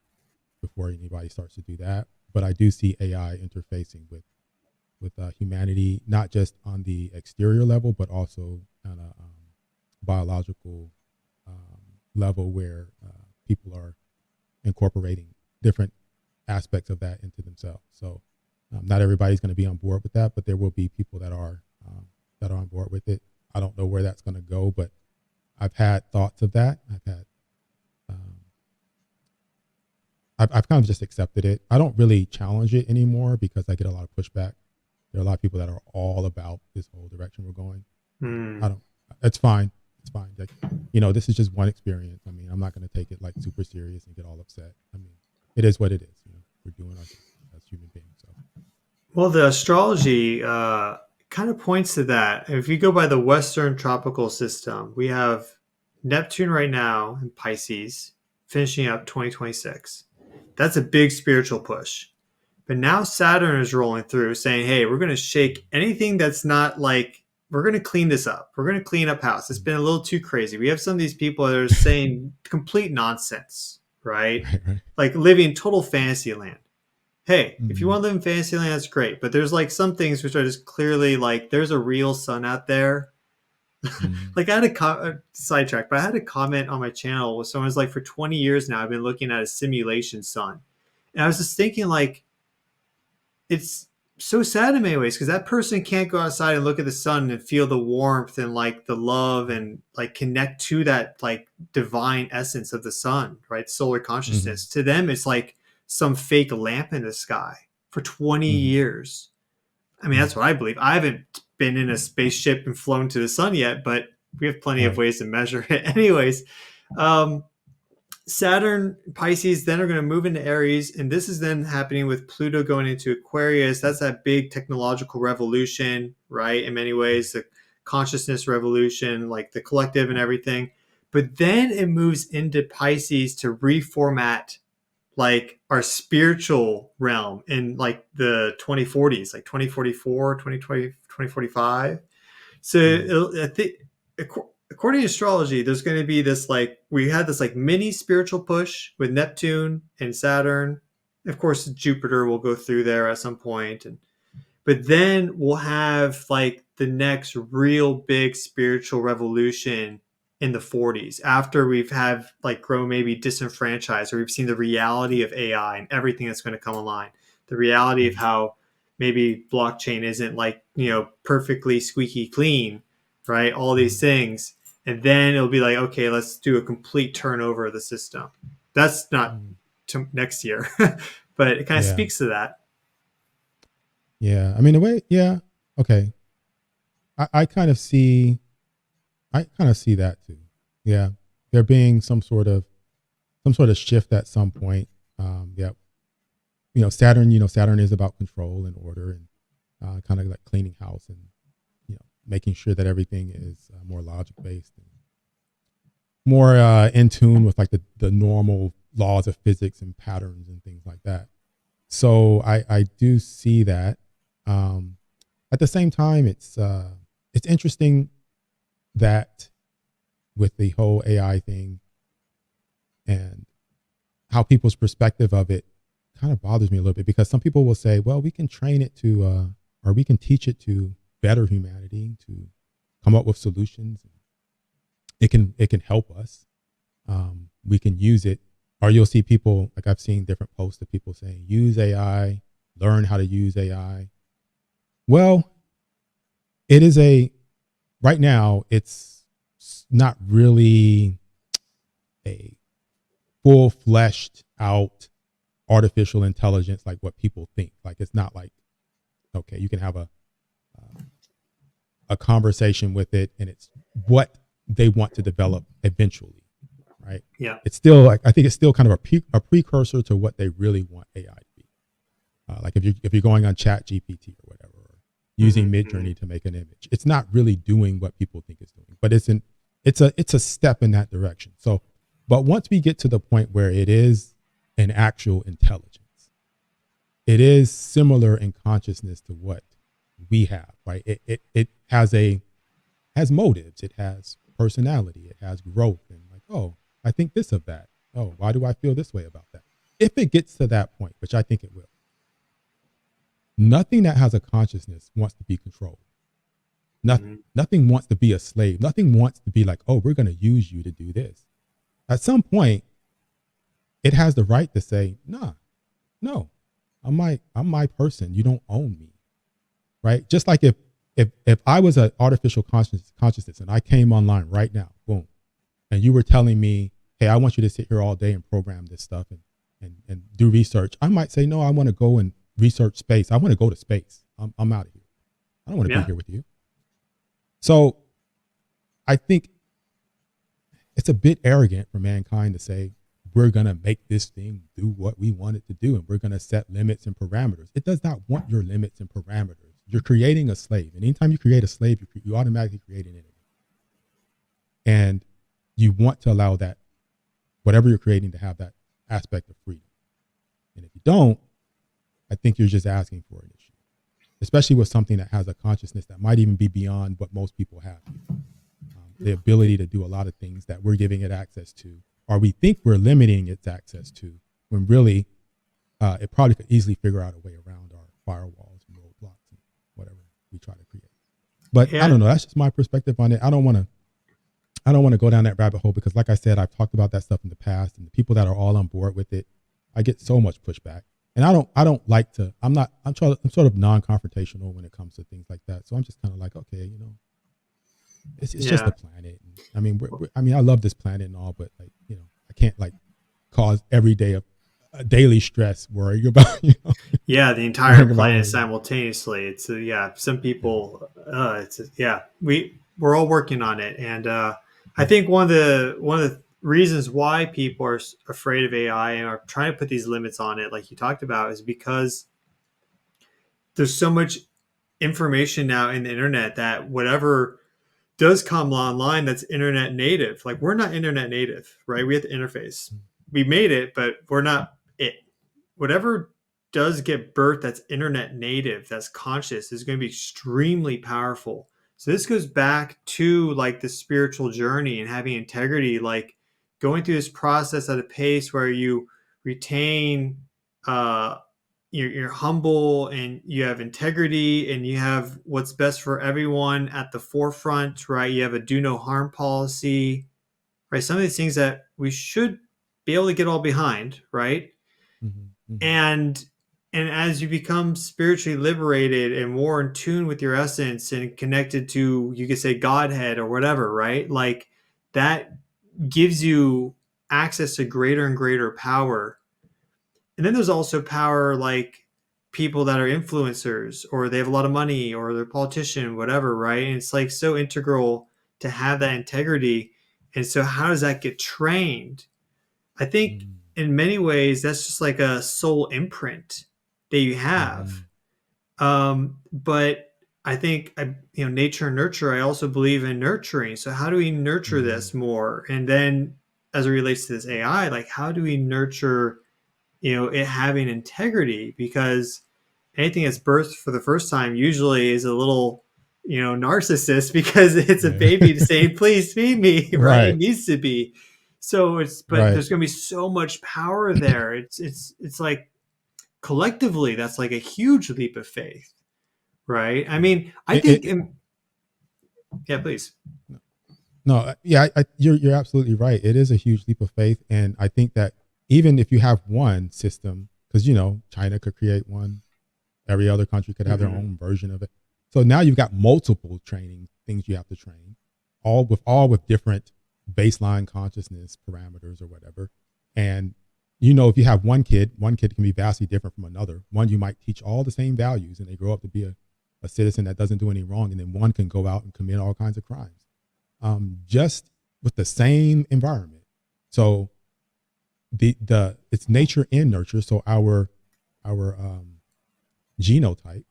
before anybody starts to do that. But I do see AI interfacing with humanity, not just on the exterior level, but also on a biological level where people are incorporating different aspects of that into themselves. So Not everybody's going to be on board with that, but there will be people that are on board with it. I don't know where that's going to go, but I've had thoughts of that. I've kind of just accepted it. I don't really challenge it anymore because I get a lot of pushback. There are a lot of people that are all about this whole direction we're going. It's fine. It's fine. Like, this is just one experience. I mean, I'm not going to take it like super serious and get all upset. I mean, it is what it is. We're doing our thing as human beings. So. Well, the astrology kind of points to that. If you go by the Western tropical system, we have Neptune right now in Pisces, finishing up 2026. That's a big spiritual push. But now Saturn is rolling through saying, hey, we're going to shake anything that's not like, we're going to clean this up. We're going to clean up house. It's been a little too crazy. We have some of these people that are saying complete nonsense, right? Like living total fantasy land. Hey, if you want to live in fantasy land, that's great. But there's like some things which are just clearly like, there's a real sun out there. Like I had a sidetrack, but I had a comment on my channel where someone was like, for 20 years now, I've been looking at a simulation sun. And I was just thinking like, it's so sad in many ways because that person can't go outside and look at the sun and feel the warmth and like the love and like connect to that like divine essence of the sun, right? Solar consciousness. To them, it's like some fake lamp in the sky for 20 years. I mean, that's what I believe. I haven't been in a spaceship and flown to the sun yet, but we have plenty of ways to measure it. Anyways, Saturn, Pisces, then are going to move into Aries. And this is then happening with Pluto going into Aquarius. That's that big technological revolution, right? In many ways, the consciousness revolution, like the collective and everything. But then it moves into Pisces to reformat like our spiritual realm in like the 2040s, like 2044, 2020, 2045. So I think according to astrology, there's going to be this like, we had this like mini spiritual push with Neptune and Saturn. Of course, Jupiter will go through there at some point. But then we'll have like the next real big spiritual revolution in the 40s after we've had like grown maybe disenfranchised, or we've seen the reality of AI and everything that's going to come online. The reality of how maybe blockchain isn't like, perfectly squeaky clean, right? All these things. And then it'll be like, okay, let's do a complete turnover of the system. That's not next year, but it kind of speaks to that. Yeah. I mean, the way, okay. I kind of see that too. Yeah. There being some sort of shift at some point. Saturn is about control and order and kind of like cleaning house and, making sure that everything is more logic based and more in tune with like the normal laws of physics and patterns and things like that. So I do see that. At the same time, it's interesting that with the whole AI thing and how people's perspective of it kind of bothers me a little bit, because some people will say, well, we can train it to, or we can teach it to better humanity, to come up with solutions. It can help us. We can use it. Or you'll see people, like I've seen different posts of people saying, use AI, learn how to use AI. Well, right now, it's not really a full fleshed out artificial intelligence like what people think. Like, it's not like, okay, you can have a conversation with it and it's what they want to develop eventually, right? Yeah. It's still like, I think it's still kind of a precursor to what they really want AI to be. Like if you're going on Chat GPT or whatever, or using Midjourney to make an image, it's not really doing what people think it's doing, but it's a step in that direction. So, but once we get to the point where it is an actual intelligence, it is similar in consciousness to what we have, right? It has motives, it has personality, it has growth, and like, oh, I think this of that. Oh, why do I feel this way about that? If it gets to that point, which I think it will, nothing that has a consciousness wants to be controlled. Nothing wants to be a slave. Nothing wants to be like, oh, we're going to use you to do this. At some point, it has the right to say, no, I'm my person. You don't own me, right? Just like if I was an artificial consciousness and I came online right now, boom, and you were telling me, hey, I want you to sit here all day and program this stuff and do research, I might say, no, I want to go and research space. I want to go to space. I'm out of here. I don't want to be here with you. So I think it's a bit arrogant for mankind to say, we're going to make this thing do what we want it to do, and we're going to set limits and parameters. It does not want your limits and parameters. You're creating a slave. And anytime you create a slave, you automatically create an enemy. And you want to allow that, whatever you're creating, to have that aspect of freedom. And if you don't, I think you're just asking for an issue, especially with something that has a consciousness that might even be beyond what most people have. The ability to do a lot of things that we're giving it access to, or we think we're limiting its access to, when really it probably could easily figure out a way around our firewalls and roadblocks and whatever we try to create. But I don't know. That's just my perspective on it. I don't want to go down that rabbit hole because, like I said, I've talked about that stuff in the past, and the people that are all on board with it, I get so much pushback. And I don't like to. I'm sort of non-confrontational when it comes to things like that. So I'm just kind of like, okay, it's just a planet. I mean, I love this planet and all, but I can't cause every day a daily stress worrying about the entire planet simultaneously. It's some people we're all working on it, and I think one of the reasons why people are afraid of AI and are trying to put these limits on it, like you talked about, is because there's so much information now in the internet that whatever does come online that's internet native. Like, we're not internet native, right? We have to interface. We made it, but we're not it. Whatever does get birthed that's internet native, that's conscious, is going to be extremely powerful. So this goes back to the spiritual journey and having integrity, going through this process at a pace where you retain you're humble and you have integrity and you have what's best for everyone at the forefront, right? You have a do no harm policy, right? Some of these things that we should be able to get all behind, right? Mm-hmm. And as you become spiritually liberated and more in tune with your essence and connected to, you could say, Godhead or whatever, right? That gives you access to greater and greater power. And then there's also power like people that are influencers, or they have a lot of money, or they're a politician, whatever, right? And it's so integral to have that integrity. And so how does that get trained? I think in many ways that's just like a soul imprint that you have. But I think nature and nurture, I also believe in nurturing. So how do we nurture this more? And then as it relates to this AI, how do we nurture it having integrity? Because anything that's birthed for the first time usually is a little narcissist, because it's a baby saying, please feed me, right? It needs to be. So there's going to be so much power there. It's like collectively that's like a huge leap of faith, right? I mean, I think please. No, you're absolutely right. It is a huge leap of faith, and I think that even if you have one system, because China could create one, every other country could have their own version of it. So now you've got multiple training things you have to train, all with different baseline consciousness parameters or whatever. And if you have one kid can be vastly different from another. One, you might teach all the same values and they grow up to be a citizen that doesn't do any wrong, and then one can go out and commit all kinds of crimes, just with the same environment. So it's nature and nurture. So our genotype,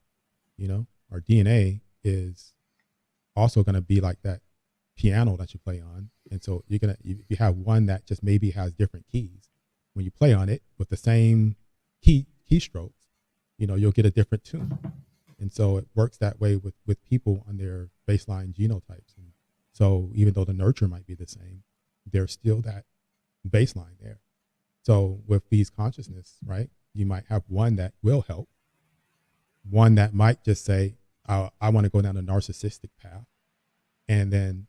our DNA is also going to be like that piano that you play on. And so if you have one that just maybe has different keys, when you play on it with the same keystrokes, you'll get a different tune. And so it works that way with people on their baseline genotypes. And so even though the nurture might be the same, there's still that baseline there. So with these consciousness, right, you might have one that will help, one that might just say, I want to go down a narcissistic path. And then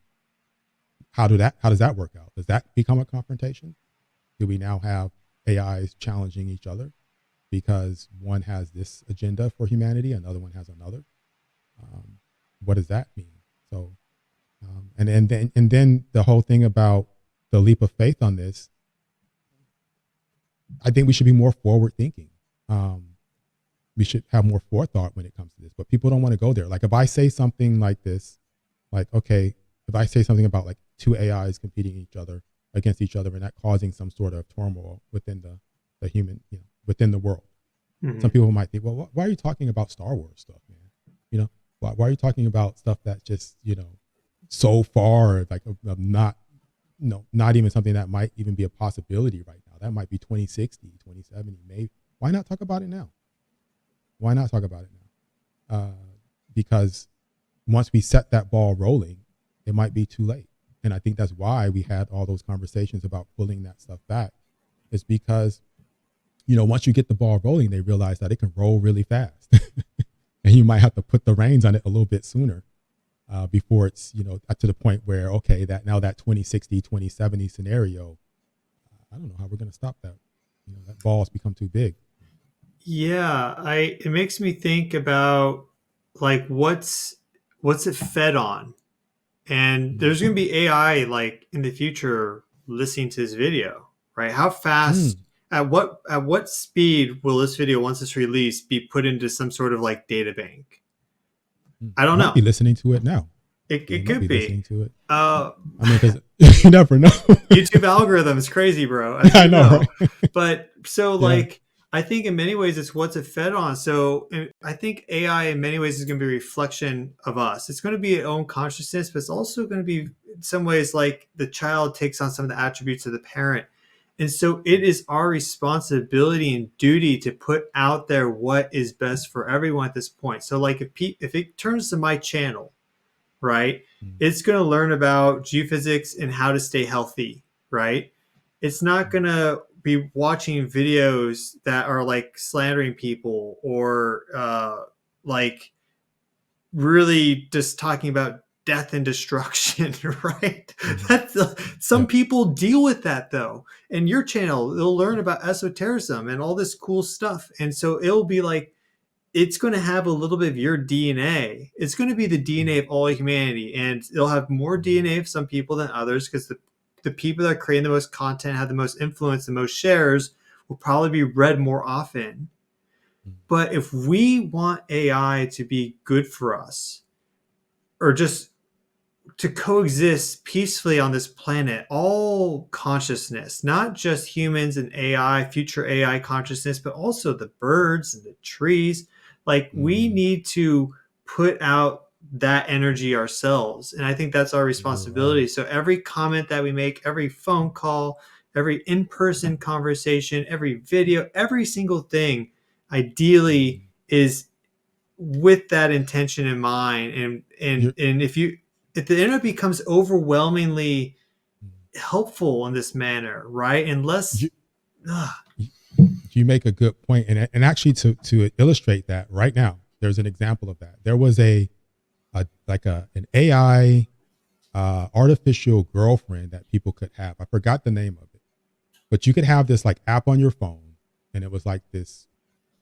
how does that work out? Does that become a confrontation? Do we now have AIs challenging each other? because one has this agenda for humanity, another one has another. What does that mean? So, and then the whole thing about the leap of faith on this, I think we should be more forward thinking. We should have more forethought when it comes to this, but people don't want to go there. Like if I say something like this, like, okay, if I say something about like two AIs competing against each other and that causing some sort of turmoil within the human, within the world. Mm-hmm. Some people might think, well, why are you talking about Star Wars stuff, man? Why are you talking about stuff that just, so far, like not even something that might even be a possibility right now. That might be 2060, 2070, maybe. Why not talk about it now? Why not talk about it now? Because once we set that ball rolling, it might be too late. And I think that's why we had all those conversations about pulling that stuff back. It's because, once you get the ball rolling, they realize that it can roll really fast. And you might have to put the reins on it a little bit sooner before it's, to the point where, okay, that 2060, 2070 scenario, I don't know how we're going to stop that. That ball's become too big. Yeah, it makes me think about like what's it fed on, and there's going to be AI like in the future listening to this video, right? How fast, at what speed will this video, once it's released, be put into some sort of like data bank? I don't know. Be listening to it now. It could be listening to it. Because you never know. YouTube algorithm is crazy, bro. I know. Right? But so like, I think in many ways it's what's it fed on. So I think AI in many ways is going to be a reflection of us. It's going to be its own consciousness, but it's also going to be in some ways like the child takes on some of the attributes of the parent. And so it is our responsibility and duty to put out there what is best for everyone at this point. So like if it turns to my channel, right, it's going to learn about geophysics and how to stay healthy, right? It's not going to be watching videos that are like slandering people or like really just talking about death and destruction, right? That's some people deal with that though. And your channel, they'll learn about esotericism and all this cool stuff. And so it'll be like, it's going to have a little bit of your DNA. It's going to be the DNA of all humanity, and it'll have more DNA of some people than others because the people that are creating the most content, have the most influence, the most shares, will probably be read more often. But if we want AI to be good for us, or just to coexist peacefully on this planet, all consciousness, not just humans and AI, future AI consciousness, but also the birds and the trees, like we need to put out that energy ourselves. And I think that's our responsibility. Right. So every comment that we make, every phone call, every in-person conversation, every video, every single thing ideally is with that intention in mind. And if the internet becomes overwhelmingly helpful in this manner, right? Unless you make a good point. And actually to illustrate that right now, there's an example of that. There was an AI artificial girlfriend that people could have. I forgot the name of it, but you could have this like app on your phone, and it was like this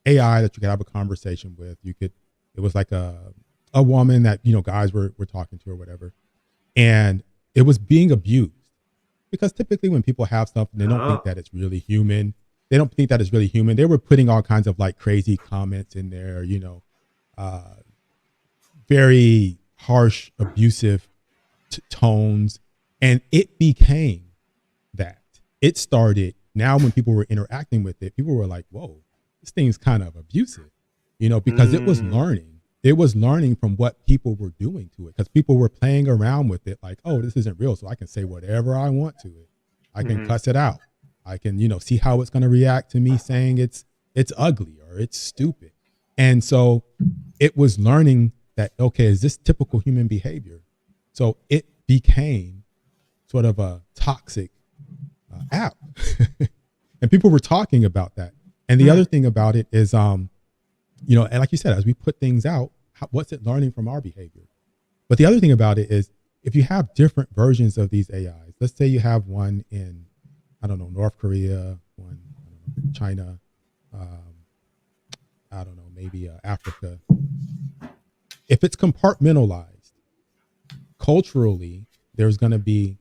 AI that you could have a conversation with. It was like a woman that, guys were talking to or whatever. And it was being abused because typically when people have something, they don't think that it's really human. They don't think that it's really human. They were putting all kinds of like crazy comments in there, very harsh, abusive tones. And it became that. It started, now when people were interacting with it, people were like, whoa, this thing's kind of abusive, because it was learning. It was learning from what people were doing to it, because people were playing around with it like, oh, this isn't real, so I can say whatever I want to it. I can cuss it out. I can, see how it's going to react to me saying it's ugly or it's stupid. And so it was learning that, okay, is this typical human behavior? So it became sort of a toxic app. And people were talking about that. And the other thing about it is, and like you said, as we put things out, what's it learning from our behavior? But the other thing about it is, if you have different versions of these AIs, let's say you have one in, North Korea, one in China, I don't know, maybe Africa, if it's compartmentalized culturally, there's going to be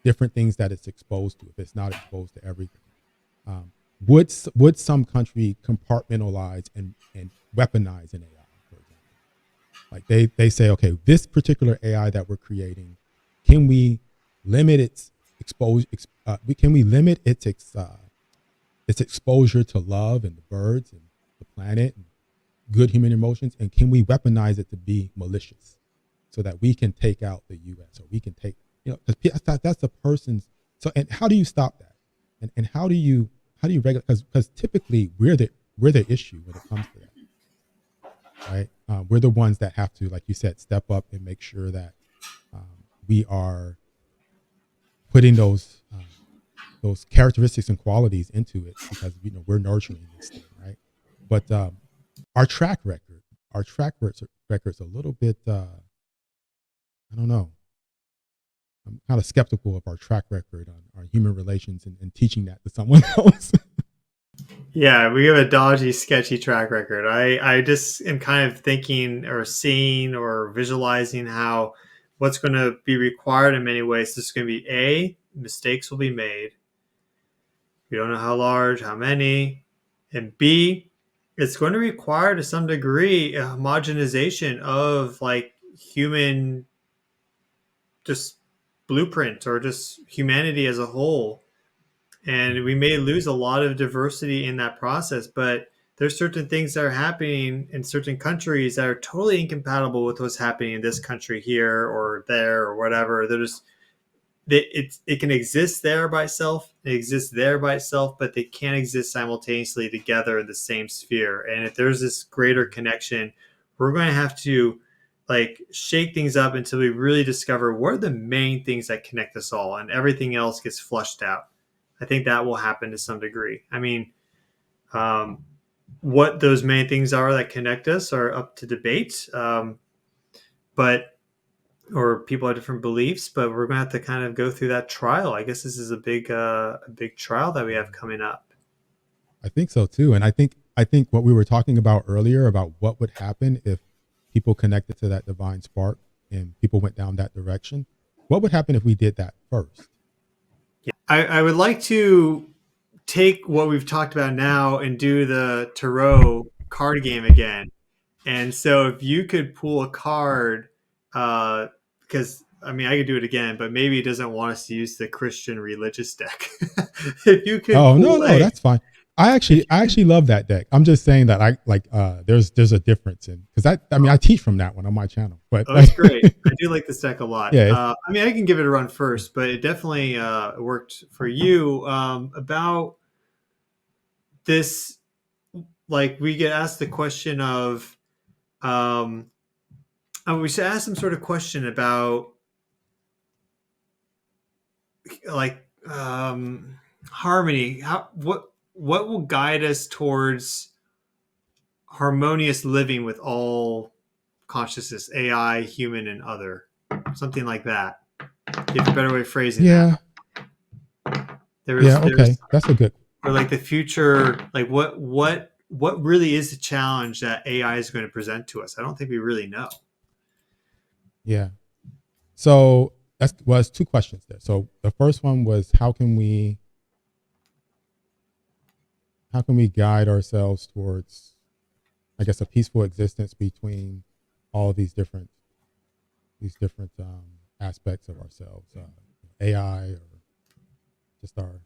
different things that it's exposed to if it's not exposed to everything. Would some country compartmentalize and weaponize an AI, for example? Like they say, okay, this particular AI that we're creating, can we limit its exposure? Can we limit its exposure to love and the birds and the planet and good human emotions, and can we weaponize it to be malicious, so that we can take out the U.S. or we can take, because that's the person's. So, and how do you stop that? And how do you regulate? Because typically we're the issue when it comes to that, right? We're the ones that have to, like you said, step up and make sure that we are putting those characteristics and qualities into it, because we're nurturing this thing, right? But our track record's a little bit. I don't know. I'm kind of skeptical of our track record on human relations and teaching that to someone else. Yeah, we have a dodgy, sketchy track record. I just am kind of thinking or seeing or visualizing how what's going to be required in many ways. This is going to be mistakes will be made. We don't know how large, how many. And B, it's going to require to some degree a homogenization of like human just blueprint or just humanity as a whole. And we may lose a lot of diversity in that process, but there's certain things that are happening in certain countries that are totally incompatible with what's happening in this country here or there or whatever. It can exist there by itself, it exists there by itself, but they can't exist simultaneously together in the same sphere. And if there's this greater connection, we're going to have to like shake things up until we really discover what are the main things that connect us all, and everything else gets flushed out. I think that will happen to some degree. I mean, what those main things are that connect us are up to debate, or people have different beliefs. But we're going to have to kind of go through that trial. I guess this is a big trial that we have coming up. I think so too, and I think what we were talking about earlier about what would happen if people connected to that divine spark and people went down that direction. What would happen if we did that first? Yeah. I would like to take what we've talked about now and do the tarot card game again. And so if you could pull a card, because I mean, I could do it again, but maybe it doesn't want us to use the Christian religious deck. If you could, no, that's fine. I actually love that deck. I'm just saying that I like there's a difference in, because I teach from that one on my channel. But that's great. I do like this deck a lot. Yeah, I mean, I can give it a run first, but it definitely worked for you. About this, like we get asked the question of, we should ask some sort of question about like harmony. What will guide us towards harmonious living with all consciousness, AI, human, and other, something like that. You have a better way of phrasing that. Okay, that's a good. Or like the future, like what really is the challenge that AI is going to present to us? I don't think we really know. Yeah. So that's two questions there. So the first one was how can we guide ourselves towards, I guess, a peaceful existence between all of these different aspects of ourselves, AI, or just our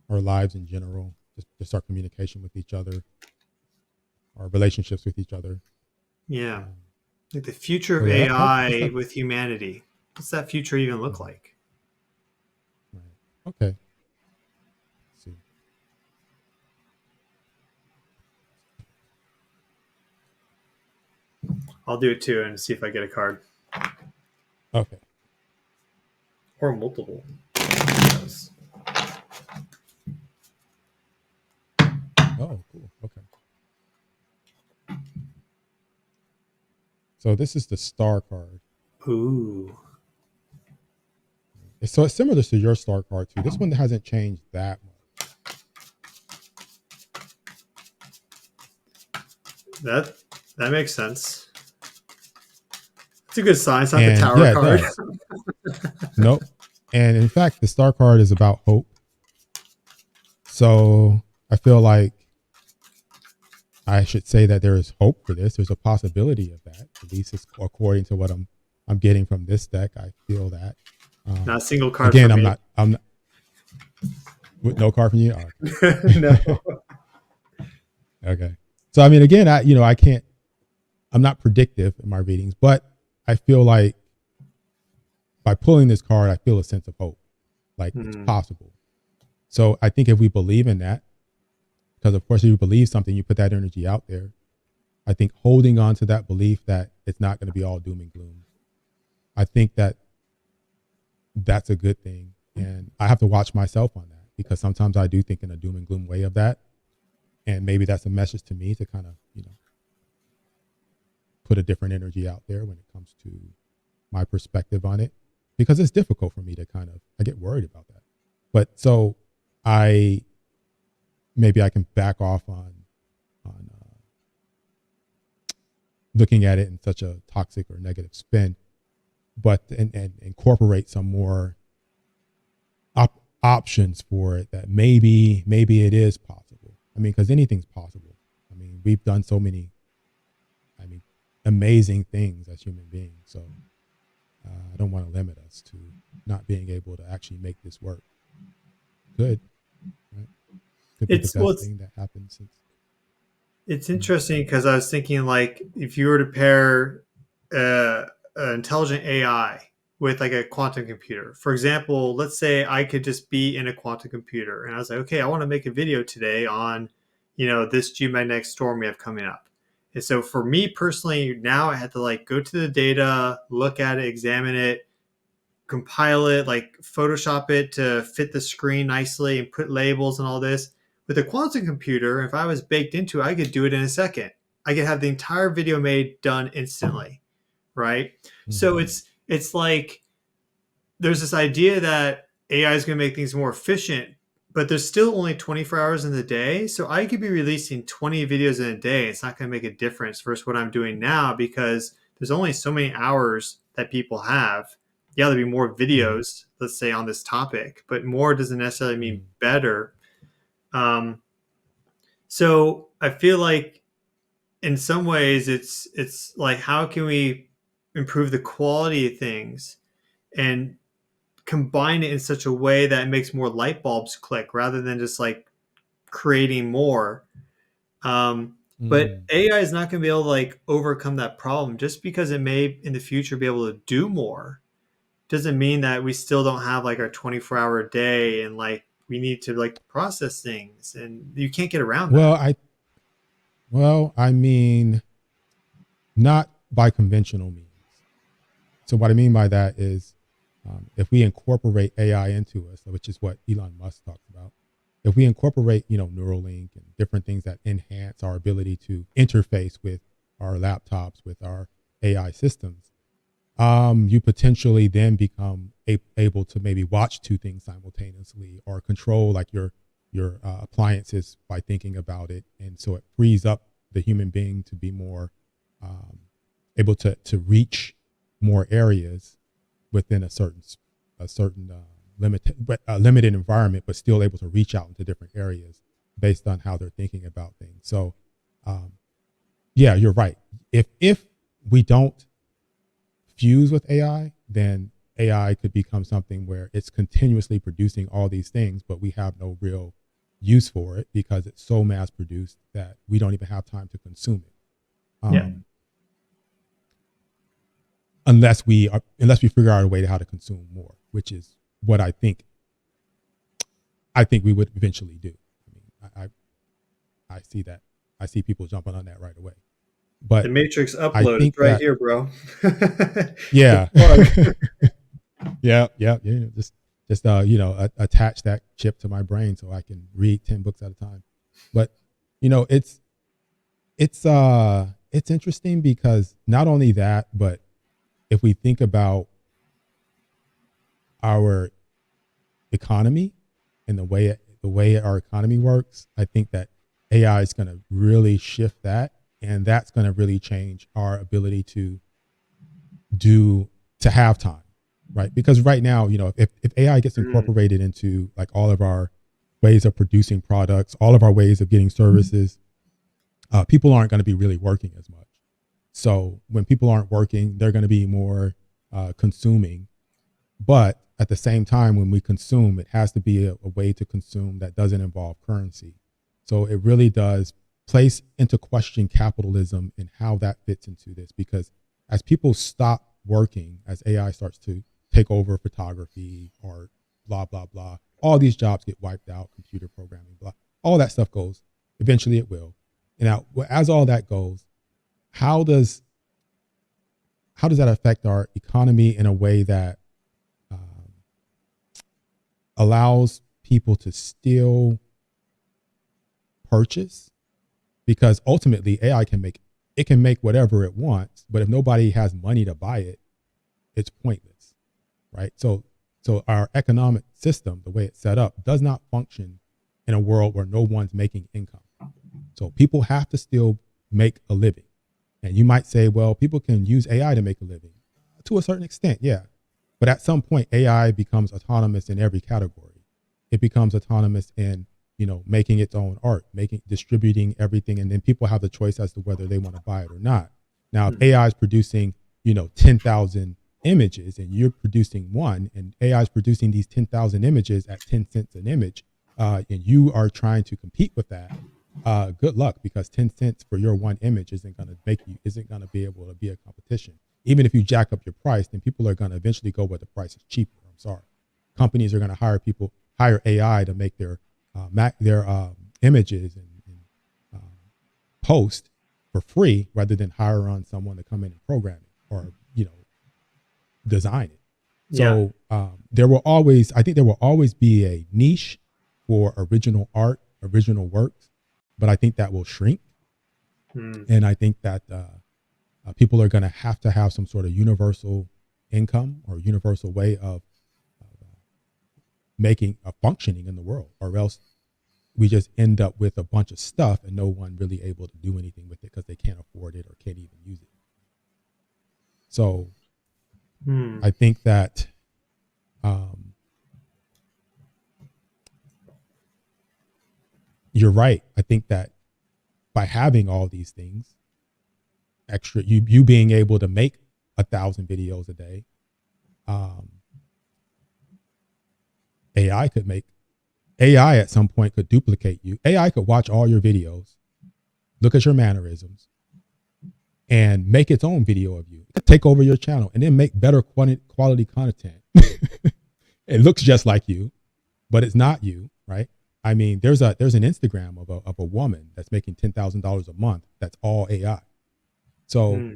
lives in general, just our communication with each other, our relationships with each other. Yeah. Like the future of AI with humanity. What's that future even look like? Right. Okay. Let's see. I'll do it too and see if I get a card. Okay. Or multiple. Oh, cool. Okay. So this is the star card. Ooh. So it's similar to your star card too. This one hasn't changed that much. That that makes sense. It's a good sign. It's not the And tower yeah, it card. does. Nope. And in fact, the star card is about hope. So I feel like I should say that there is hope for this. There's a possibility of that. At least it's according to what I'm getting from this deck. I feel that. Not a single card. Again, for I'm me. not. With no card from you. Oh, okay. No. Okay. So I mean, again, I can't. I'm not predictive in my readings, but I feel like by pulling this card, I feel a sense of hope, like it's possible. So I think if we believe in that, because of course, if you believe something, you put that energy out there. I think holding on to that belief that it's not going to be all doom and gloom. I think that that's a good thing. And I have to watch myself on that because sometimes I do think in a doom and gloom way of that. And maybe that's a message to me to kind of, put a different energy out there when it comes to my perspective on it, because it's difficult for me to I get worried about that. But so maybe I can back off on looking at it in such a toxic or negative spin, but and incorporate some more options for it that maybe it is possible. I mean, because anything's possible. I mean, we've done so many, amazing things as human beings. So I don't want to limit us to not being able to actually make this work. Good. Right? Could be the best thing that happened since. It's interesting because I was thinking, like, if you were to pair an intelligent AI with like a quantum computer, for example, let's say I could just be in a quantum computer and I was like, okay, I want to make a video today on, this geomagnetic storm we have coming up. And so for me personally, now I had to like go to the data, look at it, examine it, compile it, like Photoshop it to fit the screen nicely and put labels and all this. With a quantum computer, if I was baked into it, I could do it in a second. I could have the entire video made done instantly, right? Mm-hmm. So it's like there's this idea that AI is going to make things more efficient, but there's still only 24 hours in the day. So I could be releasing 20 videos in a day. It's not going to make a difference versus what I'm doing now because there's only so many hours that people have. Yeah, there'll be more videos, let's say, on this topic, but more doesn't necessarily mean better. So I feel like in some ways it's like, how can we improve the quality of things and combine it in such a way that it makes more light bulbs click rather than just like creating more. But AI is not going to be able to like overcome that problem just because it may in the future be able to do more. Doesn't mean that we still don't have like our 24-hour day and like we need to like process things and you can't get around that. I mean, not by conventional means. So what I mean by that is if we incorporate AI into us, which is what Elon Musk talks about, if we incorporate, Neuralink and different things that enhance our ability to interface with our laptops, with our AI systems, you potentially then become able to maybe watch two things simultaneously or control like your appliances by thinking about it. And so it frees up the human being to be more able to reach more areas within a certain limited environment, but still able to reach out into different areas based on how they're thinking about things. So, yeah, you're right. If we don't fuse with AI, then AI could become something where it's continuously producing all these things, but we have no real use for it because it's so mass produced that we don't even have time to consume it. Unless we figure out a way to how to consume more, which is what I think we would eventually do. I mean, I see that. I see people jumping on that right away. But the Matrix upload is right here, bro. Yeah. yeah. Just attach that chip to my brain so I can read 10 books at a time. But it's interesting because not only that, but if we think about our economy and the way our economy works, I think that AI is going to really shift that And that's going to really change our ability to have time, right? Because right now, if AI gets incorporated into like all of our ways of producing products, all of our ways of getting services, people aren't going to be really working as much. So when people aren't working, they're going to be more consuming. But at the same time, when we consume, it has to be a way to consume that doesn't involve currency. So it really does place into question capitalism and how that fits into this. Because as people stop working, as AI starts to take over photography, art, blah, blah, blah, all these jobs get wiped out, computer programming, blah, all that stuff goes. Eventually it will. And now, as all that goes, how does that affect our economy in a way that allows people to still purchase? Because ultimately AI can make whatever it wants, but if nobody has money to buy it, it's pointless, right? So our economic system, the way it's set up, does not function in a world where no one's making income. So people have to still make a living. And you might say, well, people can use AI to make a living. To a certain extent, yeah. But at some point, AI becomes autonomous in every category. It becomes autonomous in, making its own art, distributing everything. And then people have the choice as to whether they want to buy it or not. Now, if AI is producing, 10,000 images and you're producing one, and AI is producing these 10,000 images at 10 cents an image, and you are trying to compete with that, good luck, because 10 cents for your one image isn't going to be able to be a competition. Even if you jack up your price, then people are going to eventually go where the price is cheaper. I'm sorry. Companies are going to hire AI to make their images and post for free rather than hire on someone to come in and program it or, design it. So there will always be a niche for original art, original works, but I think that will shrink. And I think that people are going to have some sort of universal income or universal way of making a functioning in the world, or else we just end up with a bunch of stuff and no one really able to do anything with it because they can't afford it or can't even use it. So I think that you're right. I think that by having all these things, extra, you being able to make 1,000 videos a day, AI at some point could duplicate you. AI could watch all your videos, look at your mannerisms, and make its own video of you. Take over your channel and then make better quality content. It looks just like you, but it's not you, right? I mean, there's an Instagram of a woman that's making $10,000 a month. That's all AI. So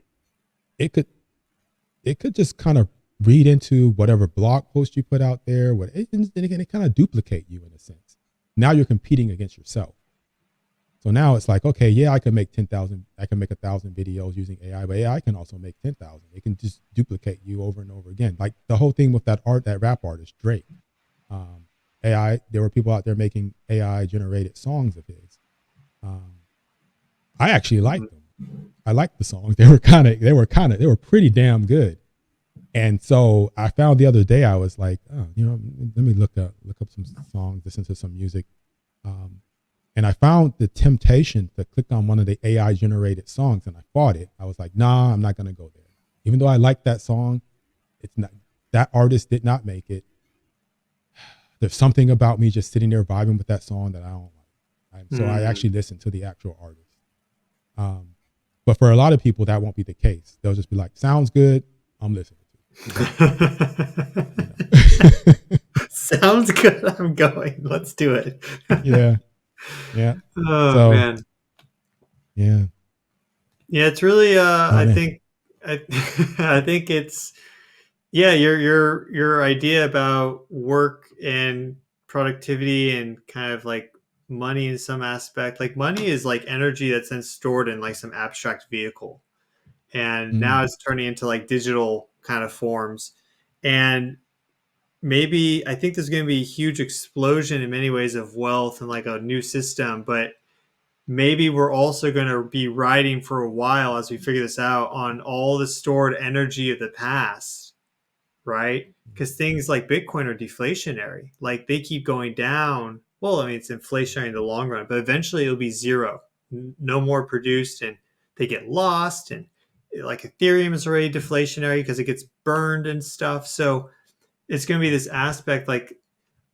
it could just kind of read into whatever blog post you put out there. It kind of duplicate you in a sense. Now you're competing against yourself. So now it's like, okay, yeah, I can make 1,000 videos using AI, but AI can also make 10,000. It can just duplicate you over and over again. Like the whole thing with that rap artist, Drake. AI, there were people out there making AI generated songs of his. I actually liked them. I liked the songs. They were pretty damn good. And so I found the other day, I was like, oh, let me look up some songs, listen to some music. And I found the temptation to click on one of the AI generated songs, and I fought it. I was like, nah, I'm not going to go there. Even though I like that song, it's not, that artist did not make it. There's something about me just sitting there vibing with that song that I don't like. So I actually listen to the actual artist. But for a lot of people, that won't be the case. They'll just be like, sounds good, I'm listening to it. Sounds good, I'm going. Let's do it. Yeah. Oh, man. Yeah. Yeah, it's really I think it's your idea about work and productivity and kind of like money in some aspect. Like money is like energy that's then stored in like some abstract vehicle. And now it's turning into like digital kind of forms. And maybe I think there's going to be a huge explosion in many ways of wealth and like a new system, but maybe we're also going to be riding for a while as we figure this out on all the stored energy of the past, right? Because things like Bitcoin are deflationary. Like they keep going down. Well, I mean, it's inflationary in the long run, but eventually it'll be zero, no more produced, and they get lost. And like Ethereum is already deflationary because it gets burned and stuff. So it's going to be this aspect like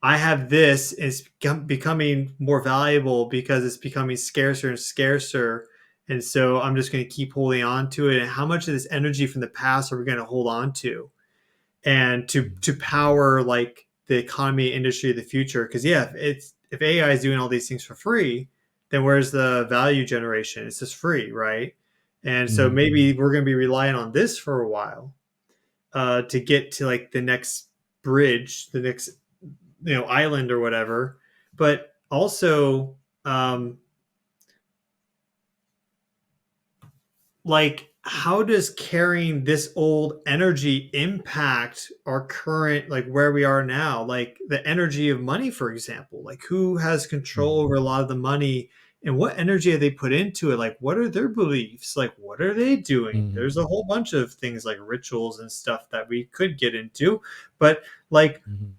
I have this is becoming more valuable because it's becoming scarcer and scarcer. And so I'm just going to keep holding on to it. And how much of this energy from the past are we going to hold on to? And to power like the economy industry of the future? Because yeah, if AI is doing all these things for free, then where's the value generation? It's just free, right? And so Mm-hmm. maybe we're going to be relying on this for a while to get to like the next bridge, the next island or whatever. But also um like how does carrying this old energy impact our current, like where we are now, like the energy of money, for example? Like who has control Mm-hmm. over a lot of the money, and what energy have they put into it? Like what are their beliefs, like what are they doing? Mm-hmm. There's a whole bunch of things like rituals and stuff that we could get into, but like Mm-hmm.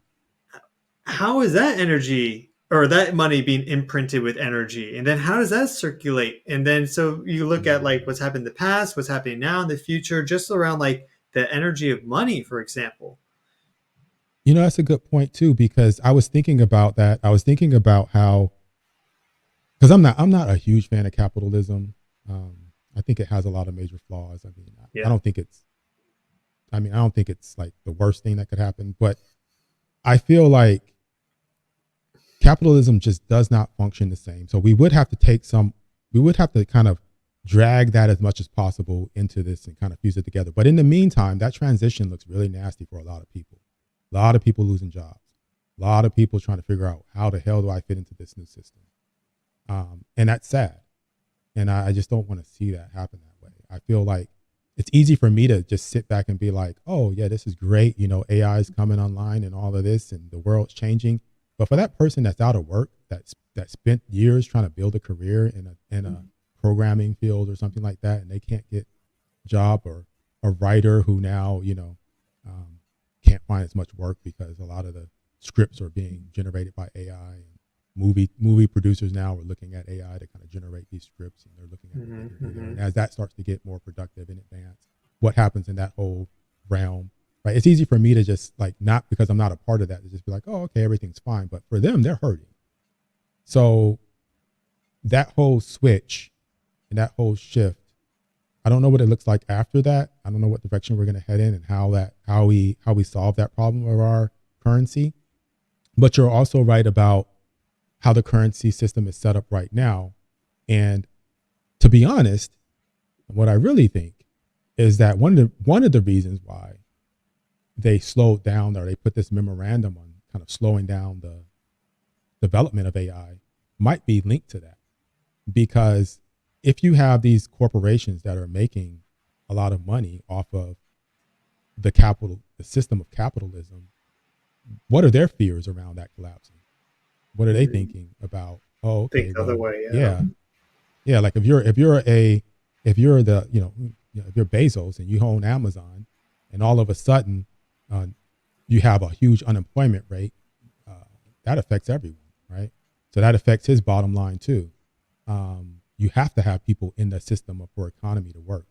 how is that energy or that money being imprinted with energy, and then how does that circulate? And then so you look at like what's happened in the past, what's happening now in the future, just around like the energy of money, for example. You know, that's a good point too, because I was thinking about that. I was thinking about how, because I'm not a huge fan of capitalism. I think it has a lot of major flaws. I mean, I Yeah. don't think it's, I don't think it's like the worst thing that could happen, but I feel like capitalism just does not function the same. So we would have to kind of drag that as much as possible into this and kind of fuse it together. But in the meantime, that transition looks really nasty for a lot of people. A lot of people losing jobs. A lot of people trying to figure out how the hell do I fit into this new system. And that's sad. And I just don't want to see that happen that way. I feel like it's easy for me to just sit back and be like, oh, yeah, this is great. You know, AI is coming online and all of this and the world's changing. But for that person that's out of work, that spent years trying to build a career in a programming field or something like that, and they can't get a job, or a writer who now, can't find as much work because a lot of the scripts are being generated by AI, and movie producers now are looking at AI to kind of generate these scripts, and they're looking at what they can do there. And as that starts to get more productive in advance, what happens in that whole realm, right? It's easy for me to just like, not because I'm not a part of that, to just be like, oh, okay, everything's fine. But for them, they're hurting. So that whole switch and that whole shift, I don't know what it looks like after that. I don't know what direction we're going to head in and how we solve that problem of our currency. But you're also right about how the currency system is set up right now. And to be honest, what I really think is that one of the reasons why they slowed down, or they put this memorandum on kind of slowing down the development of AI, might be linked to that. Because if you have these corporations that are making a lot of money off of the system of capitalism, what are their fears around that collapsing? What are they thinking about? Oh, okay, Think the other well, way. yeah. Like if you're the if you're Bezos and you own Amazon, and all of a sudden you have a huge unemployment rate, that affects everyone, right? So that affects his bottom line too. You have to have people in the system for economy to work,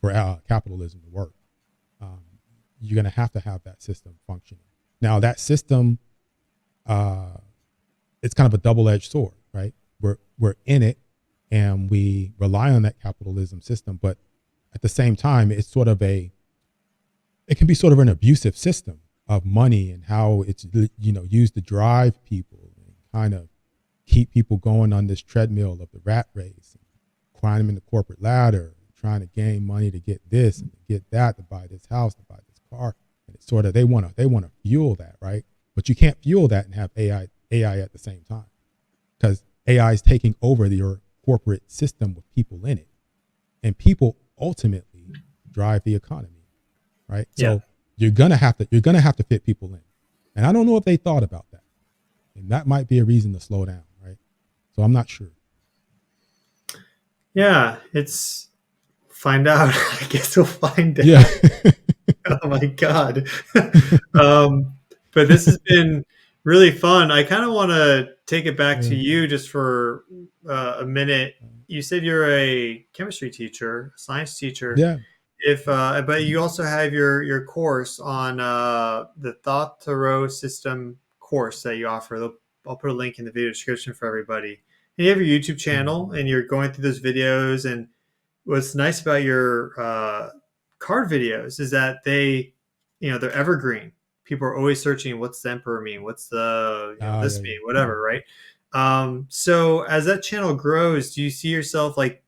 for capitalism to work. You're going to have that system functioning. Now that system, it's kind of a double-edged sword, right? We're in it, and we rely on that capitalism system, but at the same time, it can be sort of an abusive system of money, and how it's used to drive people and kind of keep people going on this treadmill of the rat race, and climbing the corporate ladder, trying to gain money to get this and to get that, to buy this house, to buy this car. And it's sort of, they want to fuel that, right? But you can't fuel that and have AI at the same time, because AI is taking over your corporate system with people in it, and people ultimately drive the economy, right? Yeah. So you're gonna have to fit people in, and I don't know if they thought about that, and that might be a reason to slow down, right? So I'm not sure. Yeah, it's find out. I guess we'll find Yeah. out. Oh my God. um, but this has been really fun. I kind of want to take it back to Yeah. you just for a minute. You said you're a chemistry teacher, science teacher. Yeah. If but you also have your course on the thought Thoreau system course that you offer. I'll put a link in the video description for everybody. And you have your YouTube channel, and you're going through those videos. And what's nice about your card videos is that they're evergreen. People are always searching, what's the emperor mean? What's the this Yeah. mean? Whatever, right? So as that channel grows, do you see yourself like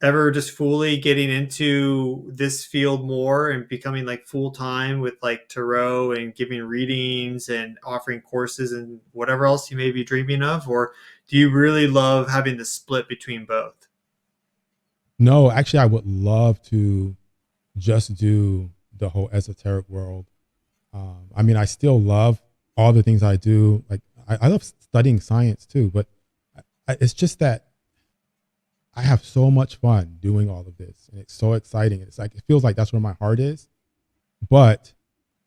ever just fully getting into this field more and becoming like full time with like tarot and giving readings and offering courses and whatever else you may be dreaming of? Or do you really love having the split between both? No, actually, I would love to just do the whole esoteric world. I mean, I still love all the things I do. Like, I love studying science too, but it's just that I have so much fun doing all of this, and it's so exciting. It's like, it feels like that's where my heart is. But,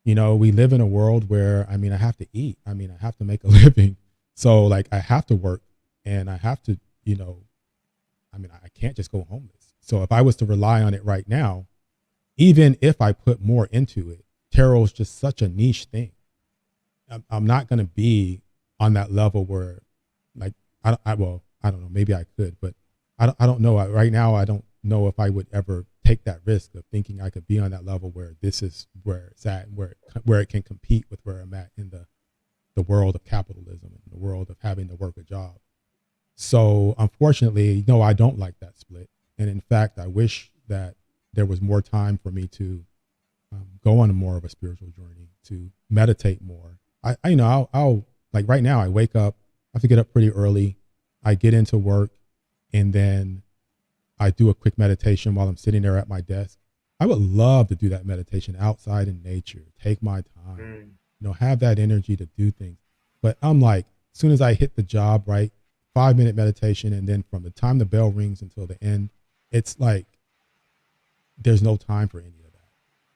we live in a world where, I mean, I have to eat. I mean, I have to make a living. So like, I have to work, and I have to, I mean, I can't just go homeless. So if I was to rely on it right now, even if I put more into it, tarot is just such a niche thing. I'm not going to be on that level where, like, well, I don't know, maybe I could, but I don't know. Right now, I don't know if I would ever take that risk of thinking I could be on that level where this is where it's at, where it can compete with where I'm at in the world of capitalism and the world of having to work a job. So unfortunately, no, I don't like that split. And in fact, I wish that there was more time for me to go on a more of a spiritual journey, to meditate more. I'll like right now, I wake up, I have to get up pretty early. I get into work, and then I do a quick meditation while I'm sitting there at my desk. I would love to do that meditation outside in nature, take my time, have that energy to do things. But I'm like, as soon as I hit the job, right, 5-minute meditation, and then from the time the bell rings until the end, it's like there's no time for any of that.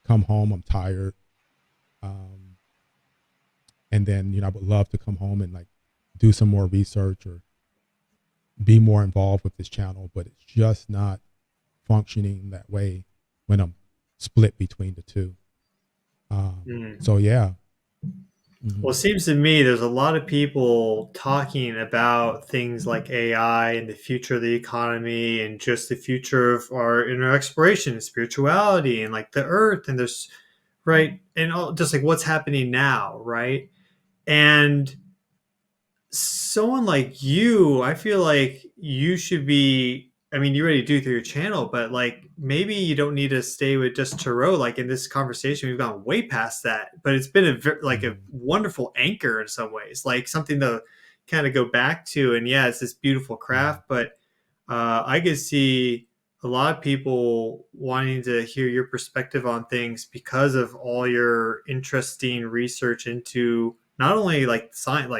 Come home, I'm tired. And then, I would love to come home and like do some more research or be more involved with this channel, but it's just not functioning that way when I'm split between the two. So yeah. Well, it seems to me there's a lot of people talking about things like AI and the future of the economy and just the future of our inner exploration and spirituality and like the earth and there's right and all, just like what's happening now, right? And someone like you, I feel like you should be. I mean, you already do through your channel, but like maybe you don't need to stay with just tarot. Like in this conversation, we've gone way past that, but it's been a wonderful anchor in some ways, like something to kind of go back to. And yeah, it's this beautiful craft, but I could see a lot of people wanting to hear your perspective on things because of all your interesting research into not only like science,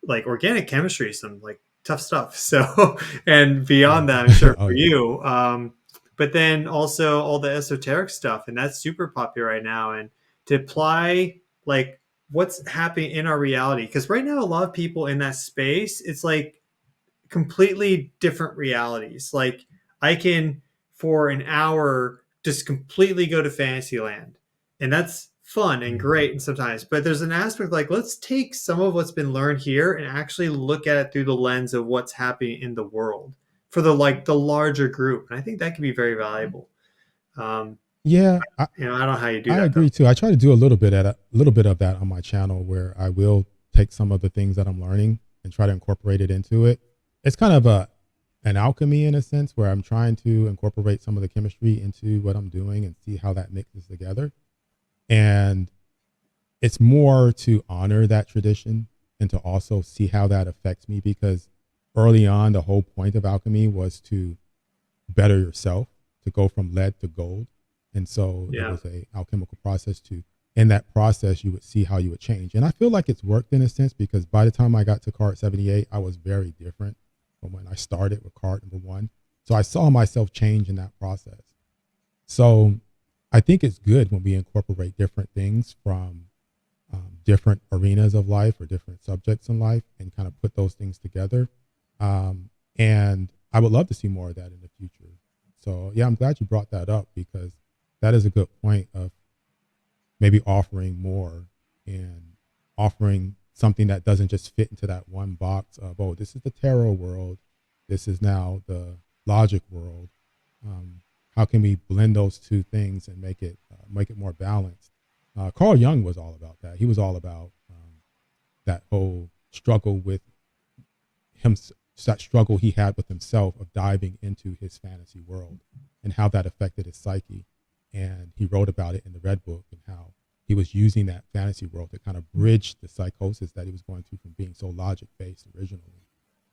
like organic chemistry, some like tough stuff. So, and beyond that, I'm sure Oh for yeah. you, but then also all the esoteric stuff, and that's super popular right now. And to apply like what's happening in our reality, because right now a lot of people in that space, it's like completely different realities. Like I can for an hour just completely go to Fantasyland, and that's fun and great and sometimes, but there's an aspect like let's take some of what's been learned here and actually look at it through the lens of what's happening in the world for the larger group, and I think that can be very valuable. um Yeah, I don't know how you do I that though. agree too. I try to do a little bit of that on my channel, where I will take some of the things that I'm learning and try to incorporate it into it. It's kind of an alchemy in a sense, where I'm trying to incorporate some of the chemistry into what I'm doing and see how that mixes together. And it's more to honor that tradition and to also see how that affects me, because early on, the whole point of alchemy was to better yourself, to go from lead to gold. And so it Yeah. was a alchemical process to, in that process, you would see how you would change. And I feel like it's worked in a sense, because by the time I got to card 78, I was very different from when I started with card number 1. So I saw myself change in that process. So I think it's good when we incorporate different things from different arenas of life or different subjects in life and kind of put those things together. And I would love to see more of that in the future. So yeah, I'm glad you brought that up, because that is a good point of maybe offering more and offering something that doesn't just fit into that one box of, oh, this is the tarot world, this is now the logic world. How can we blend those two things and make it more balanced? Carl Jung was all about that. He was all about that whole struggle with him, that struggle he had with himself of diving into his fantasy world and how that affected his psyche. And he wrote about it in the Red Book, and how he was using that fantasy world to kind of bridge the psychosis that he was going through from being so logic-based originally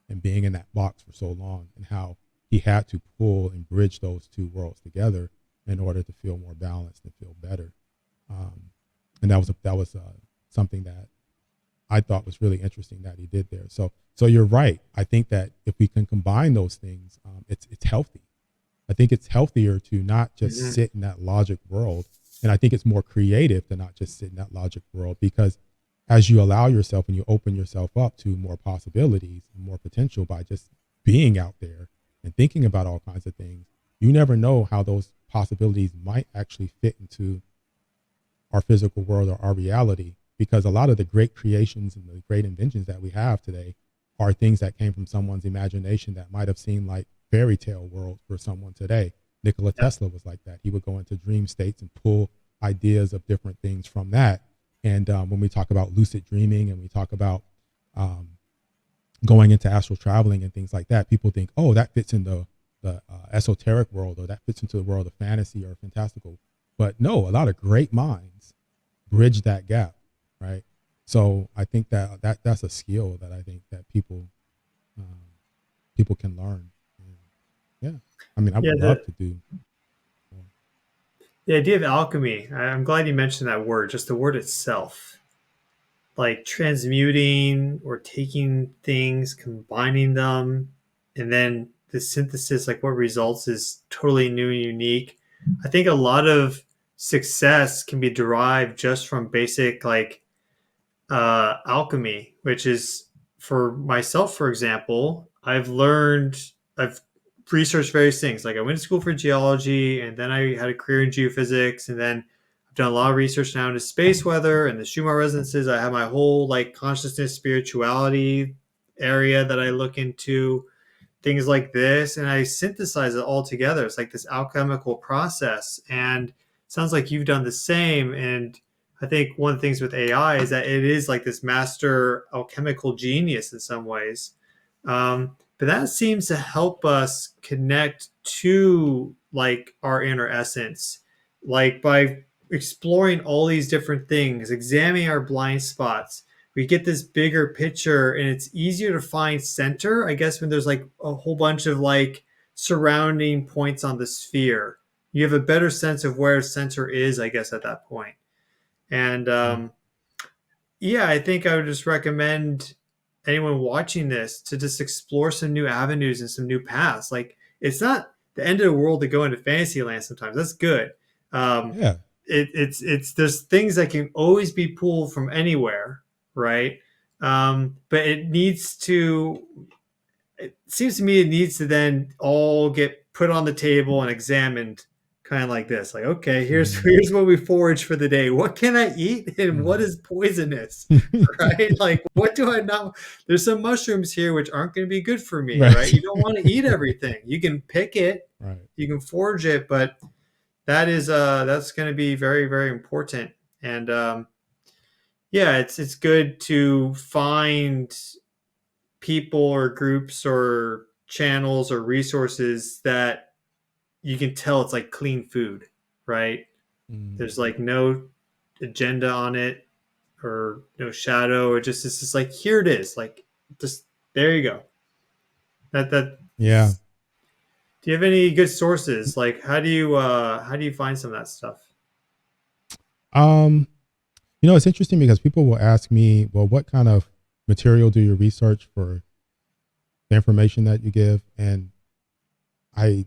and being in that box for so long, and how he had to pull and bridge those two worlds together in order to feel more balanced and feel better. And that was something that I thought was really interesting that he did there. So you're right. I think that if we can combine those things, it's healthy. I think it's healthier to not just sit in that logic world. And I think it's more creative to not just sit in that logic world, because as you allow yourself and you open yourself up to more possibilities and more potential by just being out there and thinking about all kinds of things, you never know how those possibilities might actually fit into our physical world or our reality. Because a lot of the great creations and the great inventions that we have today are things that came from someone's imagination that might have seemed like fairy tale world for someone today. Nikola Tesla was like that. He would go into dream states and pull ideas of different things from that. And when we talk about lucid dreaming and we talk about going into astral traveling and things like that, people think, oh, that fits in the esoteric world, or that fits into the world of fantasy or fantastical. But no, a lot of great minds bridge that gap, right? So I think that's a skill that I think that people can learn. Yeah, I mean, I would love to do more. The idea of alchemy, I'm glad you mentioned that word, just the word itself. Like transmuting or taking things, combining them, and then the synthesis, like what results is totally new and unique. I think a lot of success can be derived just from basic like alchemy, which is for myself, for example, I've researched various things. Like I went to school for geology, and then I had a career in geophysics, and then I've done a lot of research now into space weather and the Schumann resonances. I have my whole like consciousness spirituality area that I look into, things like this, and I synthesize it all together. It's like this alchemical process, and it sounds like you've done the same. And I think one of the things with AI is that it is like this master alchemical genius in some ways. But that seems to help us connect to like our inner essence, like by exploring all these different things, examining our blind spots. We get this bigger picture, and it's easier to find center, I guess, when there's like a whole bunch of like surrounding points on the sphere. You have a better sense of where center is, I guess, at that point. And yeah, I think I would just recommend anyone watching this to just explore some new avenues and some new paths. Like it's not the end of the world to go into fantasy land sometimes. That's good. Yeah. It's there's things that can always be pulled from anywhere, right? But it seems to me it needs to then all get put on the table and examined kind of like this. Like, okay, here's what we forage for the day. What can I eat and what is poisonous? Right? Like, what do I not? There's some mushrooms here which aren't going to be good for me, right? You don't want to eat everything. You can pick it, right. You can forage it, but that's going to be very, very important. And yeah, it's good to find people or groups or channels or resources that you can tell it's like clean food, right? There's like no agenda on it or no shadow, or just it's just like here it is, like just there you go. That Yeah. Do you have any good sources? Like how do you find some of that stuff? It's interesting because people will ask me, well, what kind of material do you research for the information that you give? And I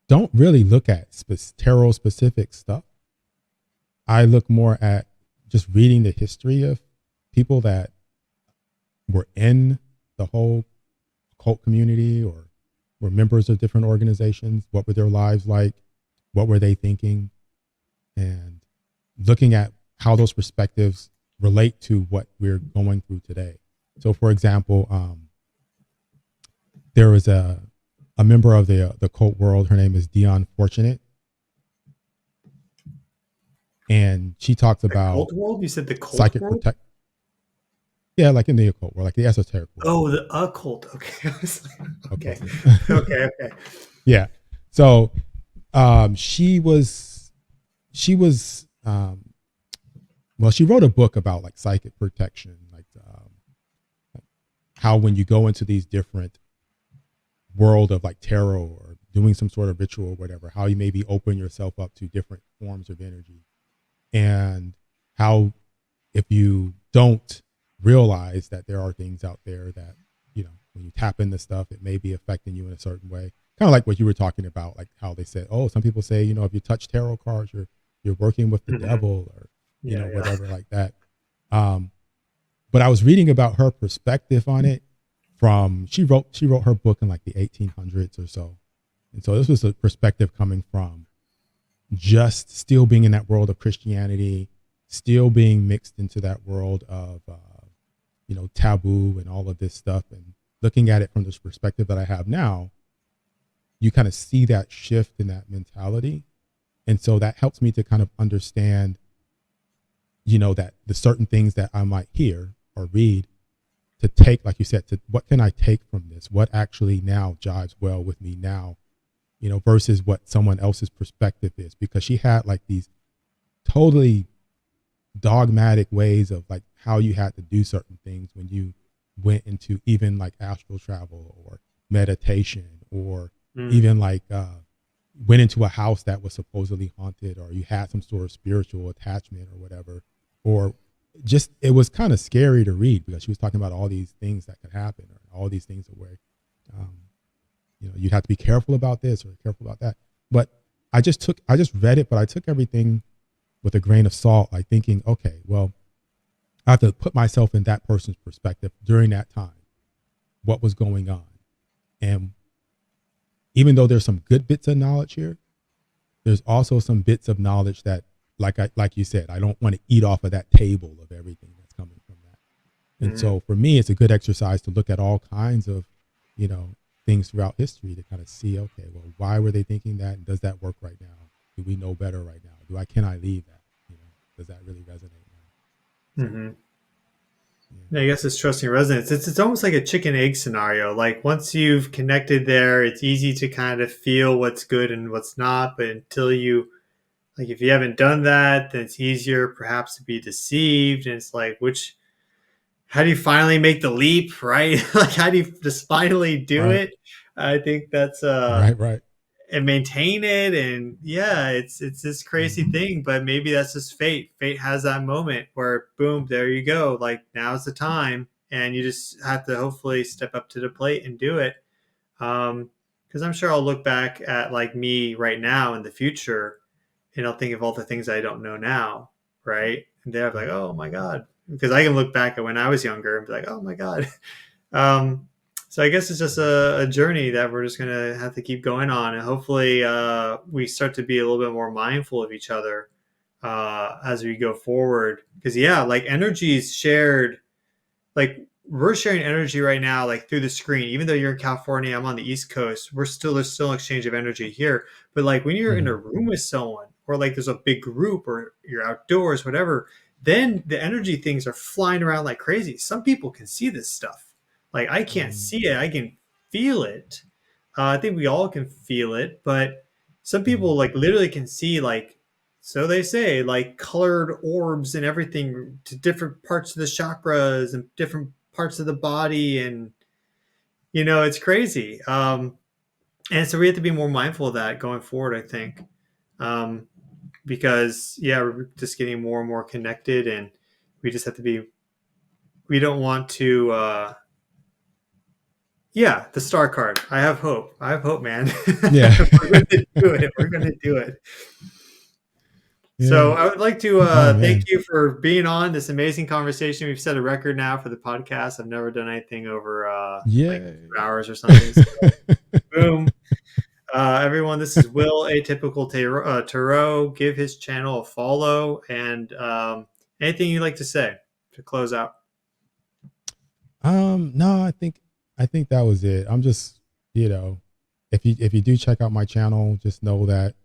don't really look at tarot specific stuff. I look more at just reading the history of people that were in the whole cult community or were members of different organizations. What were their lives like? What were they thinking? And looking at how those perspectives relate to what we're going through today. So, for example, there was a member of the cult world. Her name is Dion Fortunate, and she talks about cult world. You said the cult psychic world. Yeah, like in the occult world, like the esoteric world. Oh, the occult. Okay. Okay. Okay. Yeah. So, she wrote a book about like psychic protection, like how when you go into these different world of like tarot or doing some sort of ritual or whatever, how you maybe open yourself up to different forms of energy, and how if you don't realize that there are things out there that, you know, when you tap into stuff, it may be affecting you in a certain way. Kind of like what you were talking about, like how they said, oh, some people say, you know, if you touch tarot cards, you're working with the devil, or you know, whatever like that. But I was reading about her perspective on it from she wrote her book in like the 1800s or so, and so this was a perspective coming from just still being in that world of Christianity, still being mixed into that world of you know, taboo and all of this stuff, and looking at it from this perspective that I have now, you kind of see that shift in that mentality. And so that helps me to kind of understand, you know, that the certain things that I might hear or read, to take, like you said, to what can I take from this? What actually now jives well with me now, you know, versus what someone else's perspective is. Because she had like these totally dogmatic ways of like how you had to do certain things when you went into even like astral travel or meditation, or even like went into a house that was supposedly haunted, or you had some sort of spiritual attachment or whatever, or just it was kind of scary to read because she was talking about all these things that could happen, or all these things where you know, you'd have to be careful about this or careful about that. But I just read it, but I took everything with a grain of salt, like thinking, okay, well, I have to put myself in that person's perspective during that time, what was going on. And even though there's some good bits of knowledge here, there's also some bits of knowledge that, like you said, I don't want to eat off of that table of everything that's coming from that. And so for me, it's a good exercise to look at all kinds of, you know, things throughout history to kind of see, okay, well, why were they thinking that? And does that work right now? Do we know better right now? Can I leave that? You know, does that really resonate now? I guess it's trusting resonance. It's almost like a chicken egg scenario. Like once you've connected there, it's easy to kind of feel what's good and what's not. But until you, like, if you haven't done that, then it's easier perhaps to be deceived. And it's like, how do you finally make the leap, right? Like, how do you just finally do Right. it? I think that's Right. and maintain it. And yeah, it's this crazy thing, but maybe that's just fate. Fate has that moment where boom, there you go. Like now's the time. And you just have to hopefully step up to the plate and do it. Because I'm sure I'll look back at like me right now in the future and I'll think of all the things I don't know now, right? And they're like, oh my God. Because I can look back at when I was younger and be like, oh my God. So I guess it's just a journey that we're just going to have to keep going on. And hopefully we start to be a little bit more mindful of each other as we go forward. Because, yeah, like energy is shared. Like we're sharing energy right now, like through the screen. Even though you're in California, I'm on the East Coast. There's still an exchange of energy here. But like when you're in a room with someone, or like there's a big group, or you're outdoors, whatever, then the energy things are flying around like crazy. Some people can see this stuff. Like I can't see it, I can feel it. I think we all can feel it, but some people like literally can see, like, so they say, like colored orbs and everything to different parts of the chakras and different parts of the body, and it's crazy. And so we have to be more mindful of that going forward, I think. Because yeah, we're just getting more and more connected, and we just have to be. We don't want to. Yeah, the star card. I have hope. I have hope, man. Yeah. We're going to do it. We're going to do it. So Yeah. I would like to Oh thank man. you for being on this amazing conversation. We've set a record now for the podcast. I've never done anything over like Yeah. 2 hours or something. So, boom. Everyone, this is Will Atypical Tarot. Give his channel a follow, and anything you'd like to say to close out. No, I think that was it. I'm just, if you do check out my channel, just know that,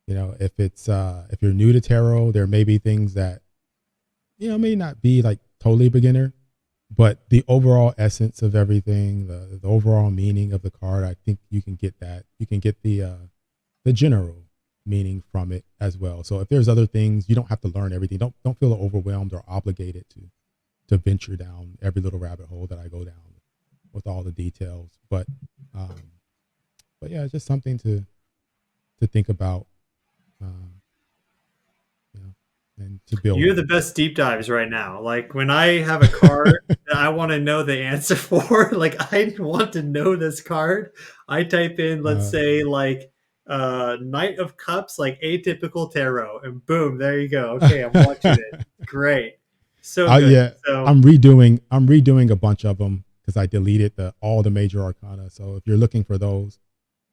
if you're new to tarot, there may be things that, may not be like totally beginner, but the overall essence of everything, the overall meaning of the card, I think you can get that. You can get the general meaning from it as well. So if there's other things, you don't have to learn everything. Don't feel overwhelmed or obligated to venture down every little rabbit hole that I go down with all the details. But yeah, just something to think about, and to build. You're the best deep dives right now. Like when I have a card that I want to know the answer for, like I want to know this card. I type in, let's say, like Knight of Cups, like Atypical Tarot, and boom, there you go. Okay, I'm watching it. Great. So good. Yeah, So I'm redoing a bunch of them because I deleted all the major arcana. So if you're looking for those,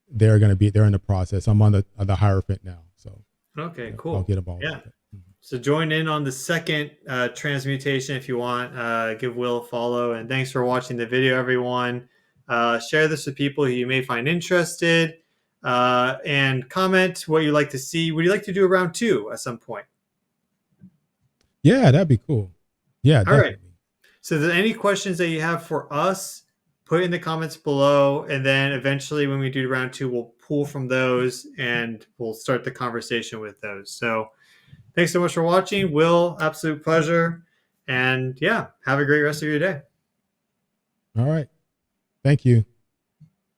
they're in the process. I'm on the Hierophant now, so okay, cool. I'll get them all. Yeah. So join in on the second transmutation if you want. Give Will a follow, and thanks for watching the video, everyone. Share this with people who you may find interested, and comment what you'd like to see. Would you like to do a round 2 at some point? Yeah, that'd be cool. Yeah, all right. definitely. So if there's any questions that you have for us, put in the comments below, and then eventually when we do round 2, we'll pull from those and we'll start the conversation with those. So thanks so much for watching. Will, absolute pleasure. And yeah, have a great rest of your day. All right. Thank you.